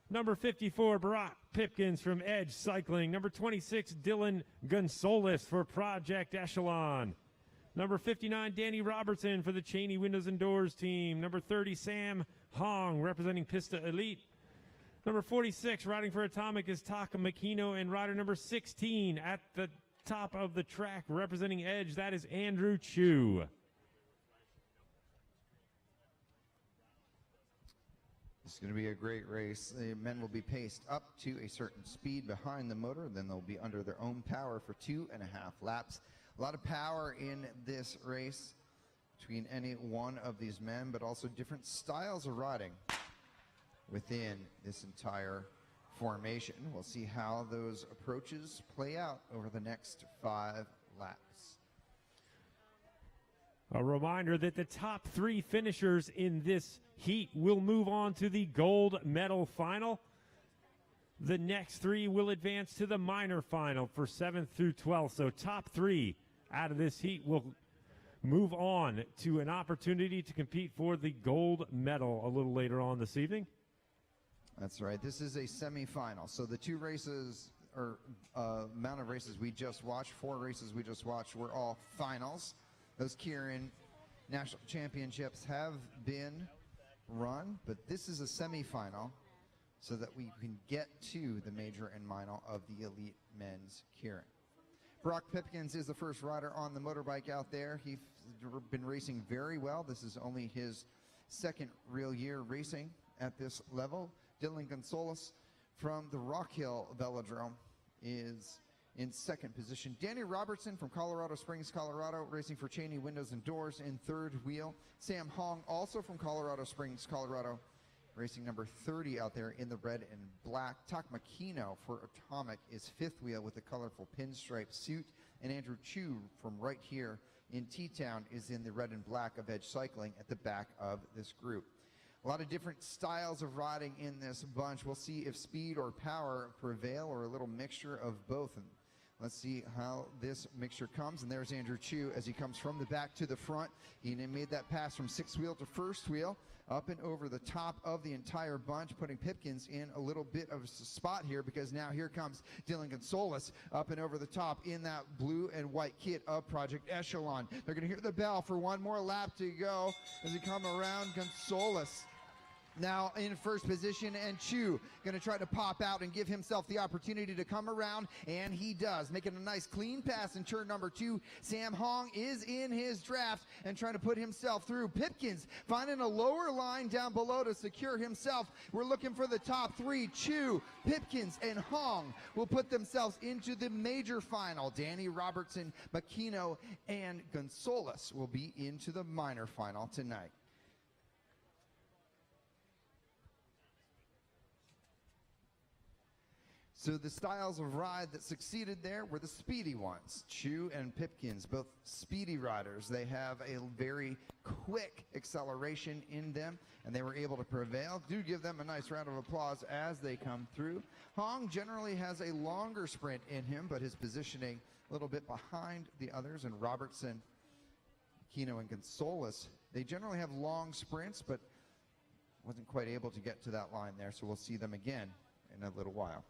Number 54, Barack Pipkins from Edge Cycling. Number 26, Dylan Gonsolis for Project Echelon. Number 59, Danny Robertson for the Cheney Windows and Doors team. Number 30, Sam Hong representing Pista Elite. Number 46, riding for Atomic is Taka Makino, and rider number 16 at the top of the track representing Edge, that is Andrew Chu. This is going to be a great race. The men will be paced up to a certain speed behind the motor, then they'll be under their own power for 2.5 laps. A lot of power in this race between any one of these men, but also different styles of riding within this entire formation. We'll see how those approaches play out over the next 5 laps. A reminder that the top 3 finishers in this heat will move on to the gold medal final. The next 3 will advance to the minor final for 7th through 12th. So top 3 out of this heat will move on to an opportunity to compete for the gold medal a little later on this evening. That's right. This is a semifinal. So the 2 races, or amount of races we just watched, 4 races we just watched, were all finals. Those Keirin National Championships have been run, but this is a semifinal so that we can get to the major and minor of the elite men's Keirin. Brock Pipkins is the first rider on the motorbike out there. He's been racing very well. This is only his 2nd real year racing at this level. Dylan Gonsolis from the Rock Hill Velodrome is in 2nd position. Danny Robertson from Colorado Springs, Colorado, racing for Cheney Windows and Doors in 3rd wheel. Sam Hong, also from Colorado Springs, Colorado, racing number 30 out there in the red and black. Tak Makino for Atomic is 5th wheel with a colorful pinstripe suit. And Andrew Chu from right here in T-Town is in the red and black of Edge Cycling at the back of this group. A lot of different styles of riding in this bunch. We'll see if speed or power prevail or a little mixture of both. And let's see how this mixture comes. And there's Andrew Chu as he comes from the back to the front. He made that pass from 6th wheel to 1st wheel, up and over the top of the entire bunch, putting Pipkins in a little bit of a spot here, because now here comes Dylan Gonsolis up and over the top in that blue and white kit of Project Echelon. They're going to hear the bell for one more lap to go as he come around. Gonsolis now in 1st position, and Chu going to try to pop out and give himself the opportunity to come around, and he does, making a nice clean pass in turn number 2. Sam Hong is in his draft and trying to put himself through. Pipkins finding a lower line down below to secure himself. We're looking for the top 3. Chu, Pipkins, and Hong will put themselves into the major final. Danny Robertson, Makino, and Gonsolis will be into the minor final tonight. So the styles of ride that succeeded there were the speedy ones. Chu and Pipkins, both speedy riders. They have a very quick acceleration in them, and they were able to prevail. Do give them a nice round of applause as they come through. Hong generally has a longer sprint in him, but his positioning a little bit behind the others. And Robertson, Kino, and Gonsolis, they generally have long sprints, but wasn't quite able to get to that line there. So we'll see them again in a little while.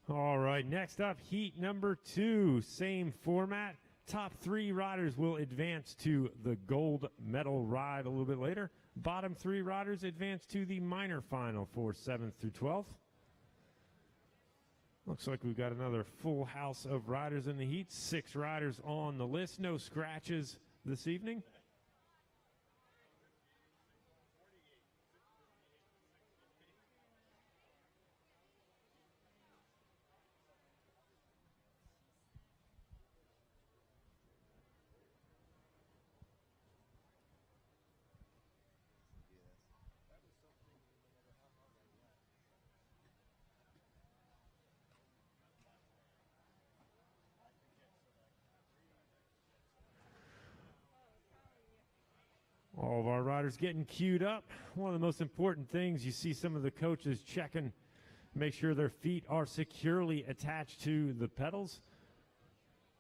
All right, next up, heat number 2, same format. Top 3 riders will advance to the gold medal ride a little bit later. Bottom 3 riders advance to the minor final for 7th through 12th. Looks like we've got another full house of riders in the heat. 6 riders on the list, no scratches this evening. All of our riders getting queued up. One of the most important things, you see some of the coaches checking, make sure their feet are securely attached to the pedals.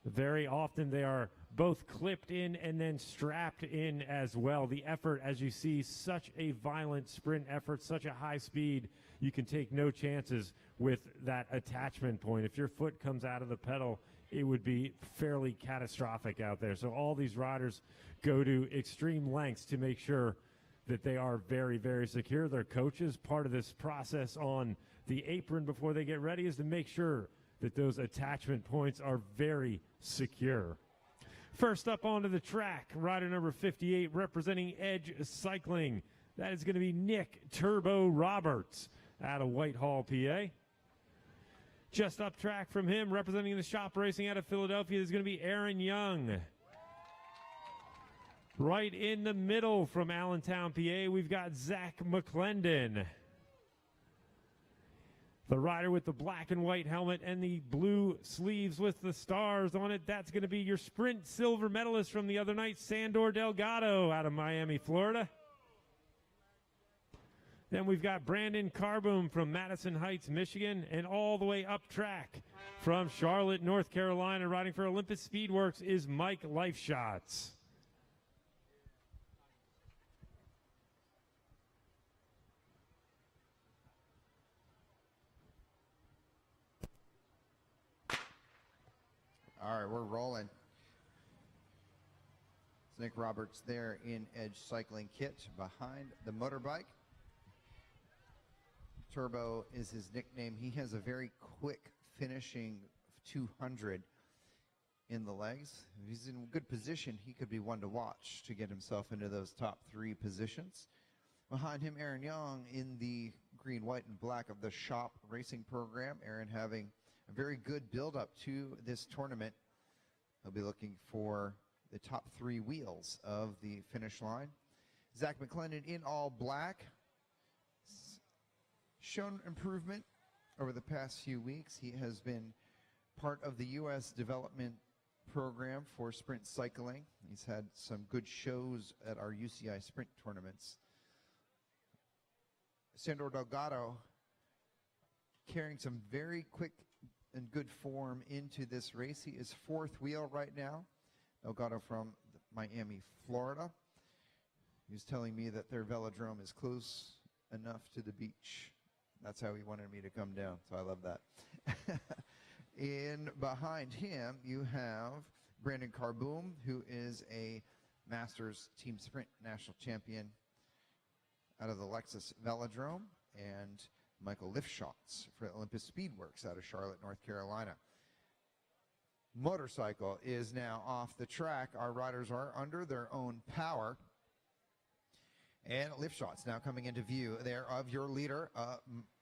Very often they are both clipped in and then strapped in as well. The effort, as you see, such a violent sprint effort, such a high speed, you can take no chances with that attachment point. If your foot comes out of the pedal, it would be fairly catastrophic out there. So all these riders go to extreme lengths to make sure that they are very, very secure. Their coaches, part of this process on the apron before they get ready is to make sure that those attachment points are very secure. First up onto the track, rider number 58 representing Edge Cycling. That is going to be Nick Turbo Roberts out of Whitehall, PA. Just up track from him, representing the Shop Racing out of Philadelphia, is going to be Aaron Young. Right in the middle from Allentown, PA, we've got Zach McClendon. The rider with the black and white helmet and the blue sleeves with the stars on it, that's going to be your sprint silver medalist from the other night, Sandor Delgado out of Miami, Florida. Then we've got Brandon Carboom from Madison Heights, Michigan, and all the way up track from Charlotte, North Carolina, riding for Olympus Speedworks is Mike Lifeshots. All right, we're rolling. It's Nick Roberts there in Edge Cycling kit behind the motorbike. Turbo is his nickname. He has a very quick finishing 200 in the legs. If he's in good position, he could be one to watch to get himself into those top 3 positions. Behind him, Aaron Young in the green, white, and black of the Shop Racing program. Aaron having a very good build-up to this tournament. He'll be looking for the top 3 wheels of the finish line. Zach McClendon in all black. Shown improvement over the past few weeks. He has been part of the U.S. development program for sprint cycling. He's had some good shows at our UCI sprint tournaments. Sandor Delgado carrying some very quick and good form into this race. He is 4th wheel right now. Delgado from Miami, Florida. He was telling me that their velodrome is close enough to the beach. That's how he wanted me to come down, so I love that. In behind him, you have Brandon Carboom, who is a Masters Team Sprint National Champion out of the Lexus Velodrome, and Michael Lifshots for Olympus Speedworks out of Charlotte, North Carolina. Motorcycle is now off the track. Our riders are under their own power. And Lifshots now coming into view there of your leader,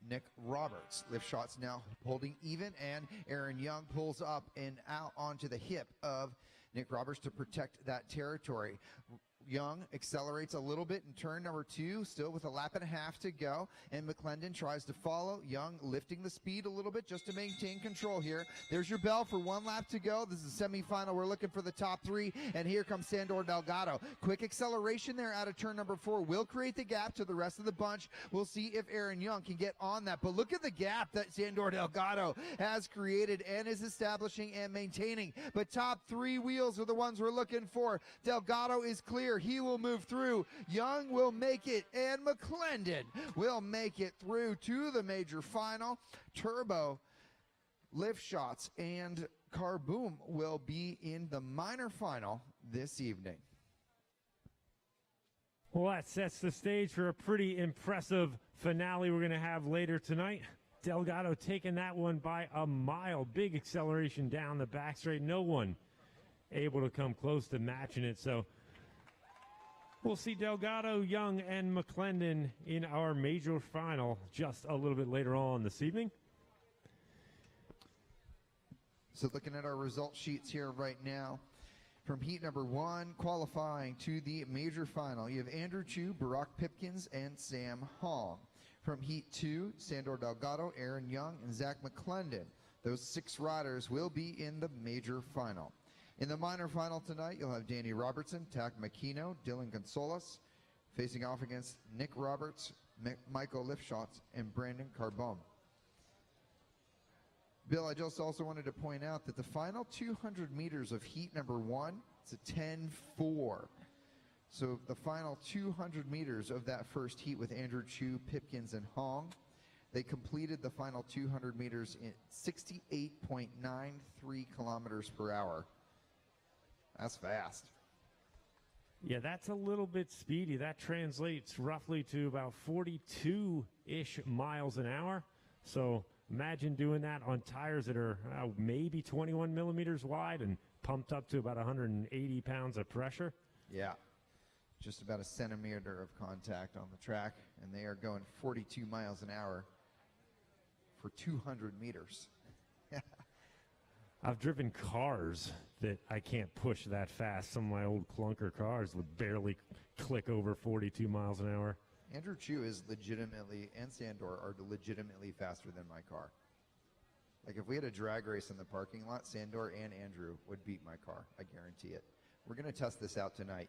Nick Roberts. Lifshots now holding even, and Aaron Young pulls up and out onto the hip of Nick Roberts to protect that territory. Young accelerates a little bit in turn number 2, still with a lap and a half to go, and McClendon tries to follow. Young lifting the speed a little bit just to maintain control here. There's your bell for 1 lap to go. This is a semifinal. We're looking for the top 3, and here comes Sandor Delgado. Quick acceleration there out of turn number 4 will create the gap to the rest of the bunch. We'll see if Aaron Young can get on that, but look at the gap that Sandor Delgado has created and is establishing and maintaining. But top 3 wheels are the ones we're looking for. Delgado is clear. He will move through. Young will make it, and McClendon will make it through to the major final. Turbo, Lifshots, and Carboom will be in the minor final this evening. Well, that sets the stage for a pretty impressive finale we're going to have later tonight. Delgado taking that one by a mile. Big acceleration down the back straight. No one able to come close to matching it. So we'll see Delgado, Young, and McClendon in our major final just a little bit later on this evening. So looking at our result sheets here right now, from heat number 1, qualifying to the major final, you have Andrew Chu, Barack Pipkins, and Sam Hong. From heat 2, Sandor Delgado, Aaron Young, and Zach McClendon. Those 6 riders will be in the major final. In the minor final tonight, you'll have Danny Robertson, Tak Makino, Dylan Gonzalez, facing off against Nick Roberts, Michael Lifshots, and Brandon Carboom. Bill, I just also wanted to point out that the final 200 meters of heat number 1 It's a 10-4. So the final 200 meters of that first heat with Andrew Chu, Pipkins, and Hong, they completed the final 200 meters in 68.93 kilometers per hour. That's fast. Yeah, that's a little bit speedy. That translates roughly to about 42-ish miles an hour. So imagine doing that on tires that are maybe 21 millimeters wide and pumped up to about 180 pounds of pressure. Yeah, just about a centimeter of contact on the track, and they are going 42 miles an hour for 200 meters. I've driven cars that I can't push that fast. Some of my old clunker cars would barely click over 42 miles an hour. Andrew Chu is legitimately, and Sandor are legitimately faster than my car. Like if we had a drag race in the parking lot, Sandor and Andrew would beat my car. I guarantee it. We're going to test this out tonight.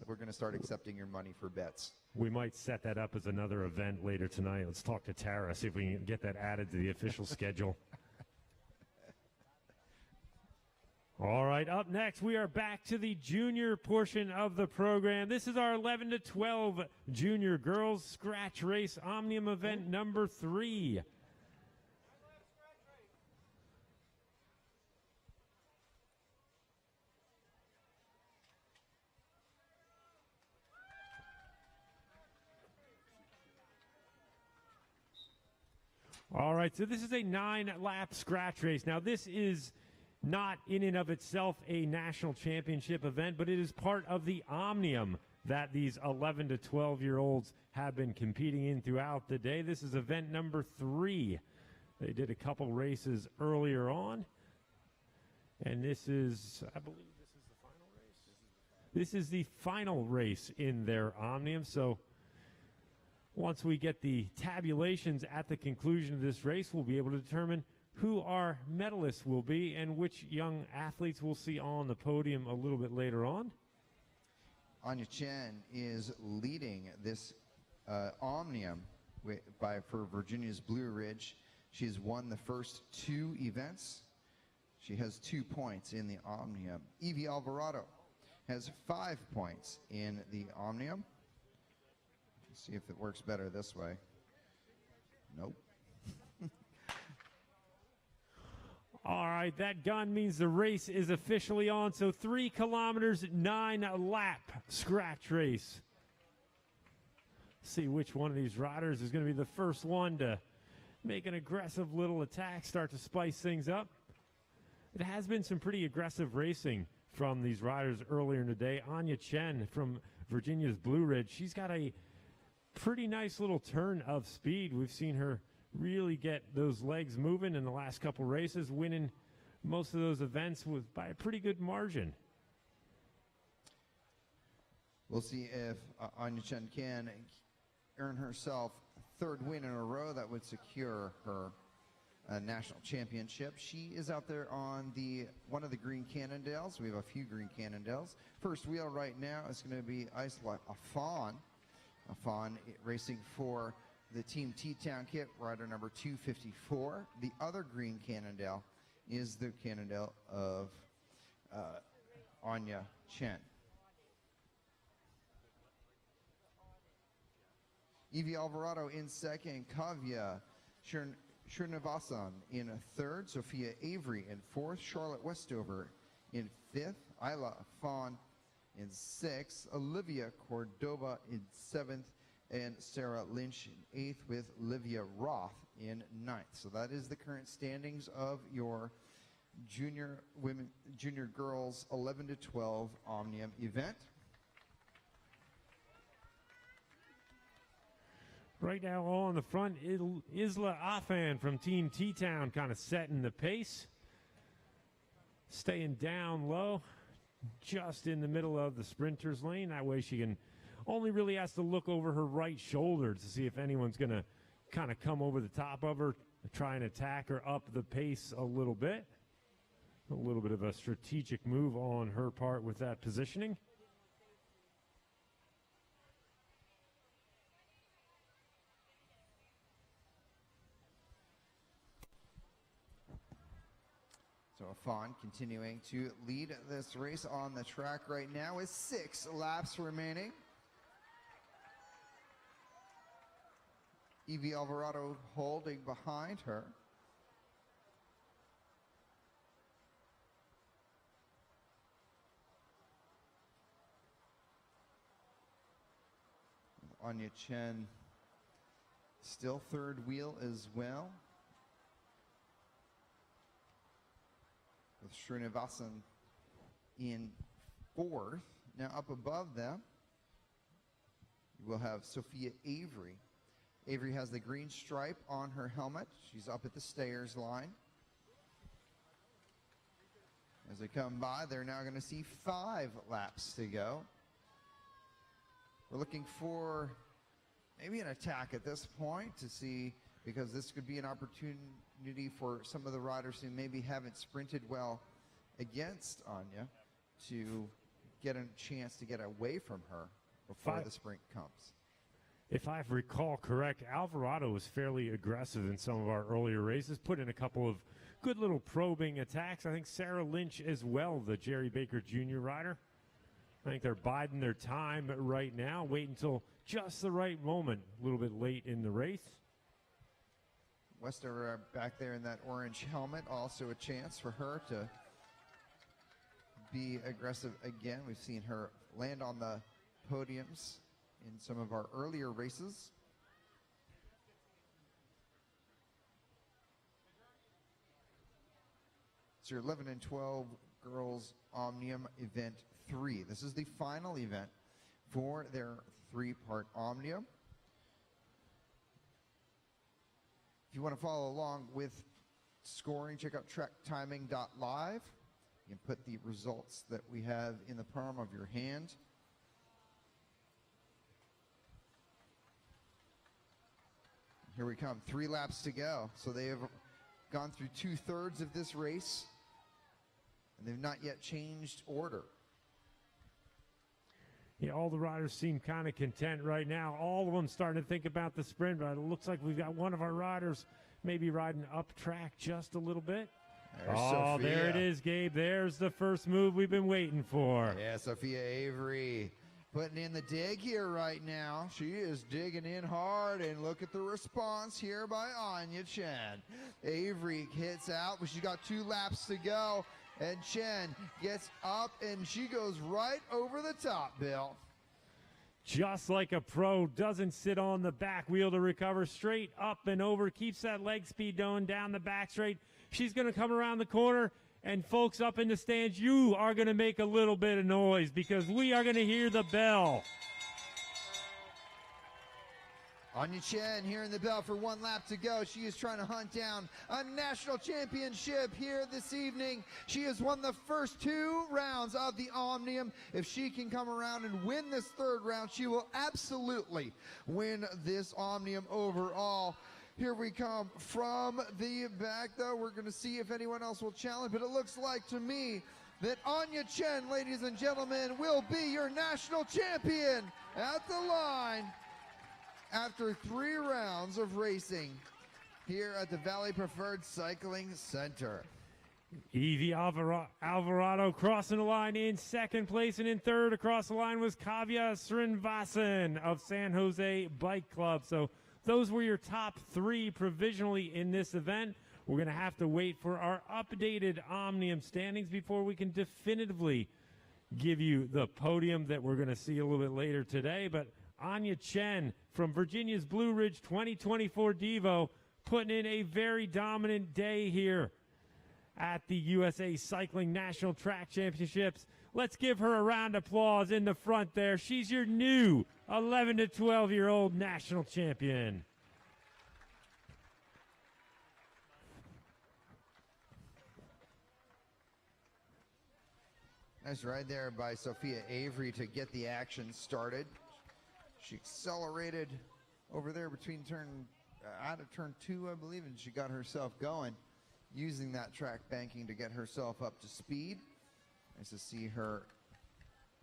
We're going to start accepting your money for bets. We might set that up as another event later tonight. Let's talk to Tara, see if we can get that added to the official schedule. All right, up next, we are back to the junior portion of the program. This is our 11 to 12 junior girls scratch race omnium event number 3. All right, so this is a 9-lap scratch race. Now, this is not in and of itself a national championship event, but it is part of the omnium that these 11 to 12-year-olds have been competing in throughout the day. This is event number 3. They did a couple races earlier on, and this is, I believe this is the final race? This is the final race in their omnium, so once we get the tabulations at the conclusion of this race, we'll be able to determine who our medalists will be and which young athletes we'll see on the podium a little bit later on. Anya Chen is leading this omnium for Virginia's Blue Ridge. She's won the first 2 events. She has 2 points in the omnium. Evie Alvarado has 5 points in the omnium. Let's see if it works better this way. Nope. All right, that gun means the race is officially on. So 3 kilometers, 9-lap scratch race. See which one of these riders is going to be the first one to make an aggressive little attack, start to spice things up. It has been some pretty aggressive racing from these riders earlier in the day. Anya Chen from Virginia's Blue Ridge, she's got a pretty nice little turn of speed. We've seen her really get those legs moving in the last couple races, winning most of those events by a pretty good margin. We'll see if Anya Chen can earn herself a 3rd win in a row that would secure her national championship. She is out there on one of the green Cannondales. We have a few green Cannondales. First wheel right now is going to be Isla Afan. Afan racing for the Team T-Town kit, rider number 254. The other green Cannondale is the Cannondale of Anya Chen. Evie Alvarado in second, Kavya Srinivasan in 3rd, Sophia Avery in 4th, Charlotte Westover in 5th, Isla Afan in 6th, Olivia Cordova in 7th, and Sarah Lynch in 8th, with Livia Roth in 9th. So that is the current standings of your junior girls 11 to 12 omnium event. Right now on the front, Isla Afan from Team T-Town kind of setting the pace. Staying down low, just in the middle of the sprinter's lane. That way she can only really has to look over her right shoulder to see if anyone's going to kind of come over the top of her, try and attack her up the pace a little bit. A little bit of a strategic move on her part with that positioning. So a fun, continuing to lead this race on the track right now with 6 laps remaining. Evie Alvarado holding behind her. Anya Chen still third wheel as well, with Srinivasan in 4th. Now up above them, we'll have Sophia Avery. Avery has the green stripe on her helmet. She's up at the stayers line. As they come by, they're now going to see 5 laps to go. We're looking for maybe an attack at this point to see, because this could be an opportunity for some of the riders who maybe haven't sprinted well against Anya to get a chance to get away from her before the sprint comes. If I recall correct, Alvarado was fairly aggressive in some of our earlier races, put in a couple of good little probing attacks. I think Sarah Lynch as well, the Jerry Baker Jr. rider. I think they're biding their time right now, wait until just the right moment, a little bit late in the race. Westover back there in that orange helmet, also a chance for her to be aggressive again. We've seen her land on the podiums in some of our earlier races. It's your 11 and 12 girls Omnium Event 3. This is the final event for their 3-part Omnium. If you want to follow along with scoring, check out tracktiming.live. You can put the results that we have in the palm of your hand. Here we come, 3 laps to go. So they have gone through 2/3 of this race, and they've not yet changed order. Yeah, all the riders seem kind of content right now. All of them starting to think about the sprint, but it looks like we've got one of our riders maybe riding up track just a little bit. There's Sophia. There it is, Gabe. There's the first move we've been waiting for. Yeah, Sophia Avery putting in the dig here right now. She is digging in hard, and look at the response here by Anya Chen. Avery hits out, but she's got 2 laps to go, and Chen gets up, and she goes right over the top, Bill. Just like a pro, doesn't sit on the back wheel to recover, straight up and over, keeps that leg speed going down the back straight. She's going to come around the corner, and folks up in the stands, you are going to make a little bit of noise because we are going to hear the bell. Anya Chen hearing the bell for 1 lap to go. She is trying to hunt down a national championship here this evening. She has won the first 2 rounds of the Omnium. If she can come around and win this 3rd round, she will absolutely win this Omnium overall. Here we come from the back, though. We're going to see if anyone else will challenge, but it looks like to me that Anya Chen, ladies and gentlemen, will be your national champion at the line after 3 rounds of racing here at the Valley Preferred Cycling Center. Evie Alvarado crossing the line in 2nd place, and in 3rd across the line was Kavya Srinivasan of San Jose Bike Club. So those were your top 3 provisionally in this event. We're going to have to wait for our updated Omnium standings before we can definitively give you the podium that we're going to see a little bit later today. But Anya Chen from Virginia's Blue Ridge 2024 Devo putting in a very dominant day here at the USA Cycling National Track Championships. Let's give her a round of applause in the front there. She's your new 11 to 12-year-old national champion. Nice ride there by Sophia Avery to get the action started. She accelerated over there between out of turn 2, I believe, and she got herself going, using that track banking to get herself up to speed. Nice to see her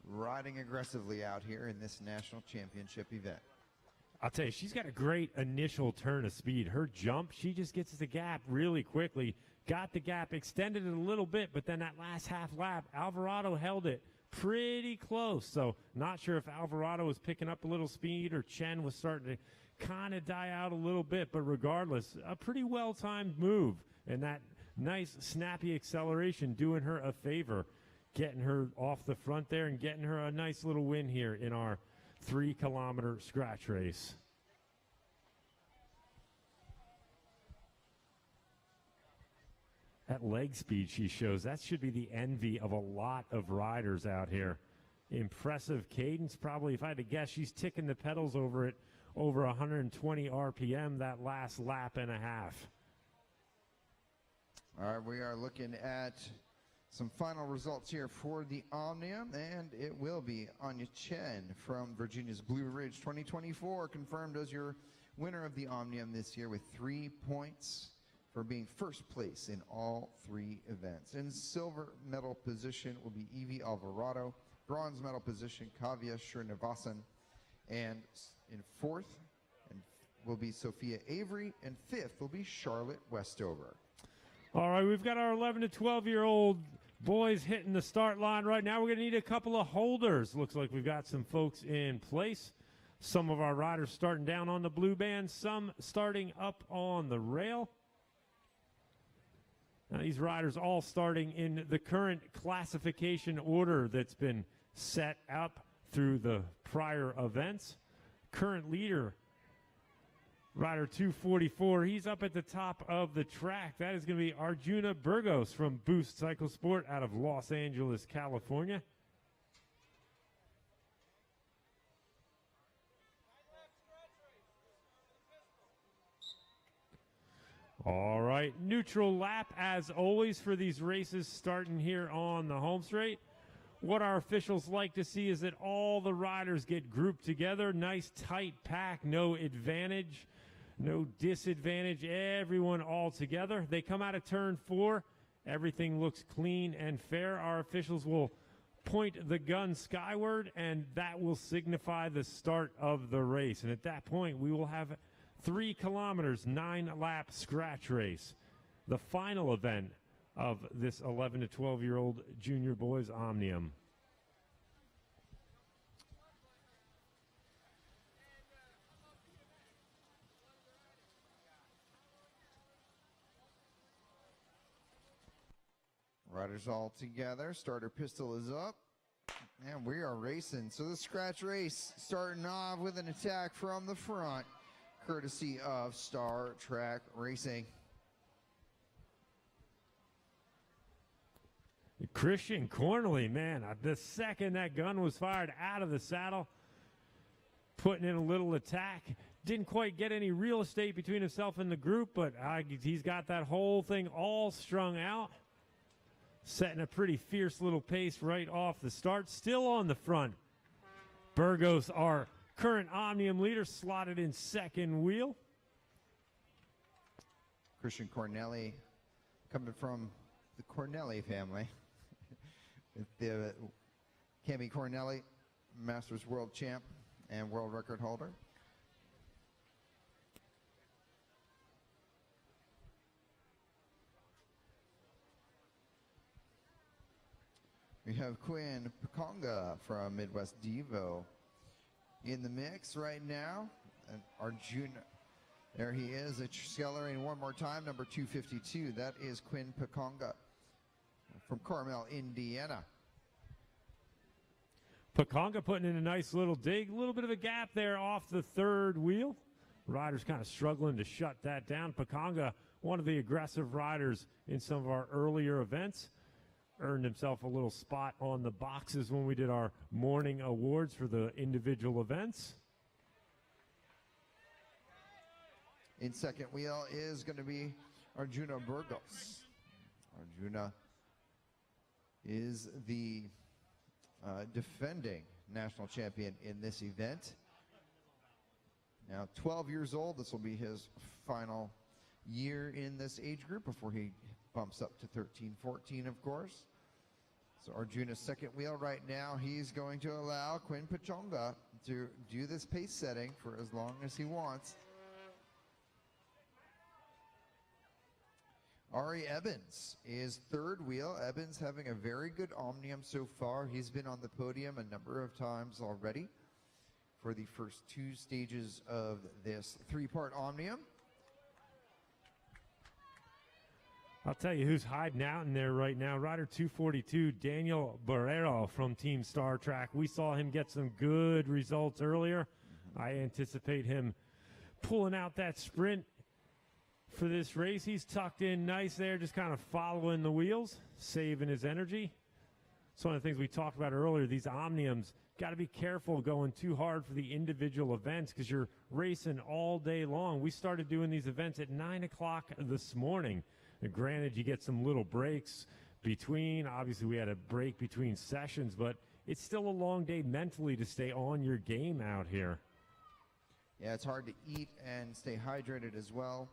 riding aggressively out here in this national championship event. I'll tell you, she's got a great initial turn of speed. Her jump, she just gets the gap really quickly, got the gap, extended it a little bit, but then that last half lap, Alvarado held it pretty close. So not sure if Alvarado was picking up a little speed or Chen was starting to kind of die out a little bit, but regardless, a pretty well-timed move. And that nice snappy acceleration doing her a favor, getting her off the front there and getting her a nice little win here in our 3-kilometer scratch race. That leg speed she shows, that should be the envy of a lot of riders out here. Impressive cadence. Probably, if I had to guess, she's ticking the pedals over it over 120 RPM that last lap and a half. All right, we are looking at some final results here for the Omnium, and it will be Anya Chen from Virginia's Blue Ridge 2024 confirmed as your winner of the Omnium this year with 3 points for being first place in all 3 events. In silver medal position will be Evie Alvarado, bronze medal position Kavya Srinivasan, and in 4th will be Sophia Avery, and 5th will be Charlotte Westover. All right, we've got our 11 to 12-year-old boys hitting the start line right now. We're going to need a couple of holders. Looks like we've got some folks in place. Some of our riders starting down on the blue band, some starting up on the rail. Now, these riders all starting in the current classification order that's been set up through the prior events. Current leader, rider 244, he's up at the top of the track. That is going to be Arjuna Burgos from Boost Cycle Sport out of Los Angeles, California. All right, neutral lap as always for these races starting here on the home straight. What our officials like to see is that all the riders get grouped together. Nice tight pack, no advantage, no disadvantage, everyone all together. They come out of turn 4. Everything looks clean and fair. Our officials will point the gun skyward, and that will signify the start of the race. And at that point, we will have 3 kilometers, 9-lap scratch race, the final event of this 11 to 12-year-old junior boys Omnium. Riders all together. Starter pistol is up. And we are racing. So the scratch race starting off with an attack from the front, courtesy of Star Track Racing. Christian Cornely, man, the second that gun was fired out of the saddle, putting in a little attack. Didn't quite get any real estate between himself and the group, but he's got that whole thing all strung out. Setting a pretty fierce little pace right off the start. Still on the front. Burgos, our current Omnium leader, slotted in second wheel. Christian Cornelli, coming from the Cornelli family. The Cami Cornelli, Masters World Champ and World Record holder. We have Quinn Pakonga from Midwest Devo in the mix right now. And Arjuna, there he is, accelerating one more time, number 252. That is Quinn Pakonga from Carmel, Indiana. Pakonga putting in a nice little dig, a little bit of a gap there off the third wheel. Riders kind of struggling to shut that down. Pakonga, one of the aggressive riders in some of our earlier events, earned himself a little spot on the boxes when we did our morning awards for the individual events. In second wheel is going to be Arjuna Burgos. Arjuna is the defending national champion in this event. Now 12 years old, this will be his final year in this age group before he bumps up to 13, 14, of course. So Arjuna's second wheel right now, he's going to allow Quinn Pachonga to do this pace setting for as long as he wants. Ari Evans is third wheel. Evans having a very good omnium so far. He's been on the podium a number of times already for the first two stages of this three-part omnium. I'll tell you who's hiding out in there right now. Rider 242, Daniel Barrero from Team Star Trek. We saw him get some good results earlier. I anticipate him pulling out that sprint for this race. He's tucked in nice there, just kind of following the wheels, saving his energy. It's one of the things we talked about earlier. These omniums, got to be careful going too hard for the individual events because you're racing all day long. We started doing these events at 9 o'clock this morning. And granted, you get some little breaks between. Obviously, we had a break between sessions, but it's still a long day mentally to stay on your game out here. Yeah, it's hard to eat and stay hydrated as well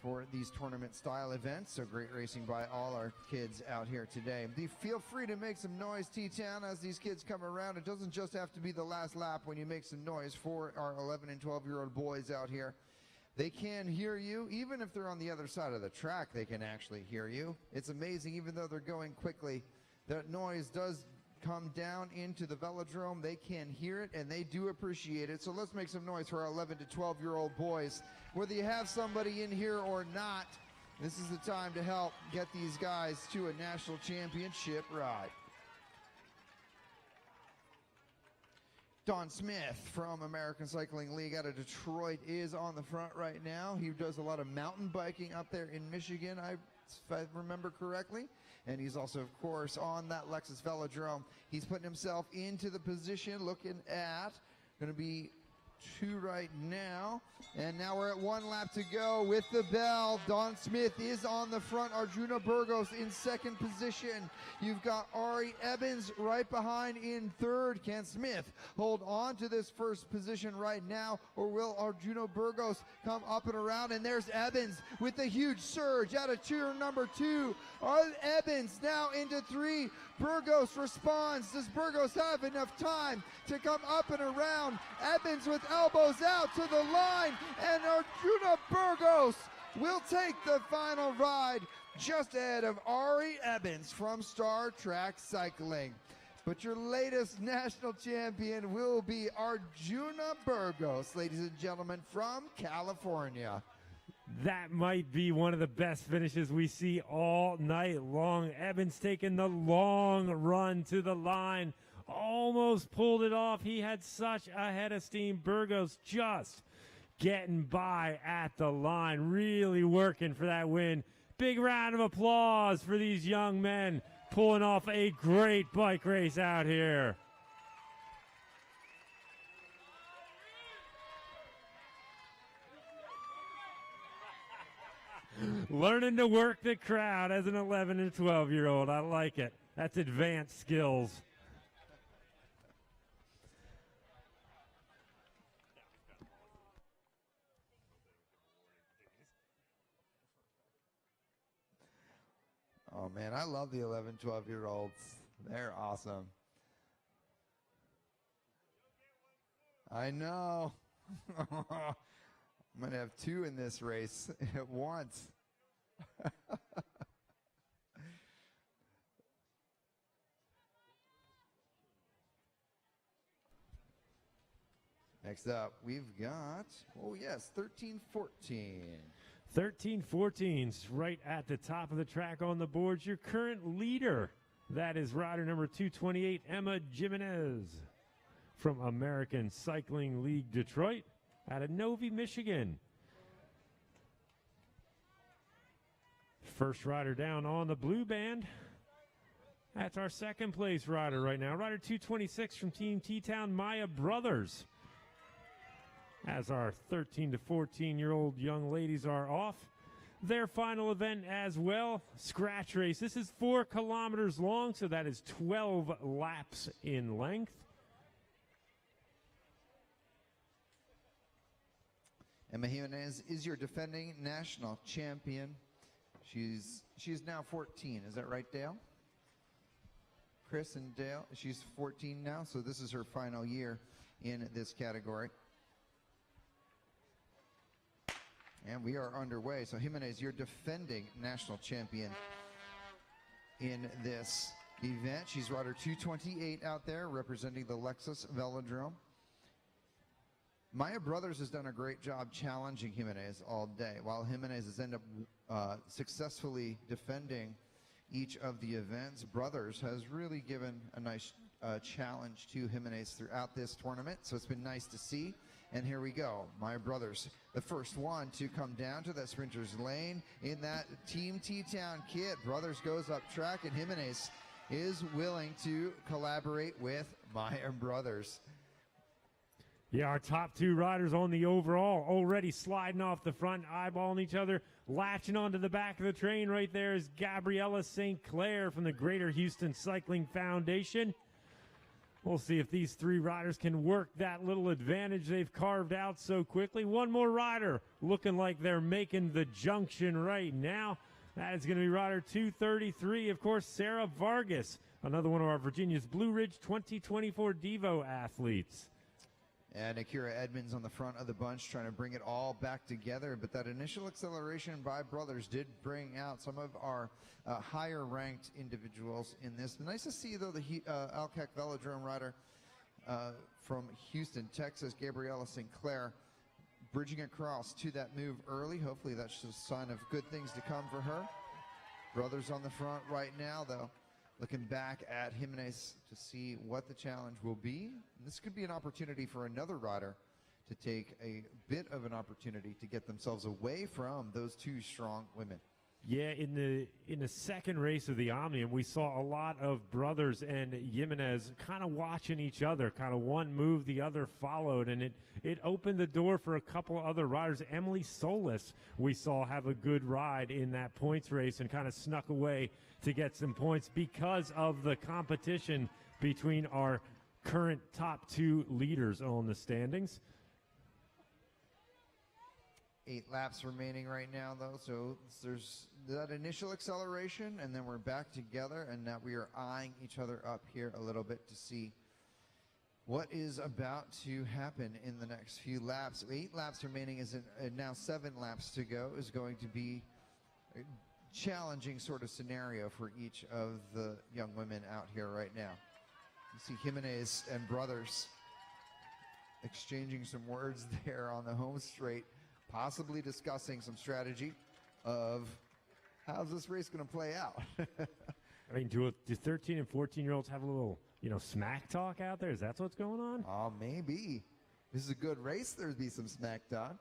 for these tournament-style events. So great racing by all our kids out here today. Feel free to make some noise, T-Town, as these kids come around. It doesn't just have to be the last lap when you make some noise for our 11 and 12-year-old boys out here. They can hear you. Even if they're on the other side of the track, they can actually hear you. It's amazing, even though they're going quickly, that noise does come down into the velodrome. They can hear it, and they do appreciate it. So let's make some noise for our 11 to 12-year-old boys. Whether you have somebody in here or not, this is the time to help get these guys to a national championship ride. Don Smith from American Cycling League out of Detroit is on the front right now. He does a lot of mountain biking up there in Michigan, if I remember correctly. And he's also, of course, on that Lexus Velodrome. He's putting himself into the position, looking at, going to be 2 right now. And now we're at 1 lap to go with the bell. Don Smith is on the front. Arjuna Burgos in second position. You've got Ari Evans right behind in third. Can Smith hold on to this first position right now, or will Arjuna Burgos come up and around? And there's Evans with a huge surge out of tier number 2. Evans now into 3. Burgos responds. Does Burgos have enough time to come up and around? Evans with elbows out to the line, and Arjuna Burgos will take the final ride just ahead of Ari Evans from Star Trek Cycling. But your latest national champion will be Arjuna Burgos, ladies and gentlemen, from California. That might be one of the best finishes we see all night long. Evans taking the long run to the line. Almost pulled it off. He had such a head of steam. Burgos just getting by at the line. Really working for that win. Big round of applause for these young men pulling off a great bike race out here. Learning to work the crowd as an 11 and 12-year-old. I like it. That's advanced skills. Oh, man, I love the 11, 12-year-olds. They're awesome. I know. I'm going to have 2 in this race at once. Next up, we've got, oh yes, 13-14. 13-14's right at the top of the track on the boards. Your current leader, that is rider number 228, Emma Jimenez from American Cycling League Detroit out of Novi, Michigan. First rider down on the blue band. That's our second place rider right now. Rider 226 from Team T-Town, Maya Brothers. As our 13 to 14-year-old young ladies are off. Their final event as well, scratch race. This is 4 kilometers long, so that is 12 laps in length. Emma Jimenez is your defending national champion. She's now 14. Is that right, Dale? Chris and Dale, she's 14 now, so this is her final year in this category. And we are underway. So Jimenez, you're defending national champion in this event. She's rider 228 out there representing the Lexus Velodrome. Maya Brothers has done a great job challenging Jimenez all day, while Jimenez has ended up successfully defending each of the events. Brothers has really given a nice challenge to Jimenez throughout this tournament, so it's been nice to see. And here we go, Maya Brothers, the first one to come down to that sprinter's lane in that Team T-Town kit. Brothers goes up track, and Jimenez is willing to collaborate with Maya Brothers. Yeah, our top two riders on the overall already sliding off the front, eyeballing each other, latching onto the back of the train. Right there is Gabriella St. Clair from the Greater Houston Cycling Foundation. We'll see if these three riders can work that little advantage they've carved out so quickly. One more rider looking like they're making the junction right now. That is going to be rider 233, of course, Sarah Vargas, another one of our Virginia's Blue Ridge 2024 Devo athletes. And Akira Edmonds on the front of the bunch trying to bring it all back together. But that initial acceleration by Brothers did bring out some of our higher ranked individuals in this. Nice to see, though, the Alcac Velodrome rider from Houston, Texas, Gabriella St. Clair, bridging across to that move early. Hopefully that's just a sign of good things to come for her. Brothers on the front right now, though, looking back at Jimenez to see what the challenge will be. And this could be an opportunity for another rider to take a bit of an opportunity to get themselves away from those two strong women. Yeah, in the second race of the Omnium, we saw a lot of Brothers and Jimenez kind of watching each other, kind of one move, the other followed, and it opened the door for a couple of other riders. Emily Solis, we saw have a good ride in that points race and kind of snuck away to get some points because of the competition between our current top two leaders on the standings. 8 laps remaining right now, though, so there's that initial acceleration, and then we're back together, and now we are eyeing each other up here a little bit to see what is about to happen in the next few laps. 8 laps remaining, now 7 laps to go, is going to be a challenging sort of scenario for each of the young women out here right now. You see Jimenez and Brothers exchanging some words there on the home straight, possibly discussing some strategy of how's this race going to play out. I mean, do 13 and 14-year-olds have a little, smack talk out there? Is that what's going on? Oh, maybe. This is a good race. There'd be some smack talk.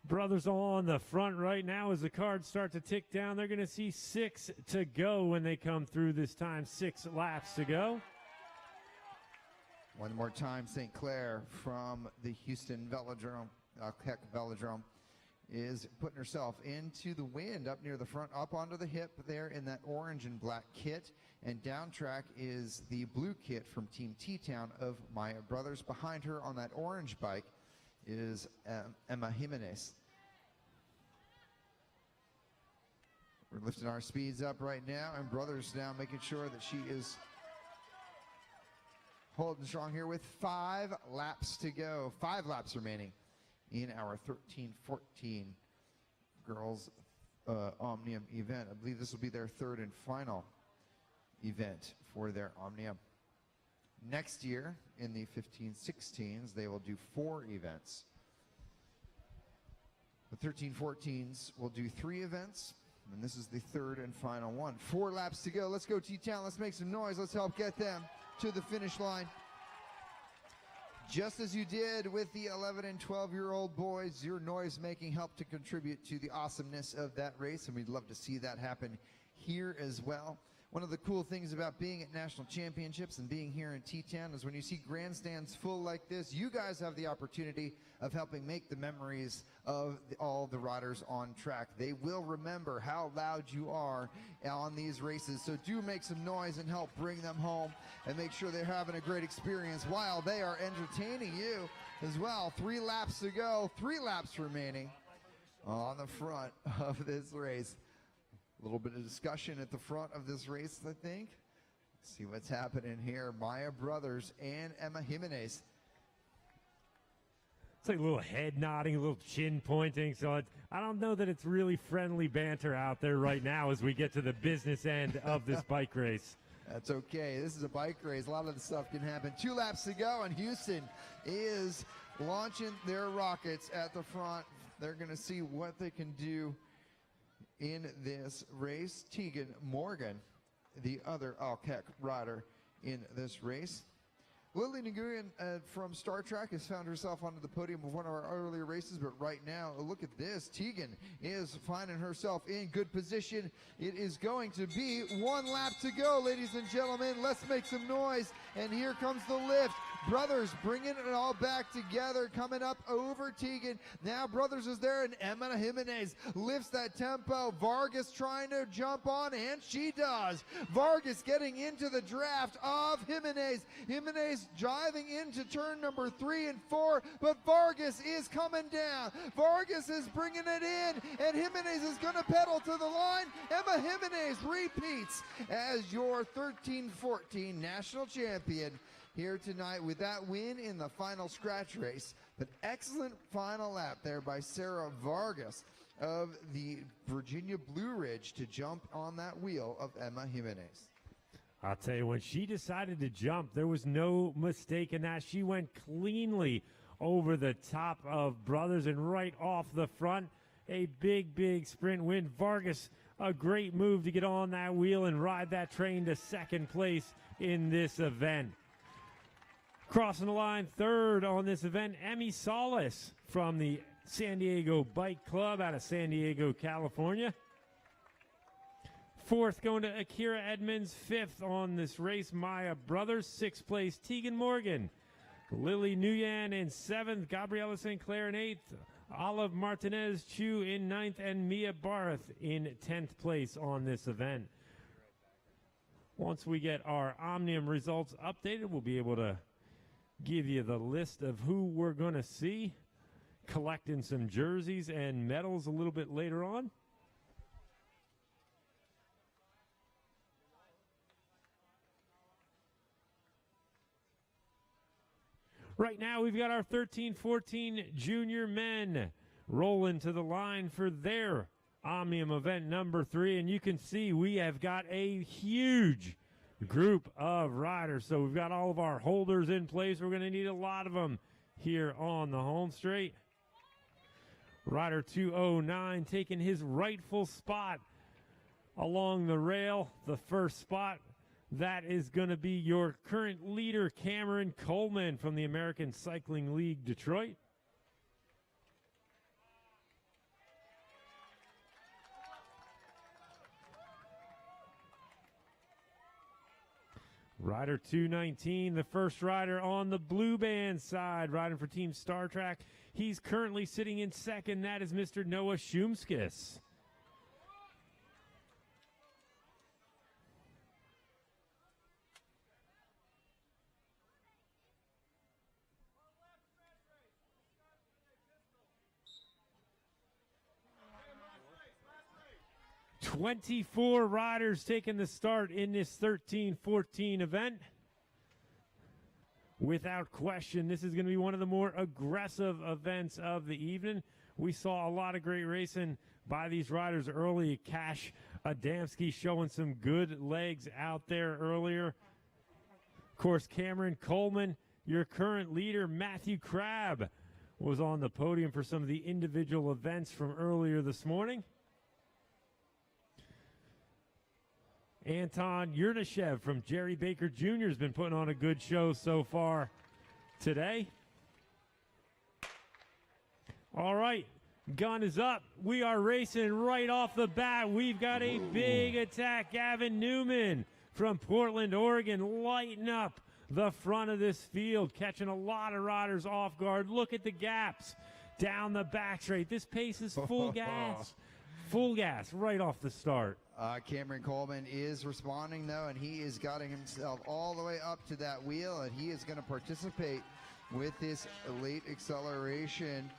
Brothers on the front right now as the cards start to tick down. They're going to see 6 to go when they come through this time. 6 laps to go. One more time, St. Clair from the Houston Velodrome, Keck Velodrome, is putting herself into the wind up near the front, up onto the hip there in that orange and black kit. And down track is the blue kit from Team T-Town of Maya Brothers. Behind her on that orange bike is Emma Jimenez. We're lifting our speeds up right now, and Brothers now making sure that she is holding strong here with 5 laps to go. 5 laps remaining in our 13-14 girls Omnium event. I believe this will be their 3rd and final event for their Omnium. Next year, in the 15-16s, they will do 4 events. The 13-14s will do 3 events, and this is the 3rd and final one. 4 laps to go. Let's go, T-Town. Let's make some noise. Let's help get them to the finish line. Just as you did with the 11 and 12-year-old boys, your noise making helped to contribute to the awesomeness of that race, and we'd love to see that happen here as well. One of the cool things about being at national championships and being here in T-Town is when you see grandstands full like this, you guys have the opportunity of helping make the memories of all the riders on track. They will remember how loud you are on these races, so do make some noise and help bring them home and make sure they're having a great experience while they are entertaining you as well. 3 laps to go, 3 laps remaining on the front of this race. A little bit of discussion at the front of this race, I think. See what's happening here. Maya Brothers and Emma Jimenez It's like a little head nodding, a little chin pointing. So I don't know that it's really friendly banter out there right now as we get to the business end of this bike race. That's okay. This is a bike race. A lot of the stuff can happen. 2 laps to go, and Houston is launching their rockets at the front. They're going to see what they can do in this race. Tegan Morgan, the other Alkek rider in this race. Lily Nguyen from Star Trek has found herself onto the podium of one of our earlier races, but right now, look at this. Tegan is finding herself in good position. It is going to be 1 lap to go, ladies and gentlemen. Let's make some noise, and here comes the lift. Brothers bringing it all back together, coming up over Tegan. Now Brothers is there, and Emma Jimenez lifts that tempo. Vargas trying to jump on, and she does. Vargas getting into the draft of Jimenez. Jimenez driving into turn number 3 and 4, but Vargas is coming down. Vargas is bringing it in, and Jimenez is going to pedal to the line. Emma Jimenez repeats as your 13-14 national champion here tonight with that win in the final scratch race. But excellent final lap there by Sarah Vargas of the Virginia Blue Ridge to jump on that wheel of Emma Jimenez. I'll tell you, when she decided to jump, there was no mistake in that. She went cleanly over the top of Brothers and right off the front. A big, big sprint win. Vargas, a great move to get on that wheel and ride that train to second place in this event. Crossing the line third on this event, Emmy Solis from the San Diego Bike Club out of San Diego, California. Fourth going to Akira Edmonds. Fifth on this race, Maya Brothers. Sixth place, Tegan Morgan. Lily Nguyen in seventh, Gabriela St. Clair in eighth, Olive Martinez Chu in ninth, and Mia Barth in 10th place on this event. Once we get our Omnium results updated, we'll be able to give you the list of who we're going to see, collecting some jerseys and medals a little bit later on. Right now, we've got our 13-14 junior men rolling to the line for their Omnium event number 3, and you can see we have got a huge group of riders. So we've got all of our holders in place. We're going to need a lot of them here on the home straight. Rider 209 taking his rightful spot along the rail. The first spot, that is going to be your current leader, Keirin Coleman from the American Cycling League Detroit. Rider 219, the first rider on the blue band side, riding for Team Star Trek. He's currently sitting in second. That is Mr. Noah Shumskis. "24 riders taking the start in this 13-14 event. Without question, this is going to be one of the more aggressive events of the evening. We saw a lot of great racing by these riders early. Cash Adamski showing some good legs out there earlier. Of course, Keirin Coleman, your current leader. Matthew Crabb was on the podium for some of the individual events from earlier this morning. Anton Yernashev from Jerry Baker Jr. has been putting on a good show so far today. All right, gun is up. We are racing right off the bat. We've got a big attack. Gavin Newman from Portland, Oregon, lighting up the front of this field, catching a lot of riders off guard. Look at the gaps down the back straight. This pace is full gas. Full gas right off the start. Keirin Coleman is responding, though, and he is getting himself all the way up to that wheel, and he is going to participate with this late acceleration.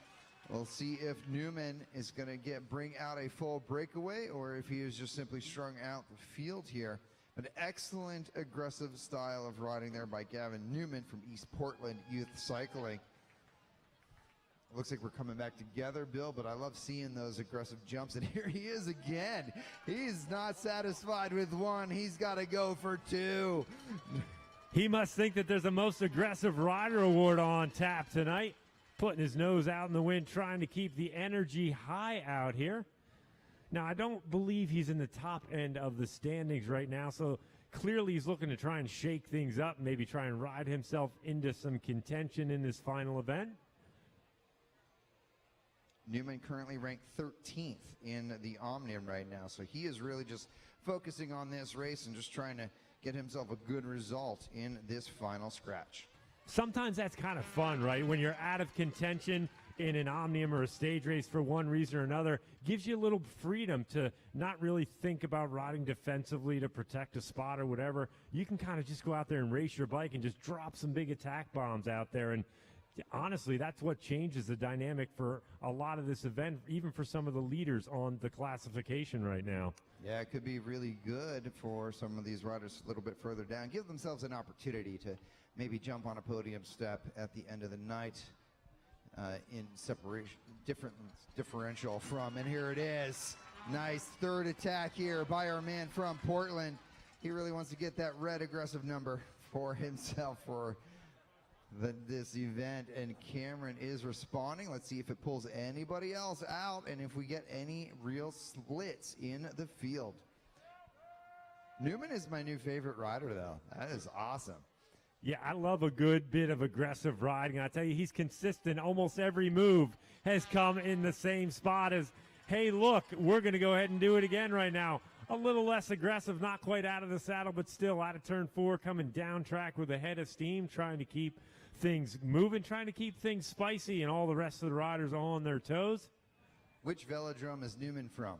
We'll see if Newman is going to bring out a full breakaway or if he is just simply strung out the field here. An excellent aggressive style of riding there by Gavin Newman from East Portland Youth Cycling. Looks like we're coming back together, Bill, but I love seeing those aggressive jumps. And here he is again. He's not satisfied with one. He's got to go for two. He must think that there's a most aggressive rider award on tap tonight. Putting his nose out in the wind, trying to keep the energy high out here. Now, I don't believe he's in the top end of the standings right now, so clearly he's looking to try and shake things up, maybe try and ride himself into some contention in this final event. Newman currently ranked 13th in the Omnium right now, so he is really just focusing on this race and just trying to get himself a good result in this final scratch. Sometimes that's kind of fun, right? When you're out of contention in an Omnium or a stage race for one reason or another, gives you a little freedom to not really think about riding defensively to protect a spot or whatever. You can kind of just go out there and race your bike and just drop some big attack bombs out there. And honestly, that's what changes the dynamic for a lot of this event, even for some of the leaders on the classification right now. Yeah, it could be really good for some of these riders a little bit further down. Give themselves an opportunity to maybe jump on a podium step at the end of the night in separation, differential from, and here it is. Nice third attack here by our man from Portland. He really wants to get that red aggressive number for himself for this event, and Keirin is responding. Let's see if it pulls anybody else out and if we get any real splits in the field. Newman is my new favorite rider, though. That is awesome. Yeah, I love a good bit of aggressive riding. I tell you, he's consistent. Almost every move has come in the same spot as, hey, look, we're going to go ahead and do it again right now. A little less aggressive, not quite out of the saddle, but still out of turn 4, coming down track with a head of steam, trying to keep things moving, trying to keep things spicy, and all the rest of the riders on their toes. Which velodrome is Newman from?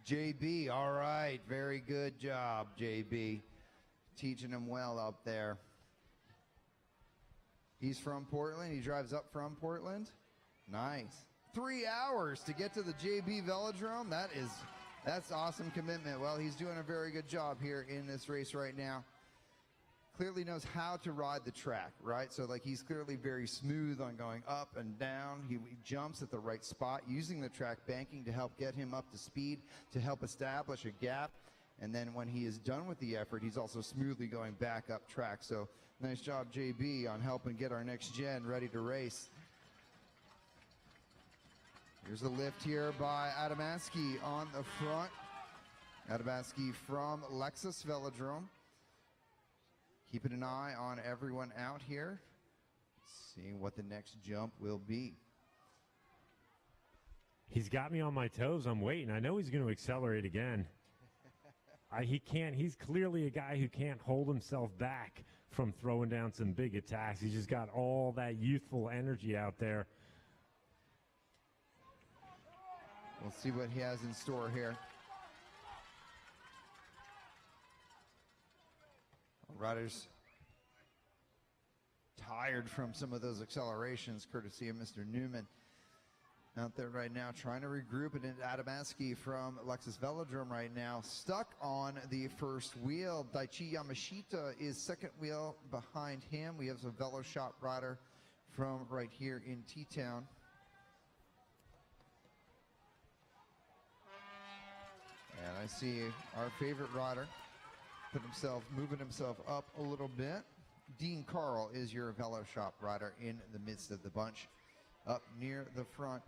JB, all right. Very good job, JB. Teaching him well up there. He's from Portland. He drives up from Portland. Nice. 3 hours to get to the JB Velodrome. That's awesome commitment. Well, he's doing a very good job here in this race right now. Clearly knows how to ride the track, right? So like he's clearly very smooth on going up and down. He jumps at the right spot, using the track banking to help get him up to speed, to help establish a gap. And then when he is done with the effort, he's also smoothly going back up track. So nice job, JB, on helping get our next gen ready to race. Here's a lift here by Adamaski on the front. Adamaski from Lexus Velodrome. Keeping an eye on everyone out here, seeing what the next jump will be. He's got me on my toes. I'm waiting. I know he's going to accelerate again. He can't. He's clearly a guy who can't hold himself back from throwing down some big attacks. He's just got all that youthful energy out there. We'll see what he has in store here. Riders tired from some of those accelerations, courtesy of Mr. Newman. Out there right now trying to regroup, and Adamaski from Lexus Velodrome right now stuck on the first wheel. Daichi Yamashita is second wheel behind him. We have a Velo Shop rider from right here in T-Town. And I see our favorite rider moving himself up a little bit. Dean Carl is your Velo Shop rider in the midst of the bunch, up near the front.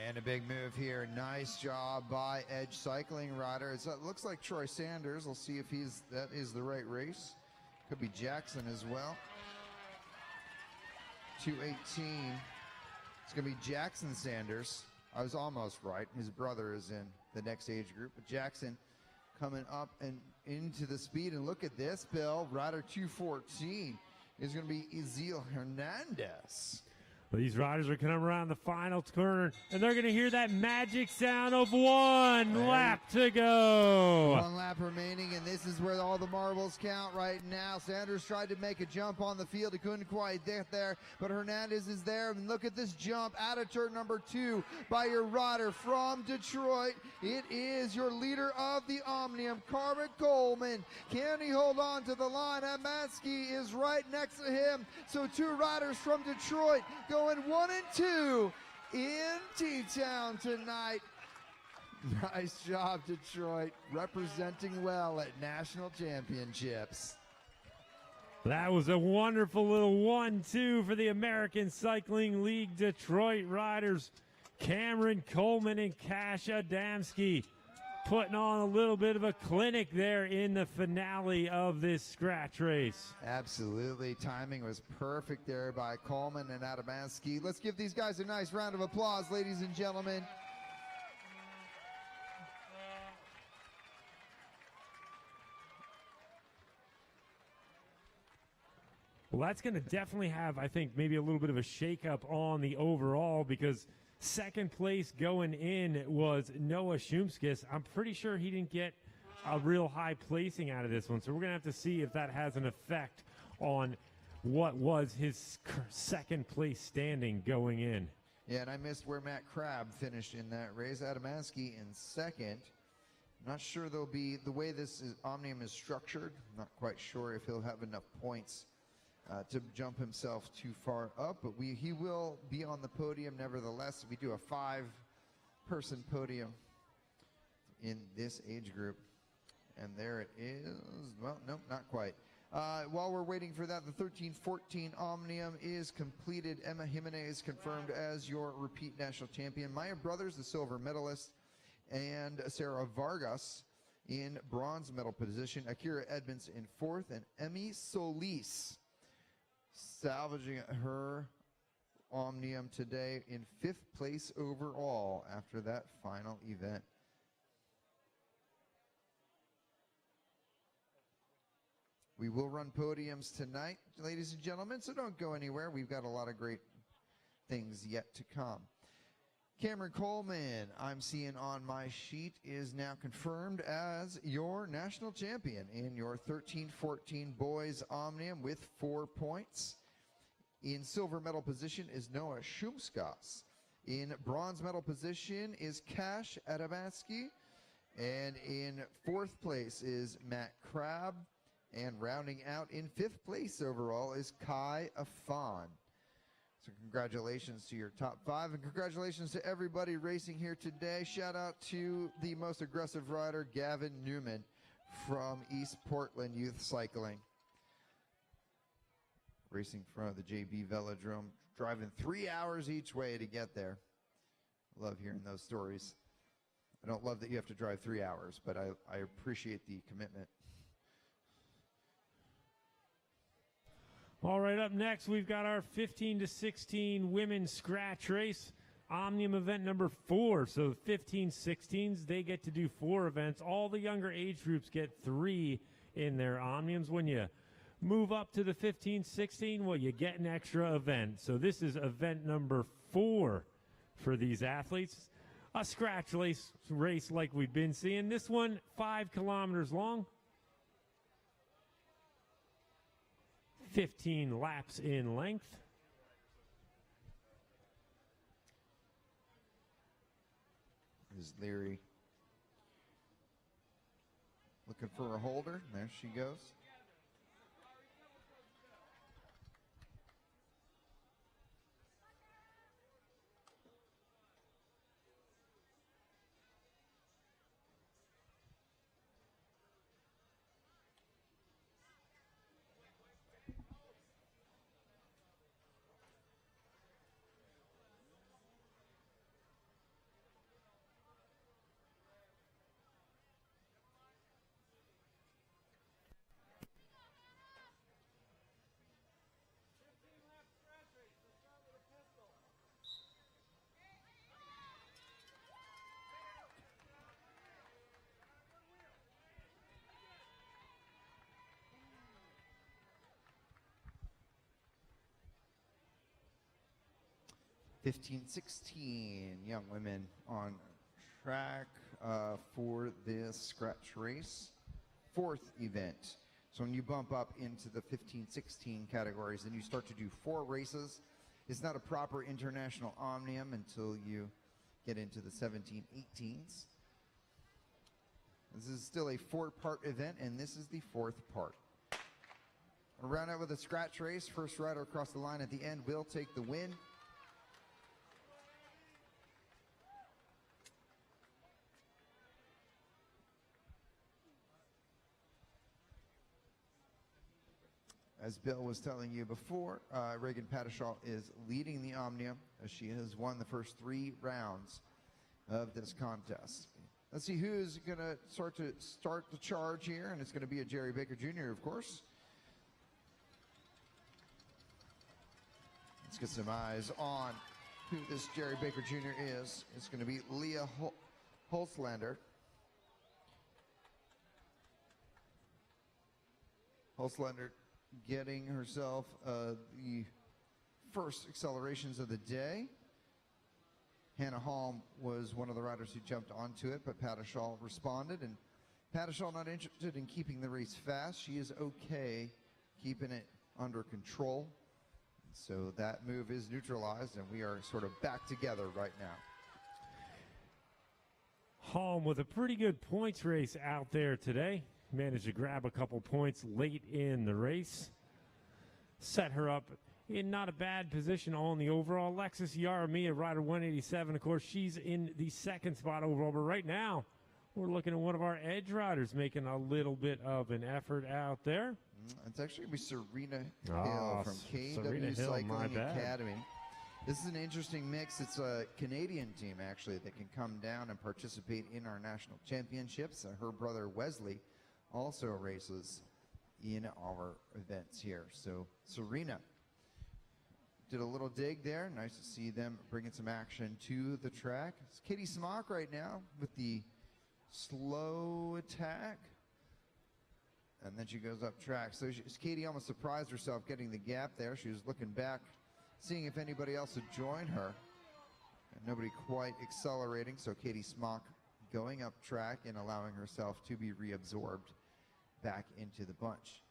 And a big move here. Nice job by Edge Cycling rider. It looks like Troy Sanders. We'll see if that is the right race. Could be Jackson as well. 218. It's going to be Jackson Sanders. I was almost right. His brother is in the next age group. But Jackson coming up and into the speed. And look at this, Bill. Rider 214 is going to be Ezil Hernandez. Well, these riders are coming around the final turn, and they're going to hear that magic sound of one lap to go. One lap remaining, and this is where all the marbles count right now. Sanders tried to make a jump on the field. He couldn't quite get there, but Hernandez is there. And look at this jump out of turn number 2 by your rider from Detroit. It is your leader of the Omnium, Keirin Coleman. Can he hold on to the line? Amansky is right next to him. So 2 riders from Detroit going 1 and 2 in T-Town tonight. Nice job, Detroit, representing well at national championships. That was a wonderful little 1-2 for the American Cycling League Detroit riders. Keirin Coleman and Cash Adamski putting on a little bit of a clinic there in the finale of this scratch race. Absolutely. Timing was perfect there by Coleman and Adamansky. Let's give these guys a nice round of applause, ladies and gentlemen. Well, that's going to definitely have, I think, maybe a little bit of a shakeup on the overall, because second place going in was Noah Shumskis. I'm pretty sure he didn't get a real high placing out of this one, so we're going to have to see if that has an effect on what was his second place standing going in. Yeah, and I missed where Matt Crabb finished in that race. Adamansky in second. I'm not sure there'll be, the way this Omnium is structured, I'm not quite sure if he'll have enough points to jump himself too far up, but he will be on the podium nevertheless. We do a 5-person podium in this age group, and there it is. Well, nope, not quite. While we're waiting for that, the 13-14 Omnium is completed. Emma Jimenez confirmed as your repeat national champion. Maya Brothers, the silver medalist, and Sarah Vargas in bronze medal position. Akira Edmonds in 4th, and Emmy Solis salvaging her Omnium today in 5th place overall after that final event. We will run podiums tonight, ladies and gentlemen, so don't go anywhere. We've got a lot of great things yet to come. Keirin Coleman, I'm seeing on my sheet, is now confirmed as your national champion in your 13-14 boys Omnium with 4 points. In silver medal position is Noah Shumskas. In bronze medal position is Cash Adamansky. And in 4th place is Matt Crabb. And rounding out in 5th place overall is Kai Afan. So congratulations to your top 5, and congratulations to everybody racing here today. Shout out to the most aggressive rider, Gavin Newman from East Portland Youth Cycling. Racing in front of the JB Velodrome, driving 3 hours each way to get there. Love hearing those stories. I don't love that you have to drive 3 hours, but I appreciate the commitment. All right, up next, we've got our 15-16 women's scratch race, Omnium event number 4. So 15-16s, they get to do 4 events. All the younger age groups get 3 in their Omniums. When you move up to the 15-16, well, you get an extra event. So this is event number 4 for these athletes. A scratch race like we've been seeing. This one, 5 kilometers long. 15 laps in length. Is Leary looking for a holder? There she goes. 15-16 young women on track for this scratch race, 4th event. So when you bump up into the 15-16 categories and you start to do 4 races, it's not a proper international omnium until you get into the 17-18s. This is still a 4-part event, and this is the 4th part. We'll round out with a scratch race. First rider across the line at the end will take the win. As Bill was telling you before, Reagan Padishaw is leading the Omnium as she has won the first 3 rounds of this contest. Let's see who's going to start the charge here, and it's going to be a Jerry Baker Jr., of course. Let's get some eyes on who this Jerry Baker Jr. is. It's going to be Leah Holzlander. Holzlander getting herself the first accelerations of the day. Hannah Holm was one of the riders who jumped onto it, but Padishaw responded, and Padishaw not interested in keeping the race fast. She is okay keeping it under control. So that move is neutralized, and we are sort of back together right now. Holm with a pretty good points race out there today. Managed to grab a couple points late in the race. Set her up in not a bad position on the overall. Alexis Yaramia, rider 187. Of course, she's in the 2nd spot overall. But right now, we're looking at one of our edge riders making a little bit of an effort out there. It's actually going to be Serena Hill from KW Cycling Academy. This is an interesting mix. It's a Canadian team, actually, that can come down and participate in our national championships. Her brother, Wesley, also races in our events here. So Serena did a little dig there. Nice to see them bringing some action to the track. It's Katie Smock right now with the slow attack. And then she goes up track. So Katie almost surprised herself getting the gap there. She was looking back, seeing if anybody else would join her. And nobody quite accelerating. So Katie Smock going up track and allowing herself to be reabsorbed back into the bunch.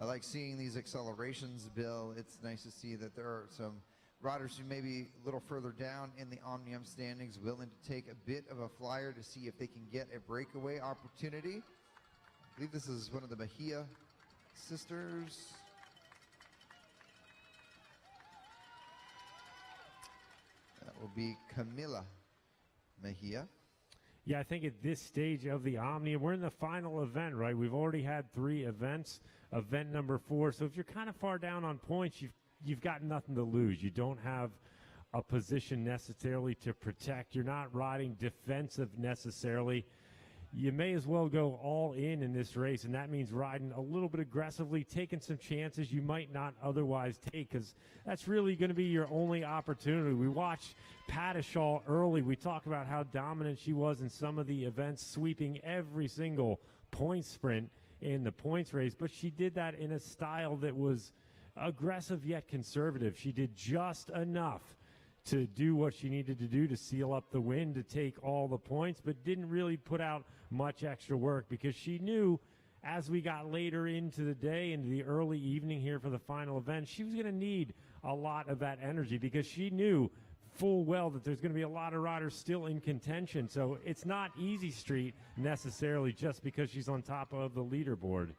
I like seeing these accelerations, Bill. It's nice to see that there are some riders who may be a little further down in the Omnium standings willing to take a bit of a flyer to see if they can get a breakaway opportunity. I believe this is one of the Mejia sisters. That will be Camila Mejia. Yeah, I think at this stage of the Omnium, we're in the final event, right? We've already had 3 events, event number 4. So if you're kind of far down on points, you've got nothing to lose. You don't have a position necessarily to protect. You're not riding defensive necessarily. You may as well go all in this race, and that means riding a little bit aggressively, taking some chances you might not otherwise take, because that's really going to be your only opportunity. We watched Padishaw early. We talked about how dominant she was in some of the events, sweeping every single point sprint in the points race, but she did that in a style that was aggressive yet conservative. She did just enough to do what she needed to do to seal up the win, to take all the points, but didn't really put out much extra work because she knew as we got later into the day, into the early evening here for the final event, she was going to need a lot of that energy because she knew full well that there's going to be a lot of riders still in contention. So it's not easy street necessarily just because she's on top of the leaderboard.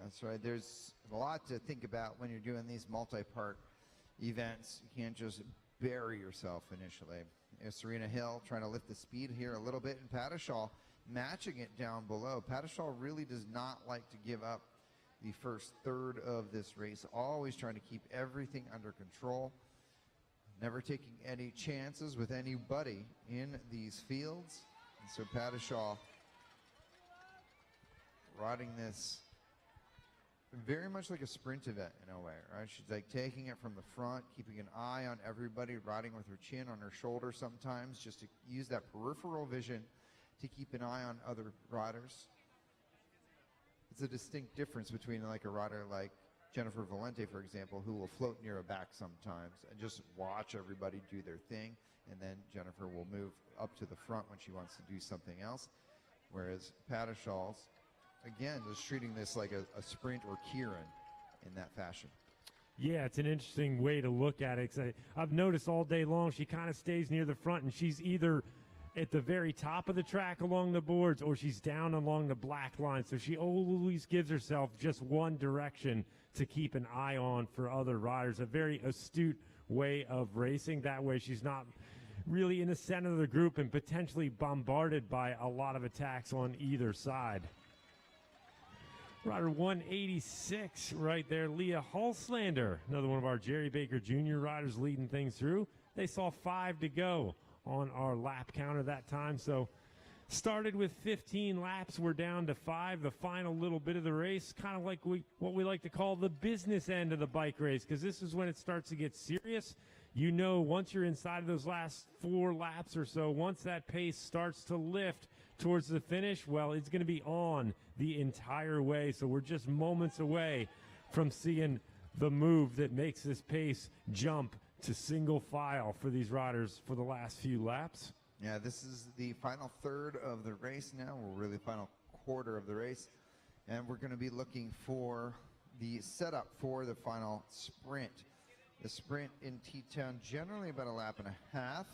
That's right. There's a lot to think about when you're doing these multi-part events. You can't just bury yourself initially. Serena Hill trying to lift the speed here a little bit, and Padishaw matching it down below. Padishaw really does not like to give up the first third of this race, always trying to keep everything under control, never taking any chances with anybody in these fields. And so Padishaw riding this very much like a sprint event in a way, right? She's like taking it from the front, keeping an eye on everybody, riding with her chin on her shoulder sometimes, just to use that peripheral vision to keep an eye on other riders. it's a distinct difference between like a rider like Jennifer Valente, for example, who will float near a back sometimes and just watch everybody do their thing, and then Jennifer will move up to the front when she wants to do something else. Whereas Padishaw's, again, just treating this like a sprint or Keirin in that fashion. Yeah, it's an interesting way to look at it. 'Cause I've noticed all day long she kind of stays near the front, and she's either at the very top of the track along the boards or she's down along the black line. So she always gives herself just one direction to keep an eye on for other riders. A very astute way of racing. That way she's not really in the center of the group and potentially bombarded by a lot of attacks on either side. Rider 186 right there, Leah Hulslander, another one of our Jerry Baker Jr. riders leading things through. They saw 5 to go on our lap counter that time, so started with 15 laps. We're down to 5, the final little bit of the race, kind of like what we like to call the business end of the bike race, because this is when it starts to get serious. You know, once you're inside of those last 4 laps or so, once that pace starts to lift towards the finish, well, it's going to be on the entire way. So we're just moments away from seeing the move that makes this pace jump to single file for these riders for the last few laps. Yeah, this is the final third of the race now. We're really final quarter of the race. And we're going to be looking for the setup for the final sprint. The sprint in T-Town, generally about a lap and a half.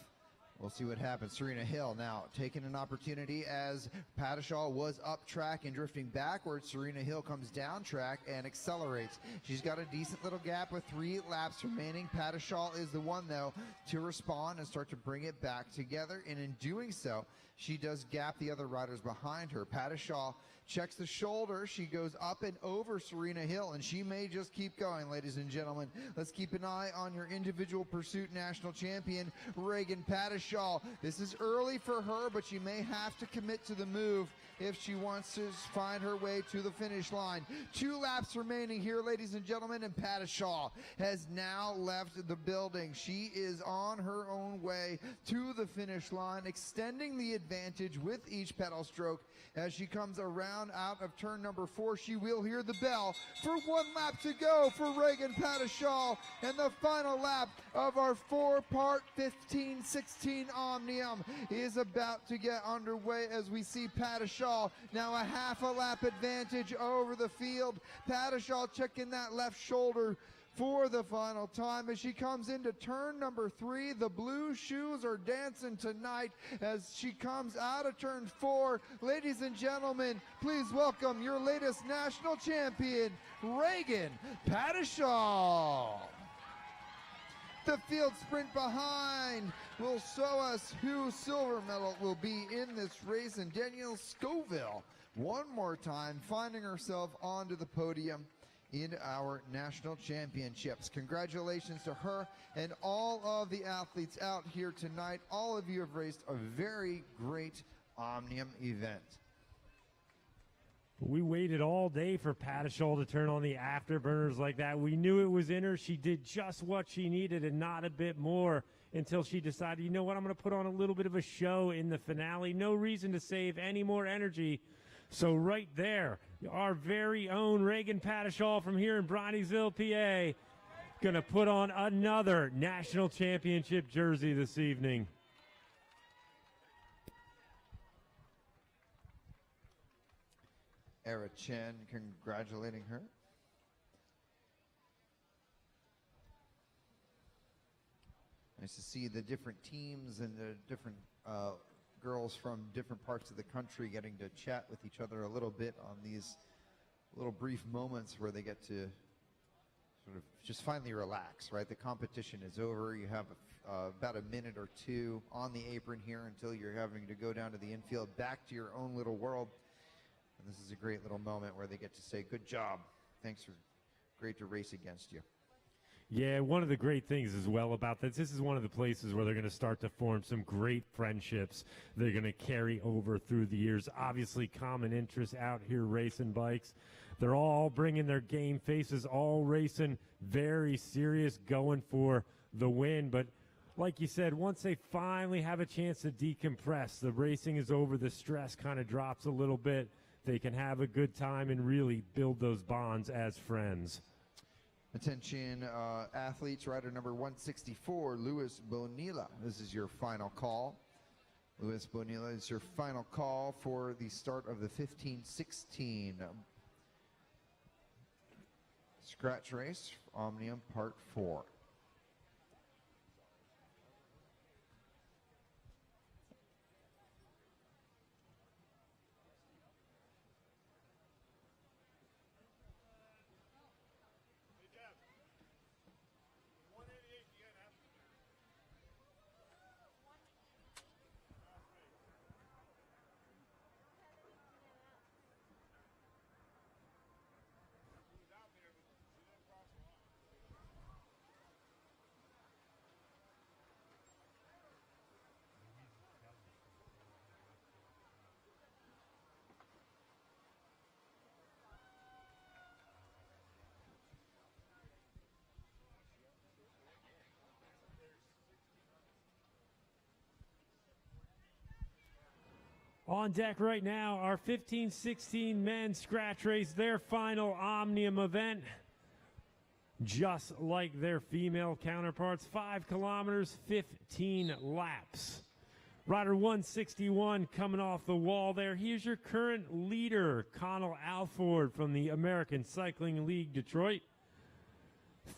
We'll see what happens. Serena Hill now taking an opportunity as Padishaw was up track and drifting backwards. Serena Hill comes down track and accelerates. She's got a decent little gap with 3 laps remaining. Padishaw is the one, though, to respond and start to bring it back together. And in doing so, she does gap the other riders behind her. Padishaw checks the shoulder. She goes up and over Serena Hill, and she may just keep going, ladies and gentlemen. Let's keep an eye on your individual pursuit national champion, Reagan Padishaw. This is early for her, but she may have to commit to the move if she wants to find her way to the finish line. 2 laps remaining here, ladies and gentlemen, and Padishaw has now left the building. She is on her own way to the finish line, extending the advantage with each pedal stroke. As she comes around out of turn number 4, she will hear the bell for 1 lap to go for Reagan Padishaw, and the final lap of our 4-part 15-16 Omnium is about to get underway as we see Padishaw now a half a lap advantage over the field. Padishaw checking that left shoulder for the final time as she comes into turn number 3. The blue shoes are dancing tonight as she comes out of turn 4. Ladies and gentlemen, please welcome your latest national champion, Reagan Padishaw. The field sprint behind will show us who silver medal will be in this race, and Danielle Scoville one more time finding herself onto the podium in our national championships. Congratulations to her and all of the athletes out here tonight. All of you have raced a very great Omnium event. We waited all day for Padishaw to turn on the afterburners like that. We knew it was in her. She did just what she needed and not a bit more until she decided, you know what, I'm going to put on a little bit of a show in the finale. No reason to save any more energy. So right there, our very own Reagan Padishaw from here in Bridesville, PA, going to put on another national championship jersey this evening. Era Chen congratulating her. Nice to see the different teams and the different girls from different parts of the country getting to chat with each other a little bit on these little brief moments where they get to sort of just finally relax, right? The competition is over. You have about a minute or 2 on the apron here until you're having to go down to the infield, back to your own little world. And this is a great little moment where they get to say, good job. Thanks for great to race against you. Yeah, one of the great things as well about this is one of the places where they're going to start to form some great friendships. They're going to carry over through the years. Obviously, common interests out here racing bikes. They're all bringing their game faces, all racing very serious, going for the win. But like you said, once they finally have a chance to decompress, the racing is over, the stress kind of drops a little bit. they can have a good time and really build those bonds as friends. Attention, athletes, rider number 164, Luis Bonilla. This is your final call. Luis Bonilla is your final call for the start of the 15-16 scratch race, Omnium Part 4. On deck right now, our 15-16 men's scratch race, their final Omnium event. Just like their female counterparts, 5 kilometers, 15 laps. Rider 161 coming off the wall there. Here's your current leader, Connell Alford from the American Cycling League Detroit.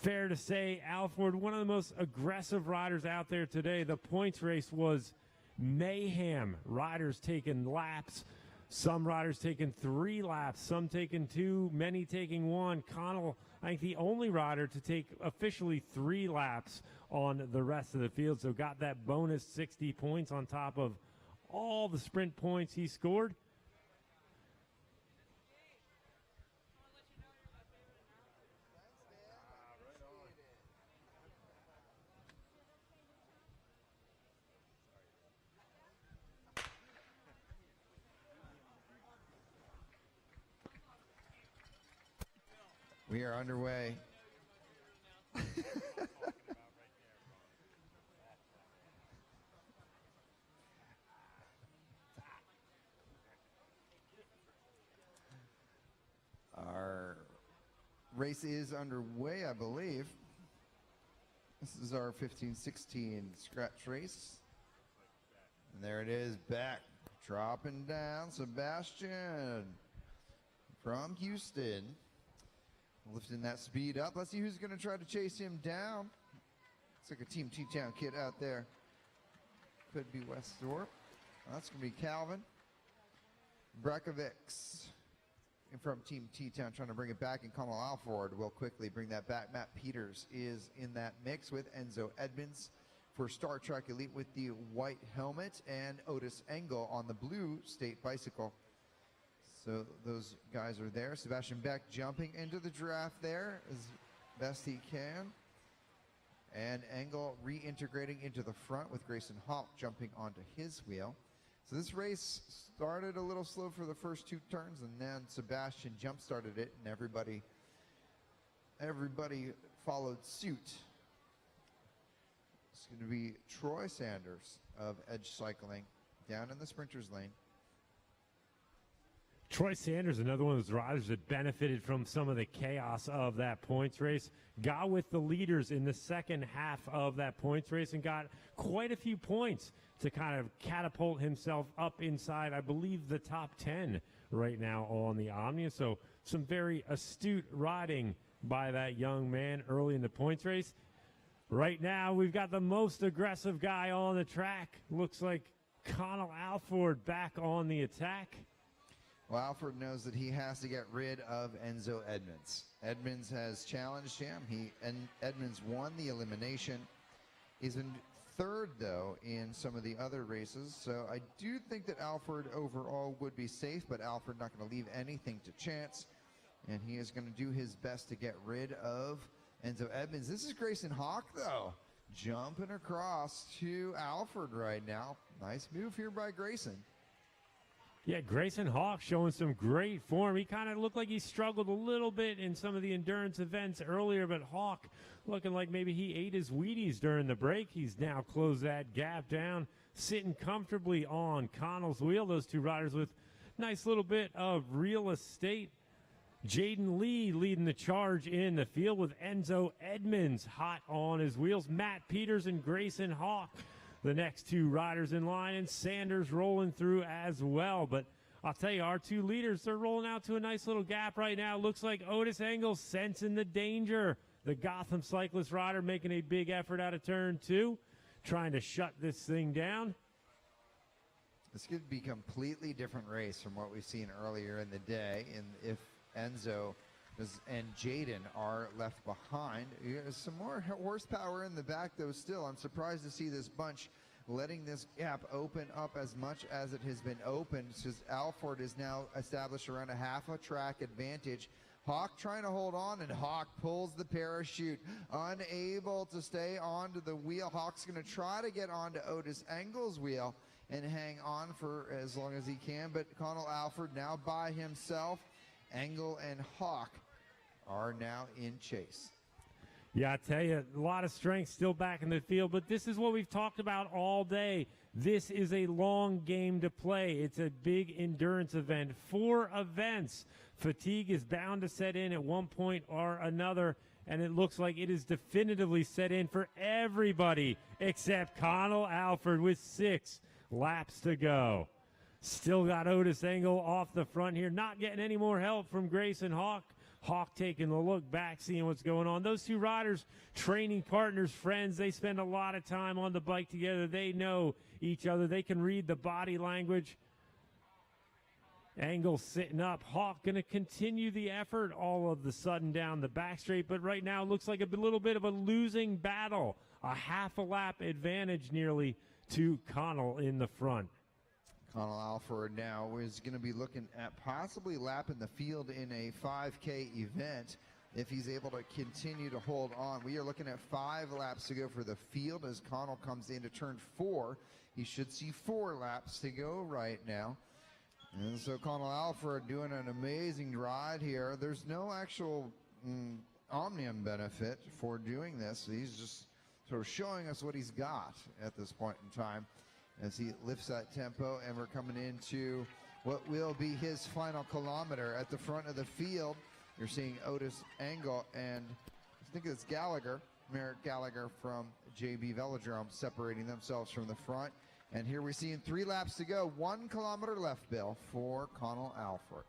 Fair to say, Alford, one of the most aggressive riders out there today. The points race was mayhem. Riders taking laps, some riders taking 3 laps, some taking 2, many taking 1. Connell, I think the only rider to take officially 3 laps on the rest of the field, so got that bonus 60 points on top of all the sprint points he scored. We are underway. Our race is underway, I believe. This is our 15-16 scratch race. And there it is, back, dropping down, Sebastian from Houston. Lifting that speed up. Let's see who's going to try to chase him down. Looks like a Team T-Town kid out there. Could be Westhorpe. That's going to be Calvin Brakovics from Team T-Town trying to bring it back, and Connell Alford will quickly bring that back. Matt Peters is in that mix with Enzo Edmonds for Star Trek Elite with the white helmet, and Otis Engel on the blue state bicycle. So those guys are there. Sebastian Beck jumping into the draft there as best he can. And Engel reintegrating into the front with Grayson Hawk jumping onto his wheel. So this race started a little slow for the first 2 turns, and then Sebastian jump-started it, and everybody followed suit. It's going to be Troy Sanders of Edge Cycling down in the sprinter's lane. Troy Sanders, another one of those riders that benefited from some of the chaos of that points race, got with the leaders in the second half of that points race and got quite a few points to kind of catapult himself up inside, I believe, the top 10 right now on the Omnium. So some very astute riding by that young man early in the points race. Right now, we've got the most aggressive guy on the track. Looks like Connell Alford back on the attack. Well, Alford knows that he has to get rid of Enzo Edmonds. Edmonds has challenged him. Edmonds won the elimination. He's in 3rd, though, in some of the other races. So I do think that Alford overall would be safe, but Alford not going to leave anything to chance. And he is going to do his best to get rid of Enzo Edmonds. This is Grayson Hawk, though, jumping across to Alford right now. Nice move here by Grayson. Yeah, Grayson Hawk showing some great form. He kind of looked like he struggled a little bit in some of the endurance events earlier, but Hawk looking like maybe he ate his Wheaties during the break. He's now closed that gap down, sitting comfortably on Connell's wheel. Those 2 riders with Nice little bit of real estate. Jaden Lee leading the charge in the field with Enzo Edmonds hot on his wheels. Matt Peters and Grayson Hawk, the next two riders in line, and Sanders rolling through as well. But I'll tell you, our two leaders, they're rolling out to a nice little gap right now. Looks like Otis Engel sensing the danger. The Gotham cyclist rider making a big effort out of turn 2, trying to shut this thing down. This could be a completely different race from what we've seen earlier in the day. And if Enzo and Jaden are left behind, there's some more horsepower in the back, though, still. I'm surprised to see this bunch letting this gap open up as much as it has been opened, because Alford is now established around a half a track advantage. Hawk trying to hold on, and Hawk pulls the parachute, unable to stay onto the wheel. Hawk's going to try to get onto Otis Engel's wheel and hang on for as long as he can, but Connell Alford now by himself. Engel and Hawk are now in chase. Yeah, I tell you, a lot of strength still back in the field, but this is what we've talked about all day. This is a long game to play. It's a big endurance event. 4 events. Fatigue is bound to set in at one point or another, and it looks like it is definitively set in for everybody except Connell Alford with 6 laps to go. Still got Otis Engel off the front here, not getting any more help from Grayson Hawk. Hawk taking a look back, seeing what's going on. Those two riders, training partners, friends, they spend a lot of time on the bike together. They know each other. They can read the body language. Engel sitting up. Hawk going to continue the effort all of the sudden down the back straight, but right now looks like a little bit of a losing battle. A half a lap advantage nearly to Connell in the front. Connell Alford now is going to be looking at possibly lapping the field in a 5K event if he's able to continue to hold on. We are looking at 5 laps to go for the field as Connell comes into turn 4. He should see 4 laps to go right now. And so Connell Alford doing an amazing ride here. There's no actual omnium benefit for doing this. He's just sort of showing us what he's got at this point in time as he lifts that tempo, and we're coming into what will be his final kilometer. At the front of the field, you're seeing Otis Engel and I think it's Gallagher, Merritt Gallagher from JB Velodrome, separating themselves from the front. And here we're seeing 3 laps to go. 1 kilometer left, Bill, for Connell Alford.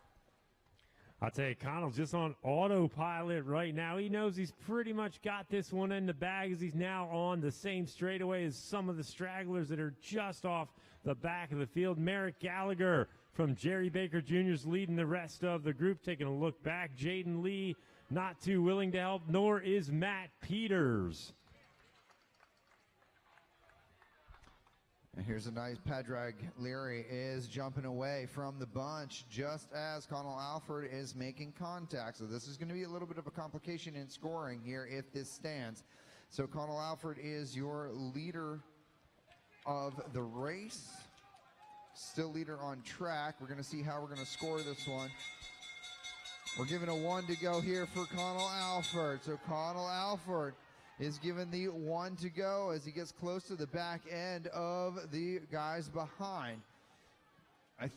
I'll tell you, Connell's just on autopilot right now. He knows he's pretty much got this one in the bag as he's now on the same straightaway as some of the stragglers that are just off the back of the field. Merritt Gallagher from Jerry Baker Jr.'s leading the rest of the group. Taking a look back, Jaden Lee not too willing to help, nor is Matt Peters. And here's a nice Padraig Leary is jumping away from the bunch just as Connell Alford is making contact. So this is going to be a little bit of a complication in scoring here if this stands. So Connell Alford is your leader of the race. Still leader on track. We're going to see how we're going to score this one. We're giving a 1 to go here for Connell Alford. So Connell Alford is given the 1 to go as he gets close to the back end of the guys behind. I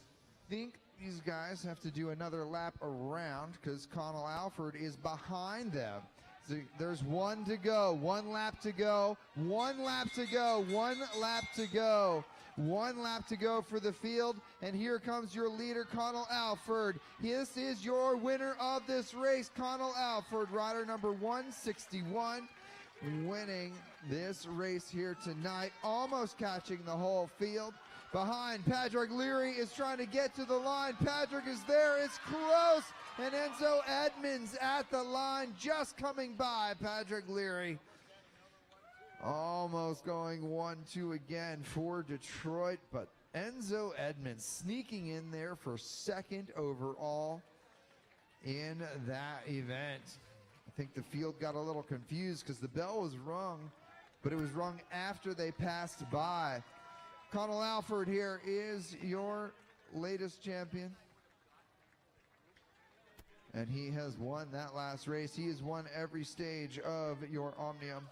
think these guys have to do another lap around because Connell Alford is behind them. So there's 1 to go, 1 lap to go, 1 lap to go, 1 lap to go. 1 lap to go for the field, and here comes your leader, Connell Alford. This is your winner of this race, Connell Alford, rider number 161. Winning this race here tonight, almost catching the whole field. Behind, Padraig Leary is trying to get to the line. Padraig is there, it's close, and Enzo Edmonds at the line, just coming by Padraig Leary. Almost going 1-2 again for Detroit, but Enzo Edmonds sneaking in there for 2nd overall in that event. I think the field got a little confused because the bell was rung, but it was rung after they passed by. Connell Alford here is your latest champion. And he has won that last race. He has won every stage of your Omnium.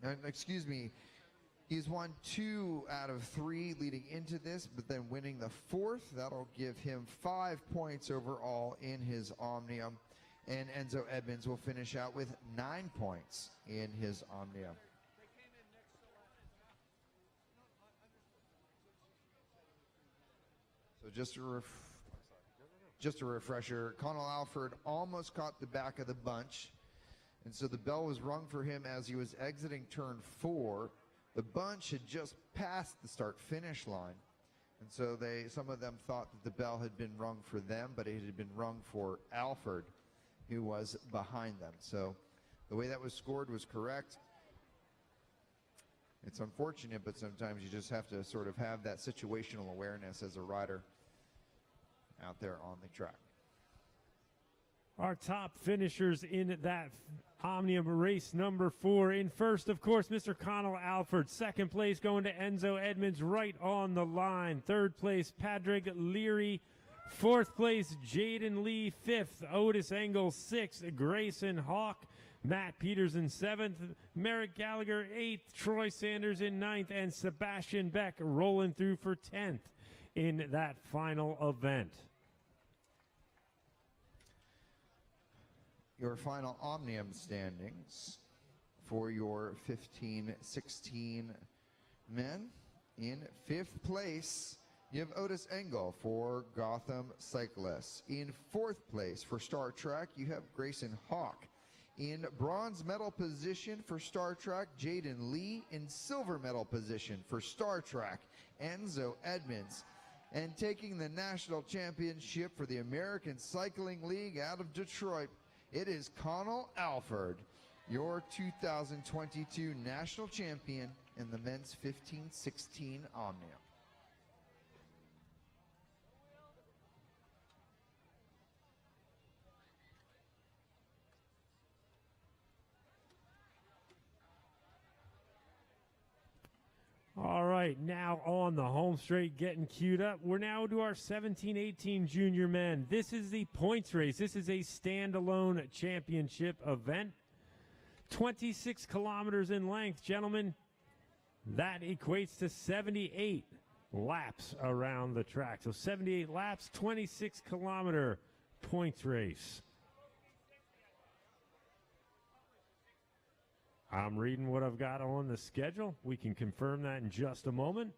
And excuse me, He's won 2 out of 3 leading into this, but then winning the 4th. That'll give him 5 points overall in his Omnium. And Enzo Edmonds will finish out with 9 points in his Omnium. So just a refresher, Connell Alford almost caught the back of the bunch. And so the bell was rung for him as he was exiting turn 4. The bunch had just passed the start-finish line, and so some of them thought that the bell had been rung for them, but it had been rung for Alford, who was behind them. So the way that was scored was correct. It's unfortunate, but sometimes you just have to sort of have that situational awareness as a rider out there on the track. Our top finishers in that Omnium race number 4. In first, of course, Mr. Connell Alford. Second place going to Enzo Edmonds right on the line. Third place, Padraig Leary. Fourth place, Jaden Lee. Fifth, Otis Engel. Sixth, Grayson Hawk. Matt Peterson 7th. Merrick Gallagher 8th. Troy Sanders in 9th. And Sebastian Beck rolling through for 10th in that final event. Your final Omnium standings for your 15-16 men. In 5th place, you have Otis Engel for Gotham Cyclists. In 4th place for Star Trek, you have Grayson Hawk. In bronze medal position for Star Trek, Jaden Lee. In silver medal position for Star Trek, Enzo Edmonds. And taking the national championship for the American Cycling League out of Detroit, it is Connell Alford, your 2022 national champion in the men's 15-16 Omnium. All right, now on the home straight, getting queued up. We're now to our 17-18 junior men. This is the points race. This is a standalone championship event. 26 kilometers in length, gentlemen. That equates to 78 laps around the track. So 78 laps, 26-kilometer points race. I'm reading what I've got on the schedule. We can confirm that in just a moment.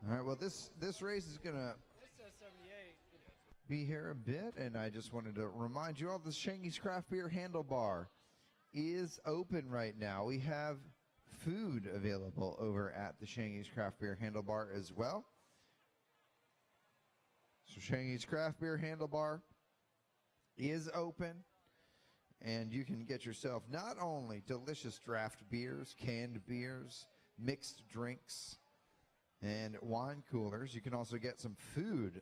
All right, well, this race is going to be here a bit, and I just wanted to remind you all the Shangy's Craft Beer Handlebar is open right now. We have food available over at the Shangy's Craft Beer Handlebar as well. So Shangy's Craft Beer Handlebar is open, and you can get yourself not only delicious draft beers, canned beers, mixed drinks, and wine coolers. You can also get some food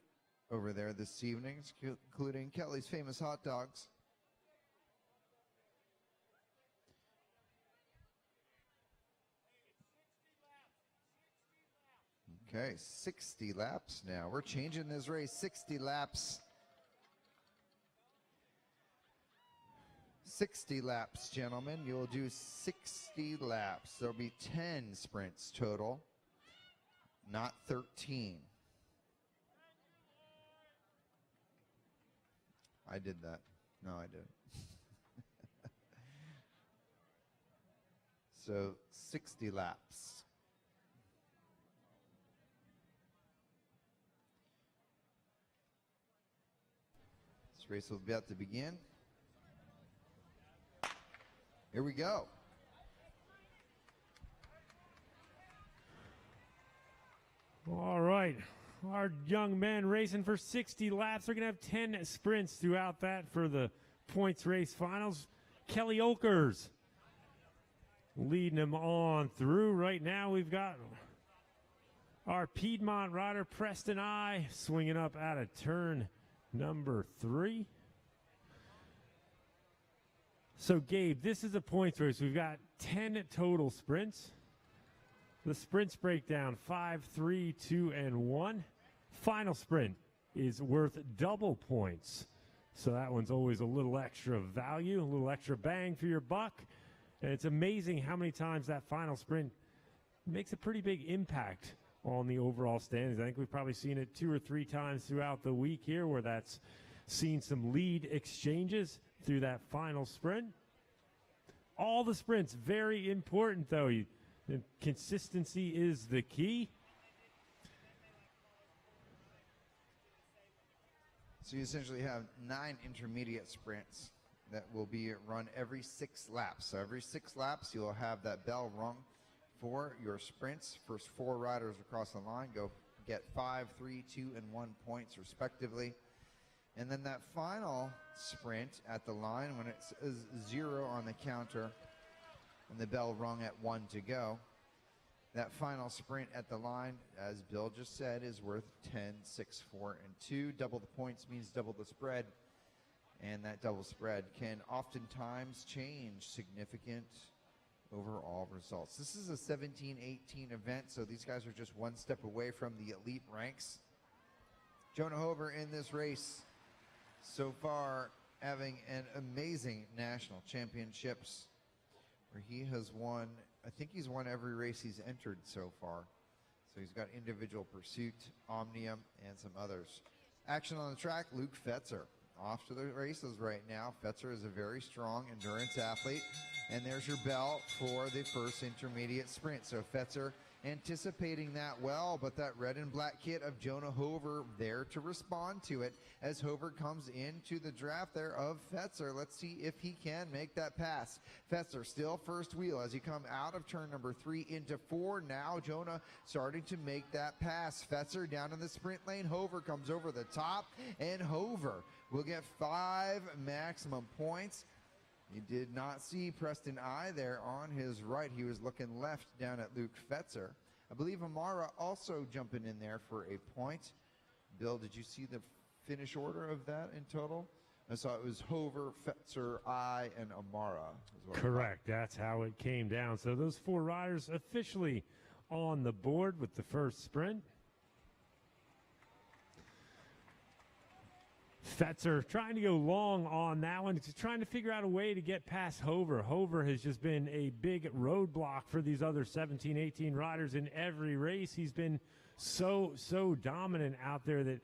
over there this evening, including Kelly's famous hot dogs. Okay, 60 laps now. We're changing this race, 60 laps. 60 laps, gentlemen. You'll do 60 laps. There'll be 10 sprints total, not 13. I did that. No, I didn't. So 60 laps. This race will be about to begin. Here we go. All right. Our young men racing for 60 laps. They're going to have 10 sprints throughout that for the points race finals. Kelly Olkers leading them on through. Right now we've got our Piedmont rider, Preston I, swinging up out of turn number 3. So, Gabe, this is a points race. We've got 10 total sprints. The sprints break down 5, 3, 2, and 1. Final sprint is worth double points. So that one's always a little extra value, a little extra bang for your buck. And it's amazing how many times that final sprint makes a pretty big impact on the overall standings. I think we've probably seen it 2 or 3 times throughout the week here where that's seen some lead exchanges through that final sprint. All the sprints, very important though. Consistency is the key. So you essentially have 9 intermediate sprints that will be run every 6 laps. So every 6 laps you'll have that bell rung for your sprints. First 4 riders across the line go get 5, 3, 2, and 1 points respectively. And then that final sprint at the line when it says 0 on the counter and the bell rung at 1 to go, that final sprint at the line, as Bill just said, is worth 10, 6, 4, and 2. Double the points means double the spread, and that double spread can oftentimes change significant overall results. This is a 17-18 event, so these guys are just one step away from the elite ranks. Jonah Hover in this race so far having an amazing national championships where he has won, I think he's won every race he's entered so far. So he's got individual pursuit, omnium, and some others. Action on the track, Luke Fetzer. Off to the races right now. Fetzer is a very strong endurance athlete. And there's your bell for the first intermediate sprint. So Fetzer anticipating that well, but that red and black kit of Jonah Hover there to respond to it as Hover comes into the draft there of Fetzer. Let's see if he can make that pass. Fetzer still first wheel as he come out of turn number 3 into 4. Now Jonah starting to make that pass. Fetzer down in the sprint lane. Hover comes over the top, and Hover will get 5 maximum points. You did not see Preston I there on his right. He was looking left down at Luke Fetzer. I believe Amara also jumping in there for a point. Bill, did you see the finish order of that in total? I saw it was Hover, Fetzer, I, and Amara. Correct. That's how it came down. So those 4 riders officially on the board with the first sprint. Fetzer trying to go long on that one. He's trying to figure out a way to get past Hover. Hover has just been a big roadblock for these other 17, 18 riders in every race. He's been so dominant out there that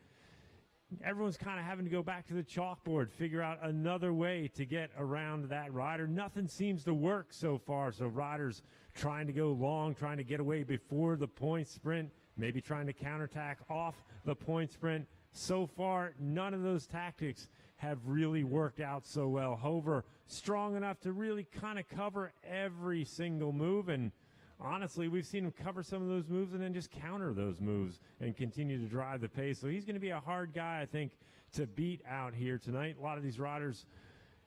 everyone's kind of having to go back to the chalkboard, figure out another way to get around that rider. Nothing seems to work so far. So riders trying to go long, trying to get away before the point sprint, maybe trying to counterattack off the point sprint. So far, none of those tactics have really worked out so well. Hover strong enough to really kind of cover every single move, and honestly, we've seen him cover some of those moves and then just counter those moves and continue to drive the pace. So he's going to be a hard guy, I think, to beat out here tonight. A lot of these riders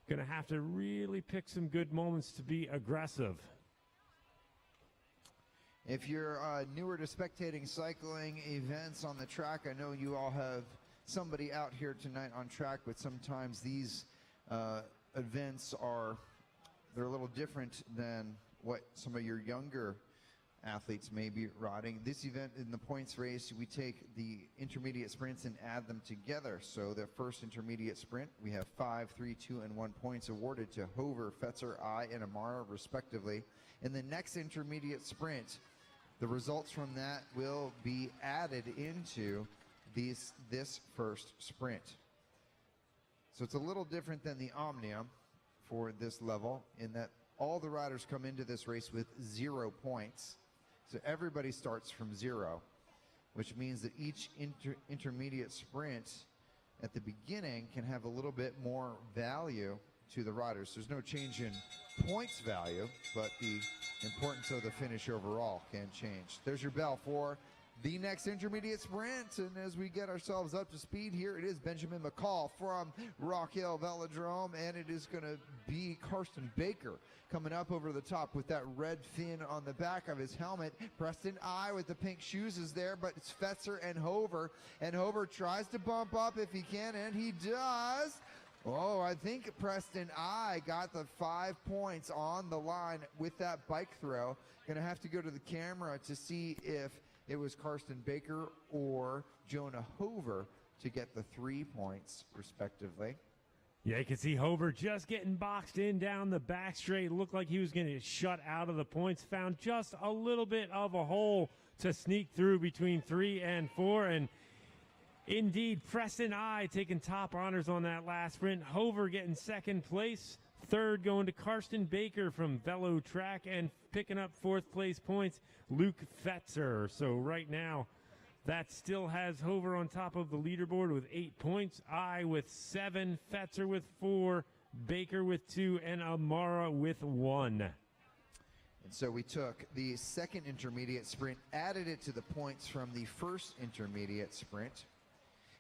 going to have to really pick some good moments to be aggressive. If you're newer to spectating cycling events on the track, I know you all have somebody out here tonight on track, but sometimes these events they're a little different than what some of your younger athletes may be riding. This event in the points race, we take the intermediate sprints and add them together. So the first intermediate sprint, we have 5, 3, 2, and 1 points awarded to Hover, Fetzer, I, and Amara respectively. In the next intermediate sprint, the results from that will be added into this first sprint. So it's a little different than the Omnium for this level in that all the riders come into this race with 0 points. So everybody starts from 0, which means that each intermediate sprint at the beginning can have a little bit more value to the riders. There's no change in points value, but the importance of the finish overall can change. There's your bell for the next intermediate sprint. And as we get ourselves up to speed here, it is Benjamin McCall from Rock Hill Velodrome, and it is going to be Karsten Baker coming up over the top with that red fin on the back of his helmet. Preston I with the pink shoes is there, but it's Fetzer and Hover. And Hover tries to bump up if he can, and he does. Oh, I think Preston I got the 5 points on the line with that bike throw. Gonna have to go to the camera to see if it was Karsten Baker or Jonah Hover to get the 3 points, respectively. Yeah, you can see Hover just getting boxed in down the back straight. Looked like he was going to get shut out of the points. Found just a little bit of a hole to sneak through between 3 and 4. And indeed, Preston I taking top honors on that last sprint. Hover getting second place. Third going to Karsten Baker from Velo Track, and picking up fourth place points, Luke Fetzer. So right now, that still has Hover on top of the leaderboard with 8 points. I with 7, Fetzer with 4, Baker with 2, and Amara with 1. And so we took the second intermediate sprint, added it to the points from the first intermediate sprint.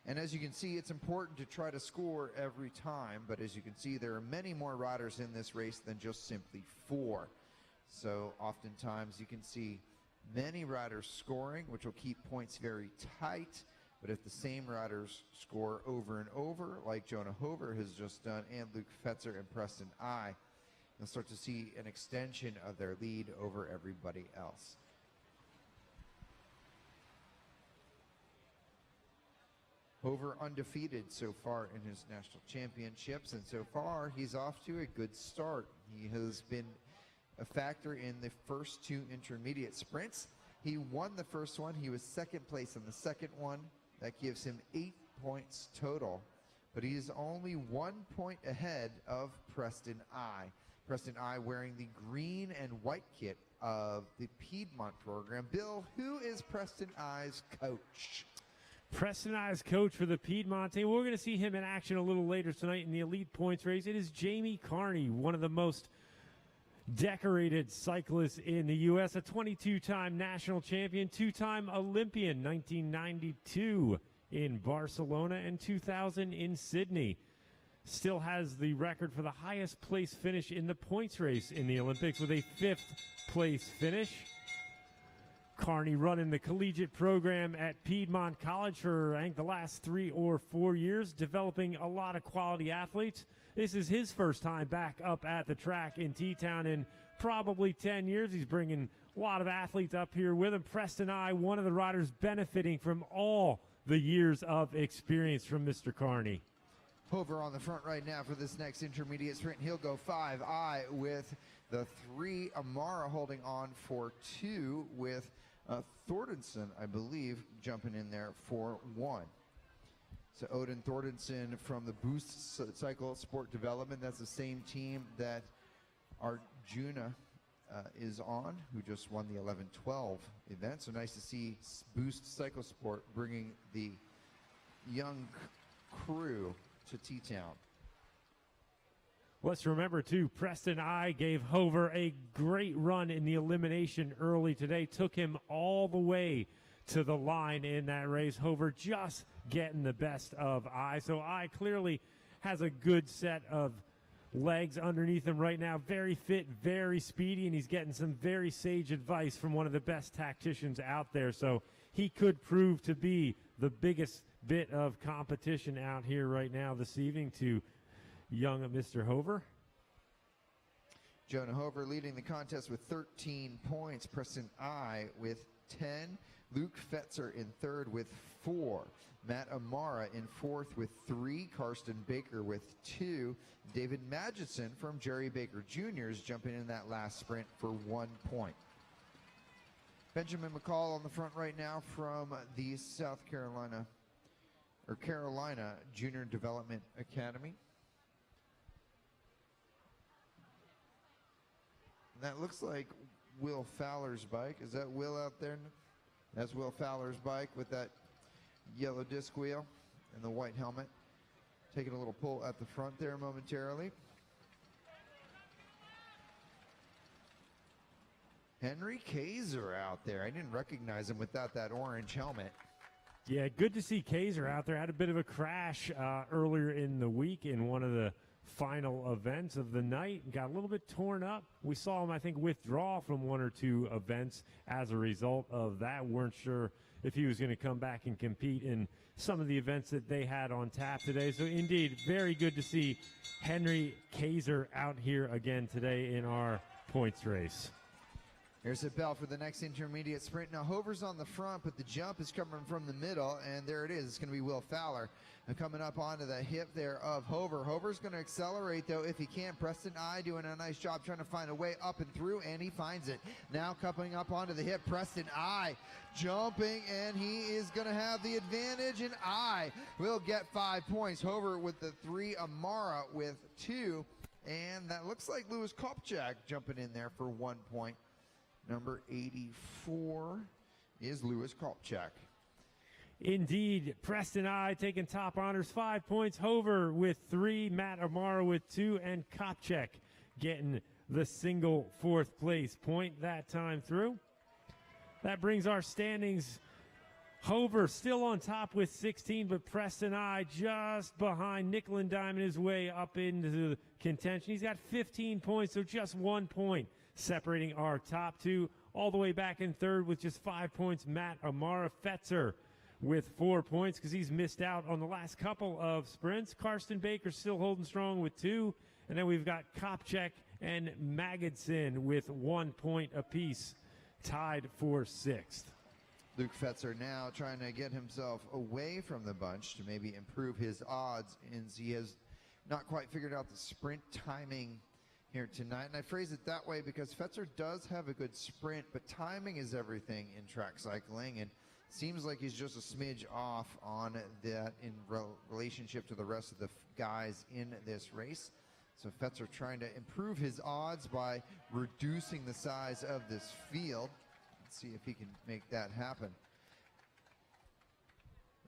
And as you can see, it's important to try to score every time, but as you can see, there are many more riders in this race than just simply 4. So oftentimes you can see many riders scoring, which will keep points very tight. But if the same riders score over and over, like Jonah Hover has just done, and Luke Fetzer and Preston I, you'll start to see an extension of their lead over everybody else. Hover undefeated so far in his national championships, and so far he's off to a good start. He has been a factor in the first 2 intermediate sprints. He won the first one. He was second place in the second one. That gives him 8 points total, but he is only 1 point ahead of Preston I. Preston I wearing the green and white kit of the Piedmont program. Bill, who is Preston I's coach? Preston I's coach for the Piedmont team. We're going to see him in action a little later tonight in the elite points race. It is Jamie Carney, one of the most decorated cyclists in the U.S., a 22-time national champion, 2-time Olympian, 1992 in Barcelona and 2000 in Sydney. Still has the record for the highest place finish in the points race in the Olympics with a 5th place finish. Carney running the collegiate program at Piedmont College for, I think, the last 3 or 4 years, developing a lot of quality athletes. This is his first time back up at the track in T-Town in probably 10 years. He's bringing a lot of athletes up here with him. Preston I, one of the riders benefiting from all the years of experience from Mr. Carney. Hover on the front right now for this next intermediate sprint. He'll go 5. I with the 3. Amara holding on for 2 with Thordenson, I believe, jumping in there for 1. So Odin Thordenson from the Boost Cycle Sport Development. That's the same team that Arjuna is on, who just won the 11-12 event. So nice to see Boost Cycle Sport bringing the young crew to T-Town. Let's remember, too, Preston I gave Hover a great run in the elimination early today. Took him all the way to the line in that race. Hover just getting the best of I. So I clearly has a good set of legs underneath him right now. Very fit, very speedy, and he's getting some very sage advice from one of the best tacticians out there. So he could prove to be the biggest bit of competition out here right now this evening to young Mr. Hover. Jonah Hover leading the contest with 13 points. Preston I with 10. Luke Fetzer in 3rd with 4. Matt Amara in 4th with 3. Karsten Baker with 2. David Magidson from Jerry Baker Jr. is jumping in that last sprint for 1 point. Benjamin McCall on the front right now from the Carolina Junior Development Academy. That looks like Will Fowler's bike. Is that Will out there? That's Will Fowler's bike with that yellow disc wheel and the white helmet. Taking a little pull at the front there momentarily. Henry Keirin out there. I didn't recognize him without that orange helmet. Yeah, good to see Keirin out there. Had a bit of a crash earlier in the week in one of the final events of the night. Got a little bit torn up. We saw him, I think, withdraw from one or two events as a result of that. Weren't sure if he was going to come back and compete in some of the events that they had on tap today. So, indeed, very good to see Henry Keirin out here again today in our points race. Here's a bell for the next intermediate sprint. Now, Hover's on the front, but the jump is coming from the middle, and there it is. It's going to be Will Fowler. And coming up onto the hip there of Hover. Hover's going to accelerate, though, if he can. Preston I doing a nice job trying to find a way up and through, and he finds it. Now coming up onto the hip, Preston I jumping, and he is going to have the advantage, and I will get 5 points. Hover with the 3, Amara with 2, and that looks like Louis Kopchak jumping in there for 1 point. Number 84 is Louis Kopchak. Indeed, Preston I taking top honors, 5 points. Hover with 3, Matt Amara with 2, and Kopchak getting the single 4th place point that time through. That brings our standings. Hover still on top with 16, but Preston I just behind. Nickel and Diamond his way up into the contention. He's got 15 points, so just 1 point separating our top two. All the way back in third with just 5 points, Matt Amara. Fetzer with 4 points because he's missed out on the last couple of sprints. Karsten Baker still holding strong with 2. And then we've got Kopchak and Magidson with 1 point apiece, tied for 6th. Luke Fetzer now trying to get himself away from the bunch to maybe improve his odds, and he has not quite figured out the sprint timing here tonight. And I phrase it that way because Fetzer does have a good sprint, but timing is everything in track cycling, and seems like he's just a smidge off on that in relationship to the rest of the guys in this race. So Fetzer trying to improve his odds by reducing the size of this field. Let's see if he can make that happen.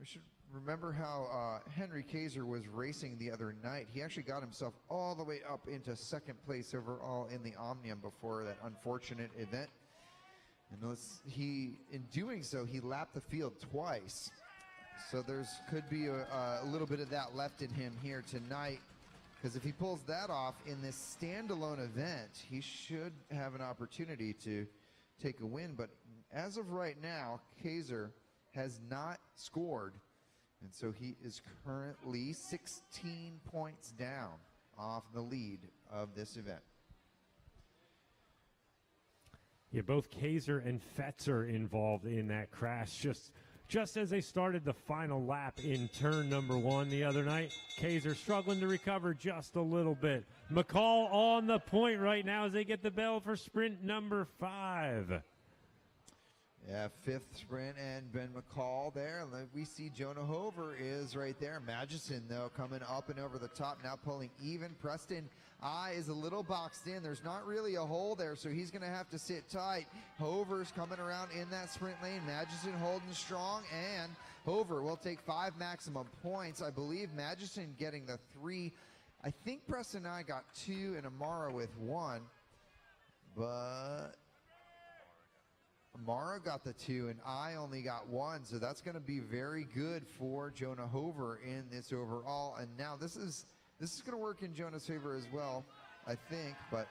We should remember how Henry Keirin was racing the other night. He actually got himself all the way up into 2nd place overall in the Omnium before that unfortunate event. And in doing so, he lapped the field twice. So could be a little bit of that left in him here tonight. Because if he pulls that off in this standalone event, he should have an opportunity to take a win. But as of right now, Keirin has not scored. And so he is currently 16 points down off the lead of this event. Yeah, both Keirin and Fetzer involved in that crash just as they started the final lap in turn number 1 the other night. Keirin struggling to recover just a little bit. McCall on the point right now as they get the bell for sprint number 5. Yeah, 5th sprint, and Ben McCall there. We see Jonah Hover is right there. Magidson, though, coming up and over the top, now pulling even. Preston I is a little boxed in. There's not really a hole there, so he's going to have to sit tight. Hover's coming around in that sprint lane. Magidson holding strong, and Hover will take 5 maximum points. I believe Magidson getting the 3. I think Preston I got 2 and Amara with 1, but Amara got the 2 and I only got 1, so that's going to be very good for Jonah Hover in this overall. And now this is going to work in Jonah's favor as well, I think, but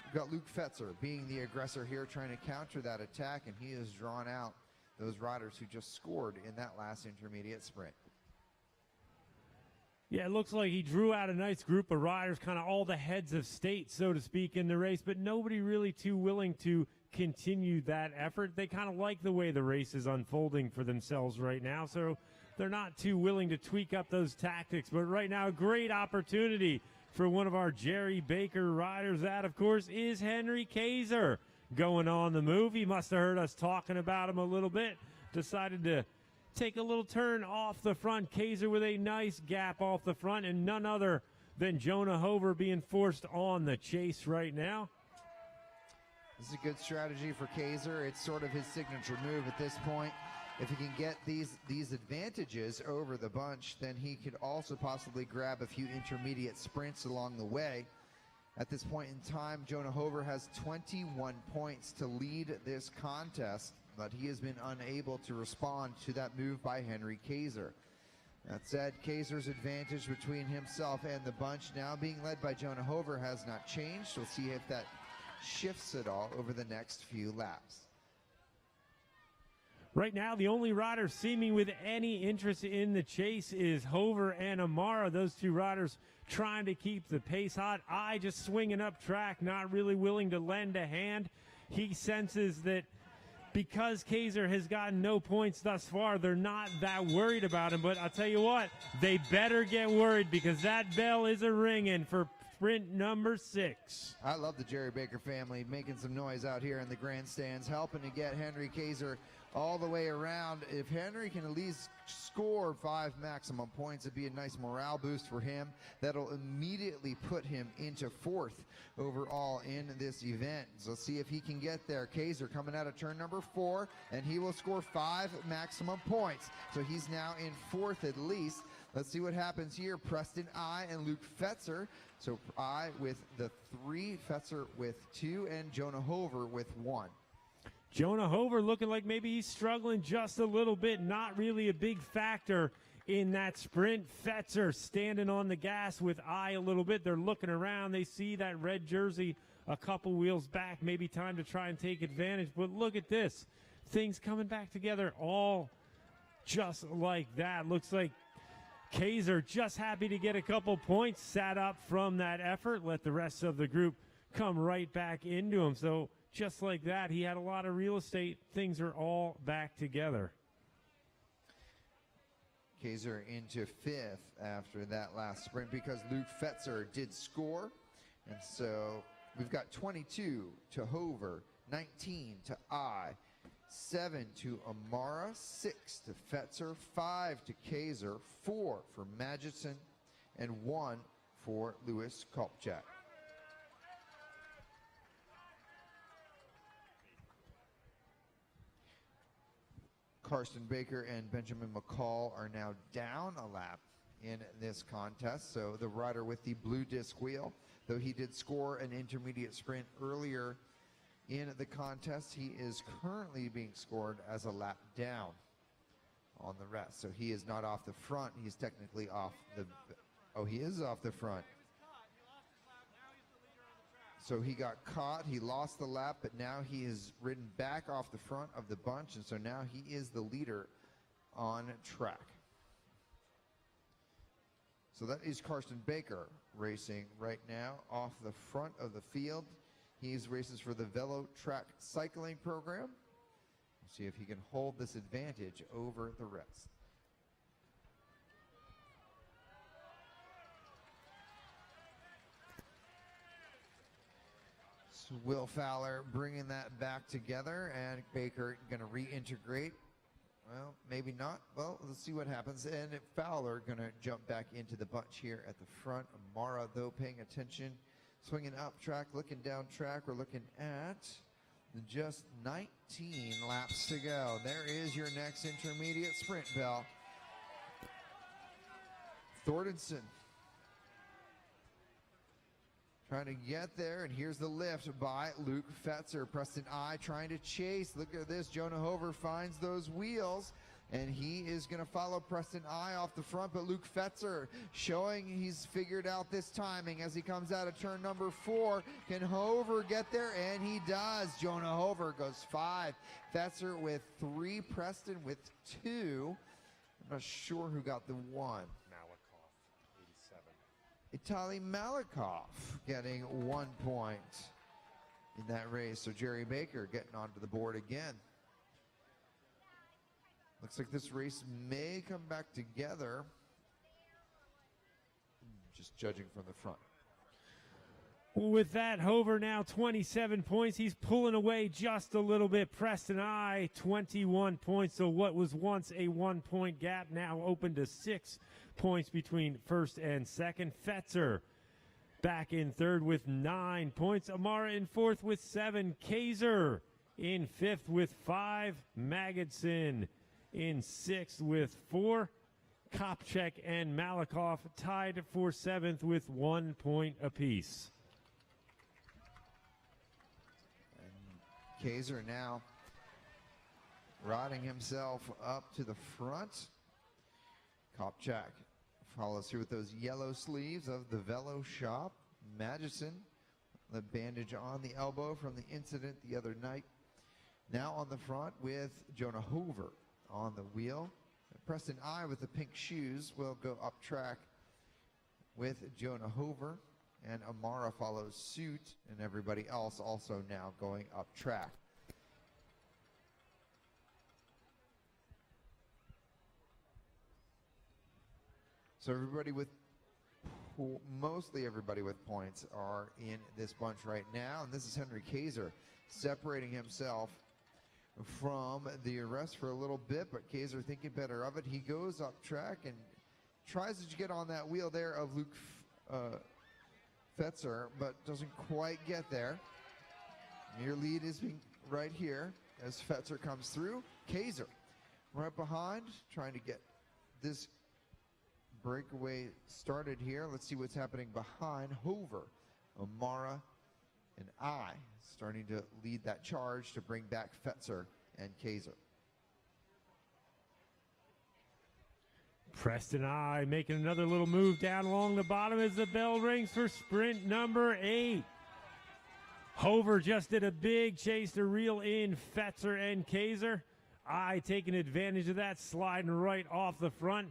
we've got Luke Fetzer being the aggressor here, trying to counter that attack, and he has drawn out those riders who just scored in that last intermediate sprint. Yeah, it looks like he drew out a nice group of riders, kind of all the heads of state, so to speak, in the race, but nobody really too willing to continue that effort. They kind of like the way the race is unfolding for themselves right now, so they're not too willing to tweak up those tactics. But right now, great opportunity for one of our Jerry Baker riders. That, of course, is Henry Keirin going on the move. He must have heard us talking about him a little bit. Decided to take a little turn off the front. Keirin with a nice gap off the front, and none other than Jonah Hover being forced on the chase right now. This is a good strategy for Keirin. It's sort of his signature move at this point. If he can get these advantages over the bunch, then he could also possibly grab a few intermediate sprints along the way. At this point in time, Jonah Hover has 21 points to lead this contest, but he has been unable to respond to that move by Henry Keiser. That said, Kaiser's advantage between himself and the bunch, now being led by Jonah Hover, has not changed. We'll see if that shifts at all over the next few laps. Right now, the only rider seeming with any interest in the chase is Hover and Amara. Those two riders trying to keep the pace hot. I just swinging up track, not really willing to lend a hand. He senses that because Keiser has gotten no points thus far, they're not that worried about him. But I'll tell you what, they better get worried because that bell is a ringing for sprint number 6. I love the Jerry Baker family making some noise out here in the grandstands, helping to get Henry Keiser all the way around. If Henry can at least score 5 maximum points, it'd be a nice morale boost for him. That'll immediately put him into 4th overall in this event. So let's see if he can get there. Keiser coming out of turn number 4, and he will score 5 maximum points. So he's now in 4th at least. Let's see what happens here. Preston I and Luke Fetzer. So I with the 3, Fetzer with 2, and Jonah Hover with 1. Jonah Hover looking like maybe he's struggling just a little bit. Not really a big factor in that sprint. Fetzer standing on the gas with I a little bit. They're looking around. They see that red jersey a couple wheels back. Maybe time to try and take advantage. But look at this. Things coming back together all just like that. Looks like Keiser just happy to get a couple points, sat up from that effort, let the rest of the group come right back into him. So just like that, he had a lot of real estate. Things are all back together. Keiser into 5th after that last sprint because Luke Fetzer did score. And so we've got 22 to Hover, 19 to I, 7 to Amara, 6 to Fetzer, 5 to Keiser, 4 for Magidson, and 1 for Lewis Kopchak. Karsten Baker and Benjamin McCall are now down a lap in this contest. So the rider with the blue disc wheel, though he did score an intermediate sprint earlier in the contest, he is currently being scored as a lap down on the rest. So he is not off the front. He's technically off the, oh, he is off the front. So he got caught, he lost the lap, but now he is ridden back off the front of the bunch, and so now he is the leader on track. So that is Karsten Baker racing right now off the front of the field. He races for the Velo Track Cycling Program. We'll see if he can hold this advantage over the rest. So Will Fowler bringing that back together, and Baker going to reintegrate. Well, maybe not. Well, let's see what happens. And Fowler going to jump back into the bunch here at the front. Amara, though, paying attention. Swinging up track, looking down track. We're looking at just 19 laps to go. There is your next intermediate sprint bell. Thordenson trying to get there, and here's the lift by Luke Fetzer. Preston I trying to chase. Look at this. Jonah Hover finds those wheels, and he is going to follow Preston I off the front, but Luke Fetzer showing he's figured out this timing as he comes out of turn number 4. Can Hover get there? And he does. Jonah Hover goes 5. Fetzer with 3. Preston with 2. I'm not sure who got the 1. Itali Malakoff getting 1 point in that race. So Jerry Baker getting onto the board again. Looks like this race may come back together. Just judging from the front. With that, Hover now 27 points. He's pulling away just a little bit. Preston I, 21 points. So what was once a 1-point gap now open to 6 points between first and second. Fetzer back in third with 9 points. Amara in fourth with 7. Keiser in fifth with 5. Magidson in sixth with 4. Kopchak and Malakoff tied for 7th with 1 point apiece. Keirin now riding himself up to the front. Kopchak follows through with those yellow sleeves of the Velo Shop. Magnuson, the bandage on the elbow from the incident the other night. Now on the front with Jonah Hover on the wheel. Preston I with the pink shoes will go up track with Jonah Hover, and Amara follows suit, and everybody else also now going up track. So mostly everybody with points are in this bunch right now, and this is Henry Keirin separating himself from the rest for a little bit, but Keirin thinking better of it. He goes up track and tries to get on that wheel there of Luke Fetzer, but doesn't quite get there. Your lead is right here as Fetzer comes through. Keirin right behind, trying to get this breakaway started here. Let's see what's happening behind Hover. Amara and I starting to lead that charge to bring back Fetzer and Keirin. Preston I making another little move down along the bottom as the bell rings for sprint number 8. Hover just did a big chase to reel in Fetzer and Keirin. I taking advantage of that, sliding right off the front.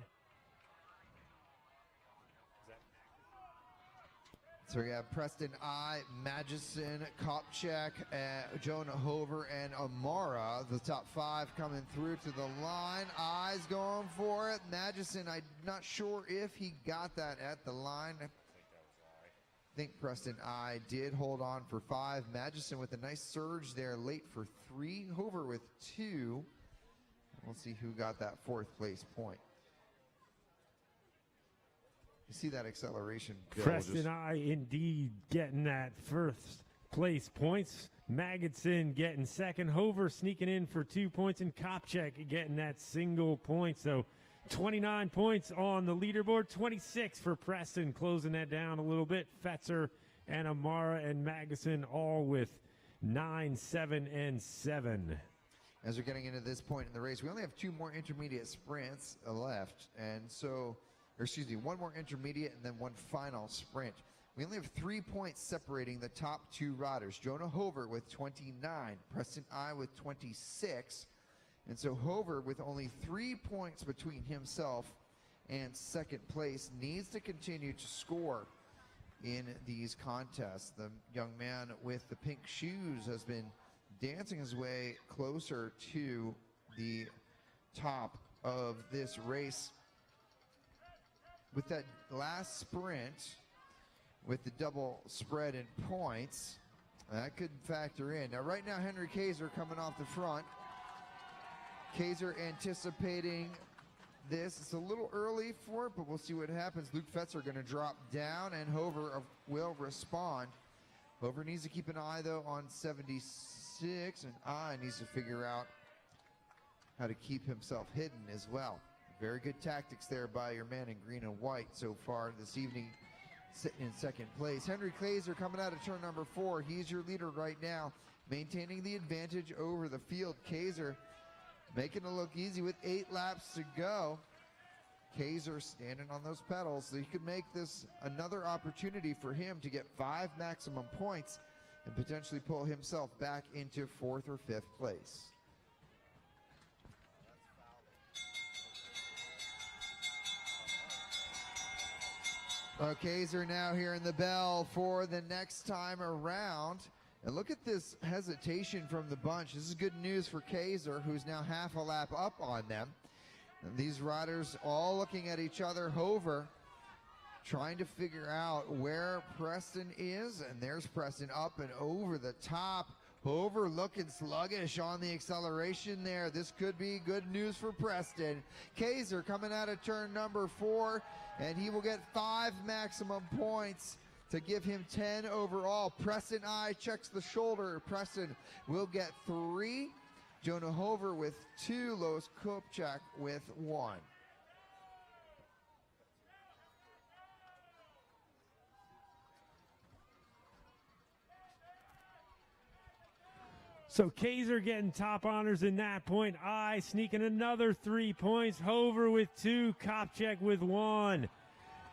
So we have Preston I, Magnuson, Kopchak, Jonah Hover, and Amara. The top 5 coming through to the line. I's going for it. Magnuson, I'm not sure if he got that at the line. I think Preston I did hold on for 5. Magnuson with a nice surge there, late for 3. Hover with 2. We'll see who got that 4th place point. You see that acceleration, Bill. Preston I indeed getting that first place points. Magnuson getting second. Hover sneaking in for 2 points, and Kopchak getting that single point. So 29 points on the leaderboard, 26 for Preston, closing that down a little bit. Fetzer and Amara and Magnuson all with 9, 7, and 7. As we're getting into this point in the race, we only have 2 more intermediate sprints left, and so, or excuse me, 1 more intermediate and then 1 final sprint. We only have 3 points separating the top 2 riders. Jonah Hover with 29, Preston I with 26, and so Hover with only 3 points between himself and second place needs to continue to score in these contests. The young man with the pink shoes has been dancing his way closer to the top of this race. With that last sprint, with the double spread in points, that could factor in. Now, right now, Henry Keirin coming off the front. Keirin anticipating this. It's a little early for it, but we'll see what happens. Luke Fetzer going to drop down, and Hover will respond. Hover needs to keep an eye, though, on 76, and I needs to figure out how to keep himself hidden as well. Very good tactics there by your man in green and white so far this evening, sitting in second place. Henry Keirin coming out of turn number 4. He's your leader right now, maintaining the advantage over the field. Keirin making it look easy with 8 laps to go. Keirin standing on those pedals, so he could make this another opportunity for him to get 5 maximum points and potentially pull himself back into 4th or 5th place. Keirin now hearing the bell for the next time around. And look at this hesitation from the bunch. This is good news for Keirin, who's now half a lap up on them. And these riders all looking at each other. Hover trying to figure out where Preston is. And there's Preston up and over the top. Hover looking sluggish on the acceleration there. This could be good news for Preston. Keirin coming out of turn number 4, and he will get 5 maximum points to give him 10 overall. Preston I checks the shoulder. Preston will get 3. Jonah Hover with 2. Lois Kopchak with 1. So Kaiser getting top honors in that point. I sneaking another 3 points. Hover with 2. Kopchak with 1.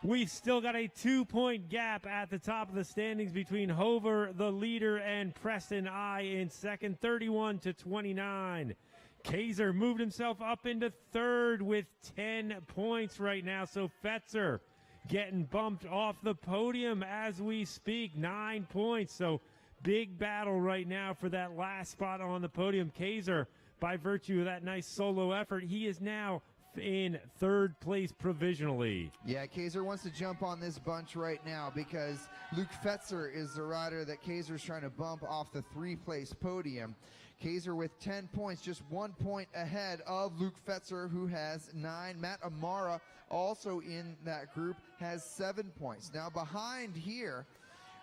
We've still got a 2-point gap at the top of the standings between Hover, the leader, and Preston I in second, 31-29. Kaiser moved himself up into third with 10 points right now. So Fetzer getting bumped off the podium as we speak, 9 points. So big battle right now for that last spot on the podium. Kaiser, by virtue of that nice solo effort, he is now in third place provisionally. Yeah, Kaiser wants to jump on this bunch right now because Luke Fetzer is the rider that Kaiser's trying to bump off the 3-place podium. Kaiser with 10 points, just 1 point ahead of Luke Fetzer, who has 9. Matt Amara, also in that group, has 7 points. Now behind here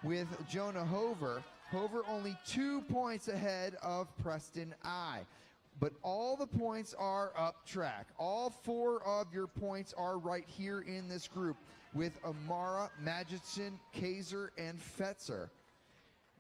with Jonah Hover, Hover only 2 points ahead of Preston I. But all the points are up track. All 4 of your points are right here in this group with Amara, Magidson, Kaiser, and Fetzer.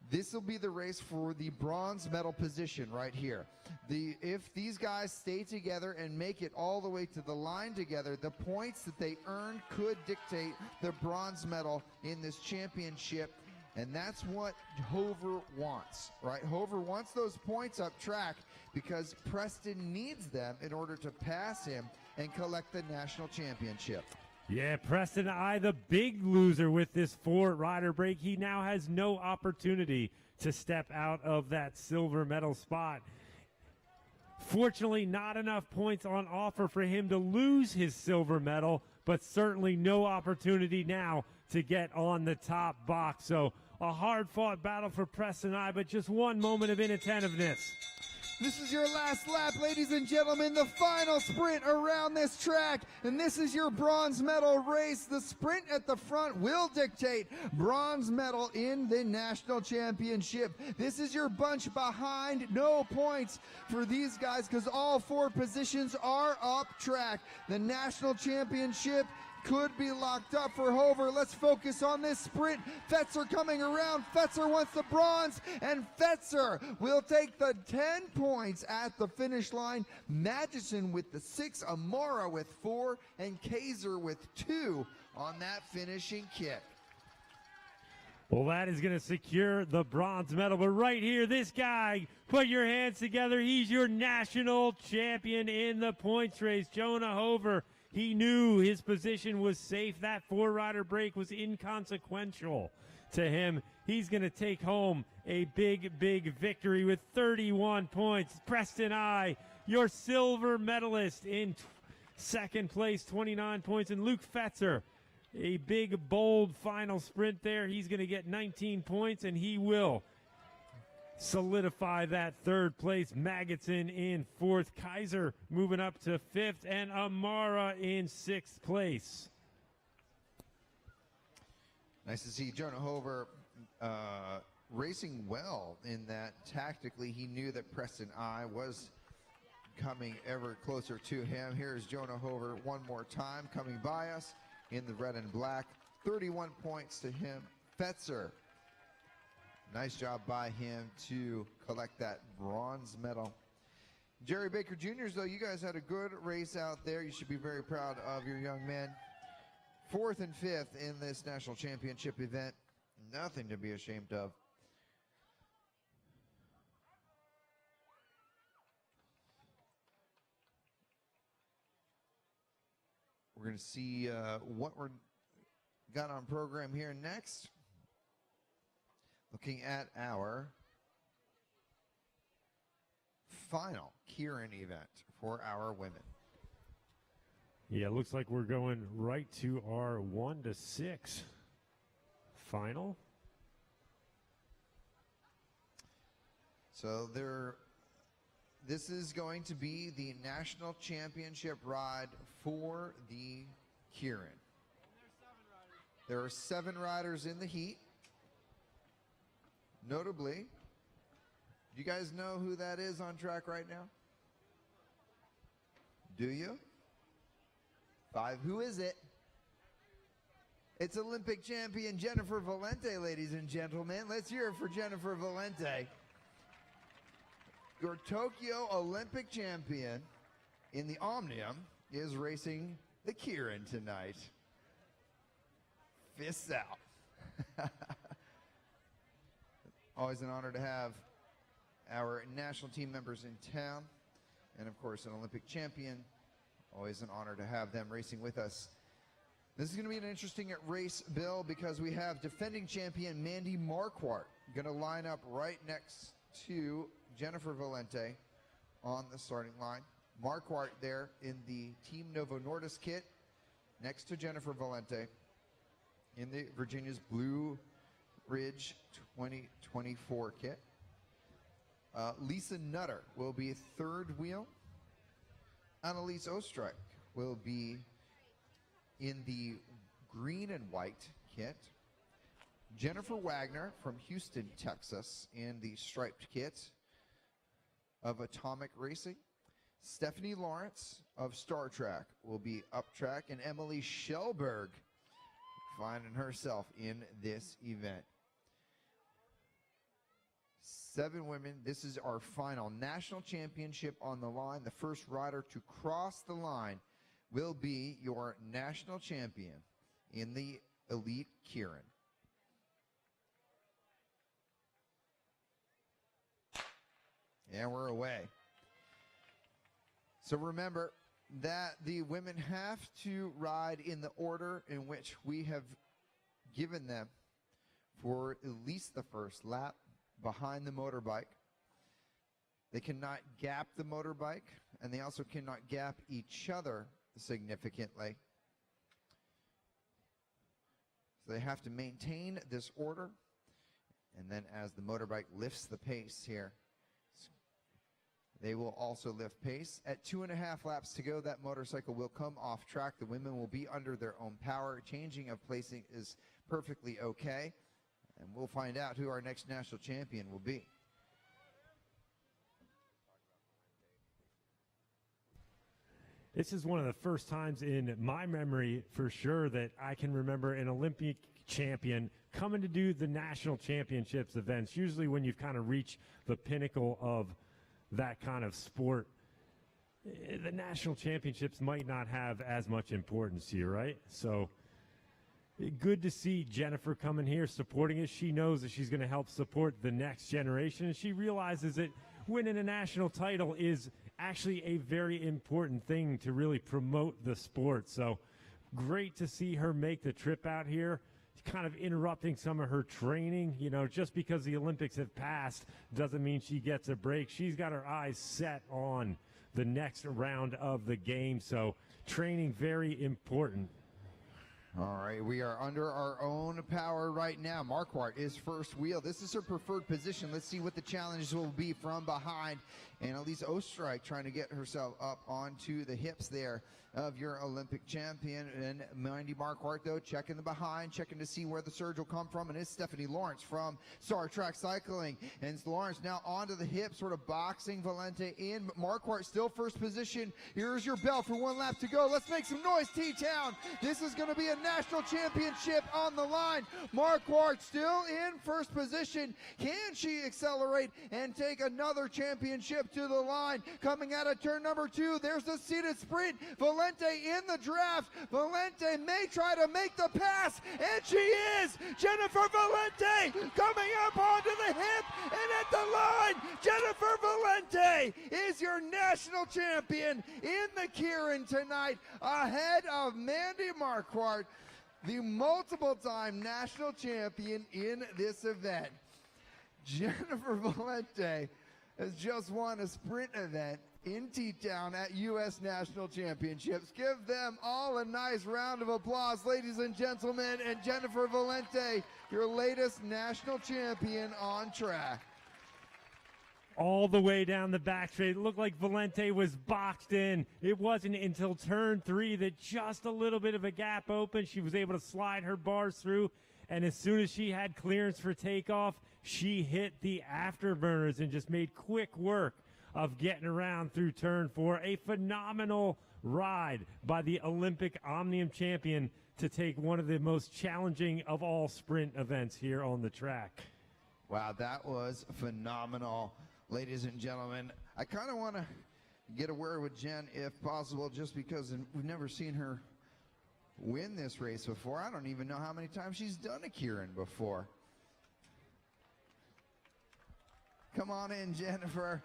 This will be the race for the bronze medal position right here. If these guys stay together and make it all the way to the line together, the points that they earn could dictate the bronze medal in this championship. And that's what Hover wants, right? Hover wants those points up track because Preston needs them in order to pass him and collect the national championship. Yeah, Preston I, the big loser with this 4-rider break. He now has no opportunity to step out of that silver medal spot. Fortunately, not enough points on offer for him to lose his silver medal, but certainly no opportunity now to get on the top box. So a hard-fought battle for Preston I, but just one moment of inattentiveness. This is your last lap, ladies and gentlemen, the final sprint around this track, and this is your bronze medal race. The sprint at the front will dictate bronze medal in the national championship. This is your bunch behind, no points for these guys because all 4 positions are up track. The national championship could be locked up for Hover. Let's focus on this sprint. Fetzer coming around. Fetzer wants the bronze, and Fetzer will take the 10 points at the finish line. Magidson with the 6, Amara with 4, and Kaiser with 2 on that finishing kick. Well, that is going to secure the bronze medal. But right here, this guy, put your hands together. He's your national champion in the points race, Jonah Hover. He knew his position was safe. That 4-rider break was inconsequential to him. He's going to take home a big, big victory with 31 points. Preston I, your silver medalist in second place, 29 points. And Luke Fetzer, a big, bold final sprint there. He's going to get 19 points, and he will solidify that third place. Magidson in fourth, Kaiser moving up to fifth, and Amara in sixth place. Nice to see Jonah Hover racing well in that tactically he knew that Preston I was coming ever closer to him. Here's Jonah Hover one more time coming by us in the red and black. 31 points to him. Fetzer, nice job by him to collect that bronze medal. Jerry Baker Jr.'s, though, you guys had a good race out there. You should be very proud of your young men. 4th and 5th in this national championship event. Nothing to be ashamed of. We're going to see what we're got on program here next. Looking at our final Keirin event for our women. Yeah, it looks like we're going right to our 1-6 final. So this is going to be the national championship ride for the Keirin. There are 7 riders in the heat. Notably, do you guys know who that is on track right now? Do you? 5. Who is it? It's Olympic champion Jennifer Valente, ladies and gentlemen. Let's hear it for Jennifer Valente. your Tokyo Olympic champion in the Omnium is racing the Keirin tonight. Fists out. Always an honor to have our national team members in town, and of course an Olympic champion. Always an honor to have them racing with us. This is going to be an interesting race, Bill, because we have defending champion Mandy Marquardt going to line up right next to Jennifer Valente on the starting line. Marquardt there in the Team Novo Nordisk kit next to Jennifer Valente in the Virginia's Blue Ridge 2024 kit. Lisa Nutter will be third wheel. Annalise Ostrich will be in the green and white kit. Jennifer Wagner from Houston, Texas in the striped kit of Atomic Racing. Stephanie Lawrence of Star Trek will be up track, and Emily Schellberg finding herself in this event. 7 women. This is our final national championship on the line. The first rider to cross the line will be your national champion in the Elite Keirin. And we're away. So remember that the women have to ride in the order in which we have given them for at least the first lap behind the motorbike. They cannot gap the motorbike, and they also cannot gap each other significantly. So they have to maintain this order, and then as the motorbike lifts the pace here, they will also lift pace. At 2.5 laps to go, that motorcycle will come off track. The women will be under their own power. Changing of placing is perfectly okay, and we'll find out who our next national champion will be. This is one of the first times in my memory for sure that I can remember an Olympic champion coming to do the national championships events. Usually when you've kind of reached the pinnacle of that kind of sport, the national championships might not have as much importance to you, right? So good to see Jennifer coming here supporting it. She knows that she's going to help support the next generation, and she realizes that winning a national title is actually a very important thing to really promote the sport. So great to see her make the trip out here, kind of interrupting some of her training. You know, just because the Olympics have passed doesn't mean she gets a break. She's got her eyes set on the next round of the game. So training very important. All right, we are under our own power right now. Marquardt is first wheel. This is her preferred position. Let's see what the challenges will be from behind. Annalise Ostrich trying to get herself up onto the hips there of your Olympic champion. And Mandy Marquardt, though, checking the behind, checking to see where the surge will come from. And it's Stephanie Lawrence from Star Trek Cycling. And Lawrence now onto the hip, sort of boxing Valente in. But Marquardt still first position. Here's your bell for 1 lap to go. Let's make some noise, T-Town. This is going to be a national championship on the line. Marquardt still in first position. Can she accelerate and take another championship to the line? Coming out of turn number 2, there's the seated sprint. Valente in the draft. Valente may try to make the pass, and she is. Jennifer Valente coming up onto the hip and at the line. Jennifer Valente is your national champion in the Keirin tonight, ahead of Mandy Marquardt, the multiple-time national champion in this event. Jennifer Valente has just won a sprint event in T-Town at U.S. National Championships. Give them all a nice round of applause, ladies and gentlemen, and Jennifer Valente, your latest national champion on track. All the way down the back straight. It looked like Valente was boxed in. It wasn't until turn 3 that just a little bit of a gap opened. She was able to slide her bars through, and as soon as she had clearance for takeoff, she hit the afterburners and just made quick work of getting around through turn 4. A phenomenal ride by the Olympic Omnium champion to take one of the most challenging of all sprint events here on the track. Wow, that was phenomenal. ladies and gentlemen. I kind of want to get a word with Jen, if possible, just because we've never seen her win this race before. I don't even know how many times she's done a Keirin before. Come on in, Jennifer.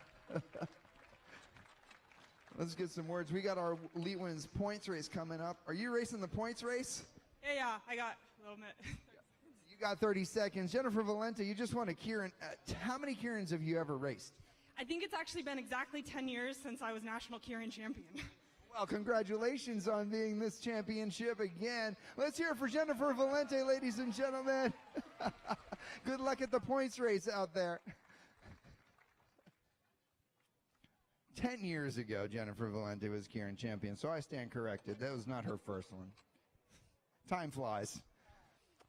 Let's get some words. We got our Elite Women's points race coming up. Are you racing the points race? Yeah, I got a little bit. You got 30 seconds. Jennifer Valente, you just won a Keirin. How many Keirins have you ever raced? I think it's actually been exactly 10 years since I was national Keirin champion. Well, congratulations on being this championship again. Let's hear it for Jennifer Valente, ladies and gentlemen. Good luck at the points race out there. 10 years ago, Jennifer Valente was Keirin champion, so I stand corrected. That was not her first one. Time flies.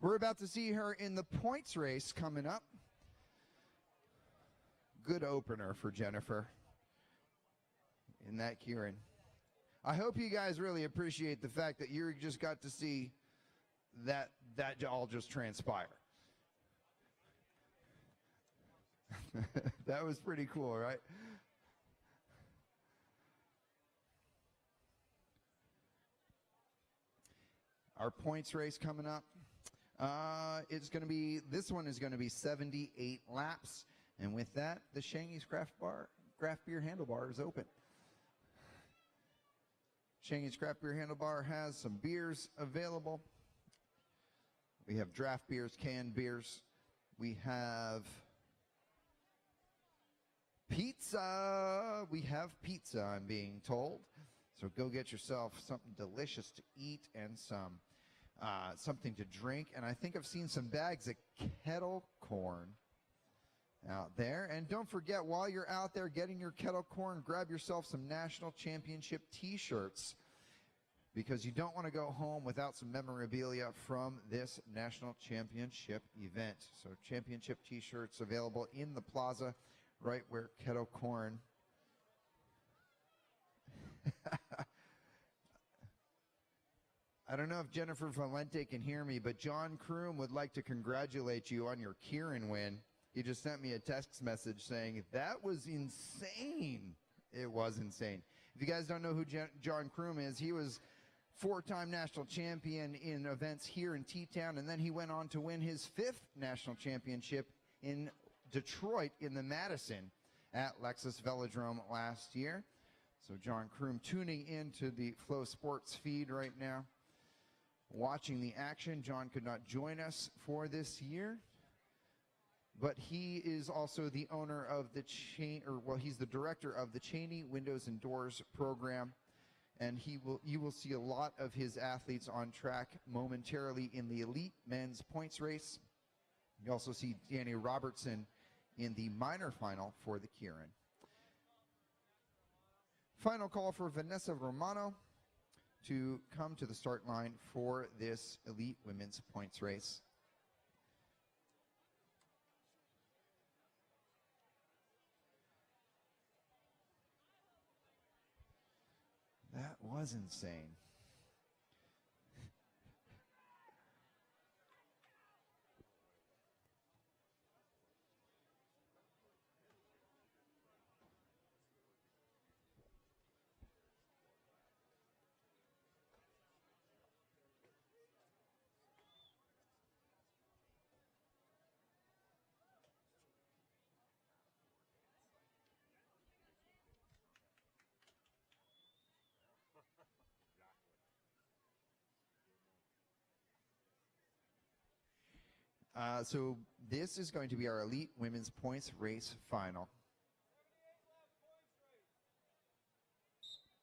We're about to see her in the points race coming up. Good opener for Jennifer in that Keirin. I hope you guys really appreciate the fact that you just got to see that all just transpire. That was pretty cool, right? Our points race coming up. This one is going to be 78 laps. And with that, the Shangy's craft beer handlebar is open. Shangy's craft beer handlebar has some beers available. We have draft beers, canned beers. We have pizza. I'm being told. So go get yourself something delicious to eat and something to drink. And I think I've seen some bags of kettle corn out there. And don't forget, while you're out there getting your kettle corn, grab yourself some national championship t-shirts, because you don't want to go home without some memorabilia from this national championship event. So championship t-shirts available in the plaza right where kettle corn I don't know if Jennifer Valente can hear me, but John Kroom would like to congratulate you on your Keirin win. He just sent me a text message saying, that was insane. It was insane. If you guys don't know who John Kroom is, he was four-time national champion in events here in T-Town, and then he went on to win his 5th national championship in Detroit in the Madison at Lexus Velodrome last year. So John Kroom tuning into the Flow Sports feed right now, watching the action. John could not join us for this year, but he is also the owner of the he's the director of the Cheney Windows and Doors program, and you will see a lot of his athletes on track momentarily in the elite men's points race. You also see Danny Robertson in the minor final for the Keirin. Final call for Vanessa Romano to come to the start line for this elite women's points race. That was insane. So this is going to be our elite women's points race final.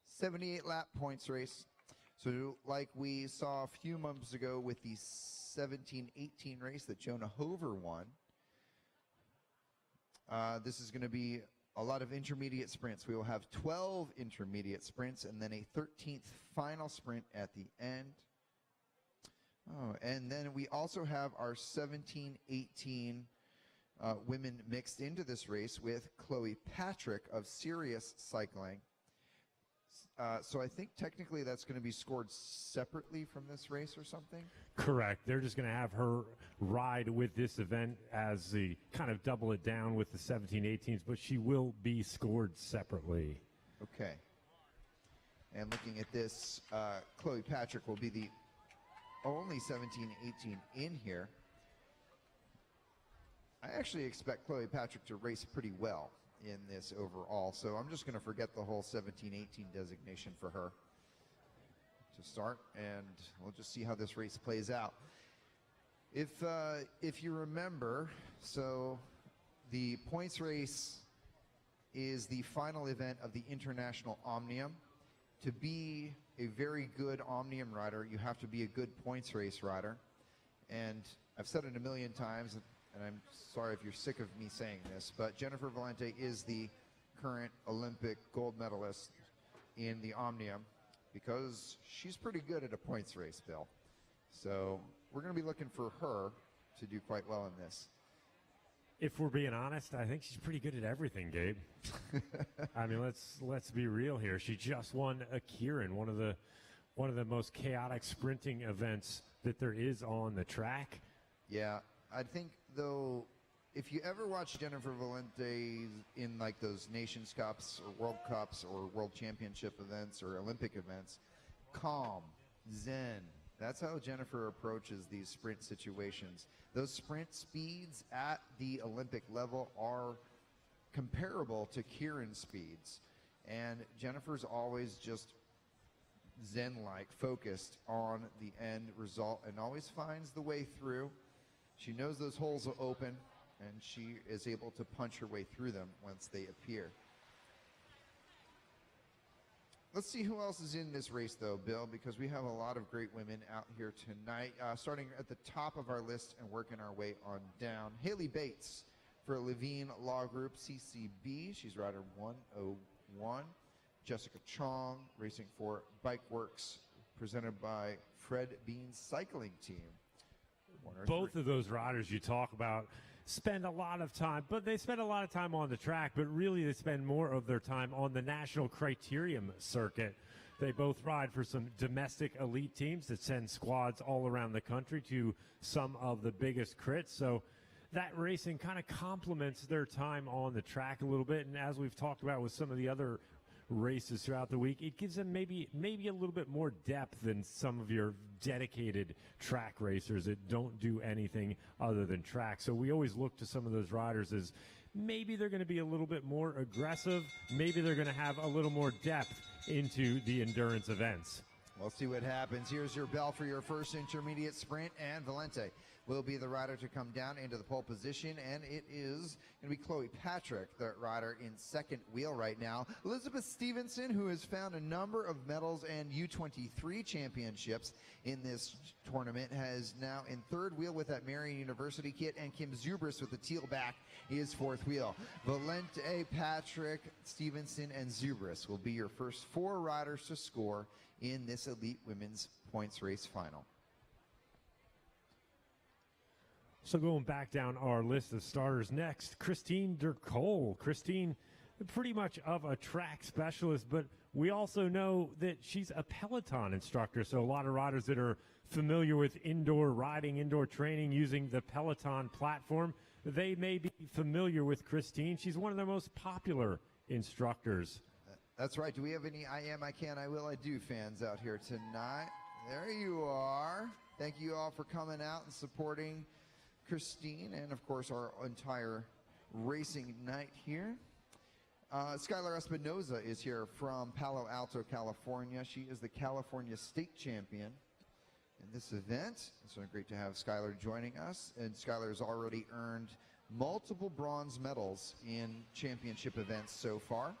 78 lap points race. So like we saw a few months ago with the 17-18 race that Jonah Hover won, this is going to be a lot of intermediate sprints. We will have 12 intermediate sprints and then a 13th final sprint at the end. Oh, and then we also have our 17-18 women mixed into this race with Chloe Patrick of Sirius Cycling. So I think technically that's going to be scored separately from this race or something? Correct. They're just going to have her ride with this event as the kind of double it down with the 17-18s, but she will be scored separately. Okay. And looking at this, Chloe Patrick will be the only 17-18 in here. I actually expect Chloe Patrick to race pretty well in this overall, so I'm just going to forget the whole 17-18 designation for her to start, and we'll just see how this race plays out. If you remember, so the points race is the final event of the International Omnium. To be a very good Omnium rider, you have to be a good points race rider, and I've said it a million times, and I'm sorry if you're sick of me saying this, but Jennifer Valente is the current Olympic gold medalist in the Omnium because she's pretty good at a points race, Bill. So we're going to be looking for her to do quite well in this. If we're being honest, I think she's pretty good at everything, Gabe. I mean, let's be real here. She just won a Keirin, one of the most chaotic sprinting events that there is on the track. Yeah, I think though, if you ever watch Jennifer Valente in like those Nations Cups or World Cups or World Championship events or Olympic events, calm, zen. That's how Jennifer approaches these sprint situations. Those sprint speeds at the Olympic level are comparable to Keirin speeds. And Jennifer's always just zen-like, focused on the end result and always finds the way through. She knows those holes will open, and she is able to punch her way through them once they appear. Let's see who else is in this race, though, Bill, because we have a lot of great women out here tonight. Starting at the top of our list and working our way on down. Haley Bates for Levine Law Group CCB. She's rider 101. Jessica Chong racing for Bike Works, presented by Fred Bean's cycling team. Both of those riders you talk about spend a lot of time, but they spend a lot of time on the track, but really they spend more of their time on the national criterium circuit. They both ride for some domestic elite teams that send squads all around the country to some of the biggest crits. So that racing kind of complements their time on the track a little bit. And as we've talked about with some of the other races throughout the week, it gives them maybe a little bit more depth than some of your dedicated track racers that don't do anything other than track. So we always look to some of those riders as maybe they're going to be a little bit more aggressive, maybe they're going to have a little more depth into the endurance events. We'll see what happens. Here's your bell for your first intermediate sprint, and Valente will be the rider to come down into the pole position, and it is going to be Chloe Patrick, the rider in second wheel right now. Elizabeth Stevenson, who has found a number of medals and U23 championships in this tournament, has now in third wheel with that Marion University kit, and Kim Zubris with the teal back is fourth wheel. Valente, Patrick, Stevenson, and Zubris will be your first four riders to score in this elite women's points race final. So going back down our list of starters next, Christine Dercole. Christine, pretty much of a track specialist, but we also know that she's a Peloton instructor. So a lot of riders that are familiar with indoor riding, indoor training using the Peloton platform, they may be familiar with Christine. She's one of the most popular instructors. That's right. Do we have any I am, I can, I will, I do fans out here tonight? There you are. Thank you all for coming out and supporting Christine and, of course, our entire racing night here. Skylar Espinoza is here from Palo Alto, California. She is the California State Champion in this event. It's so great to have Skylar joining us. And Skylar has already earned multiple bronze medals in championship events so far.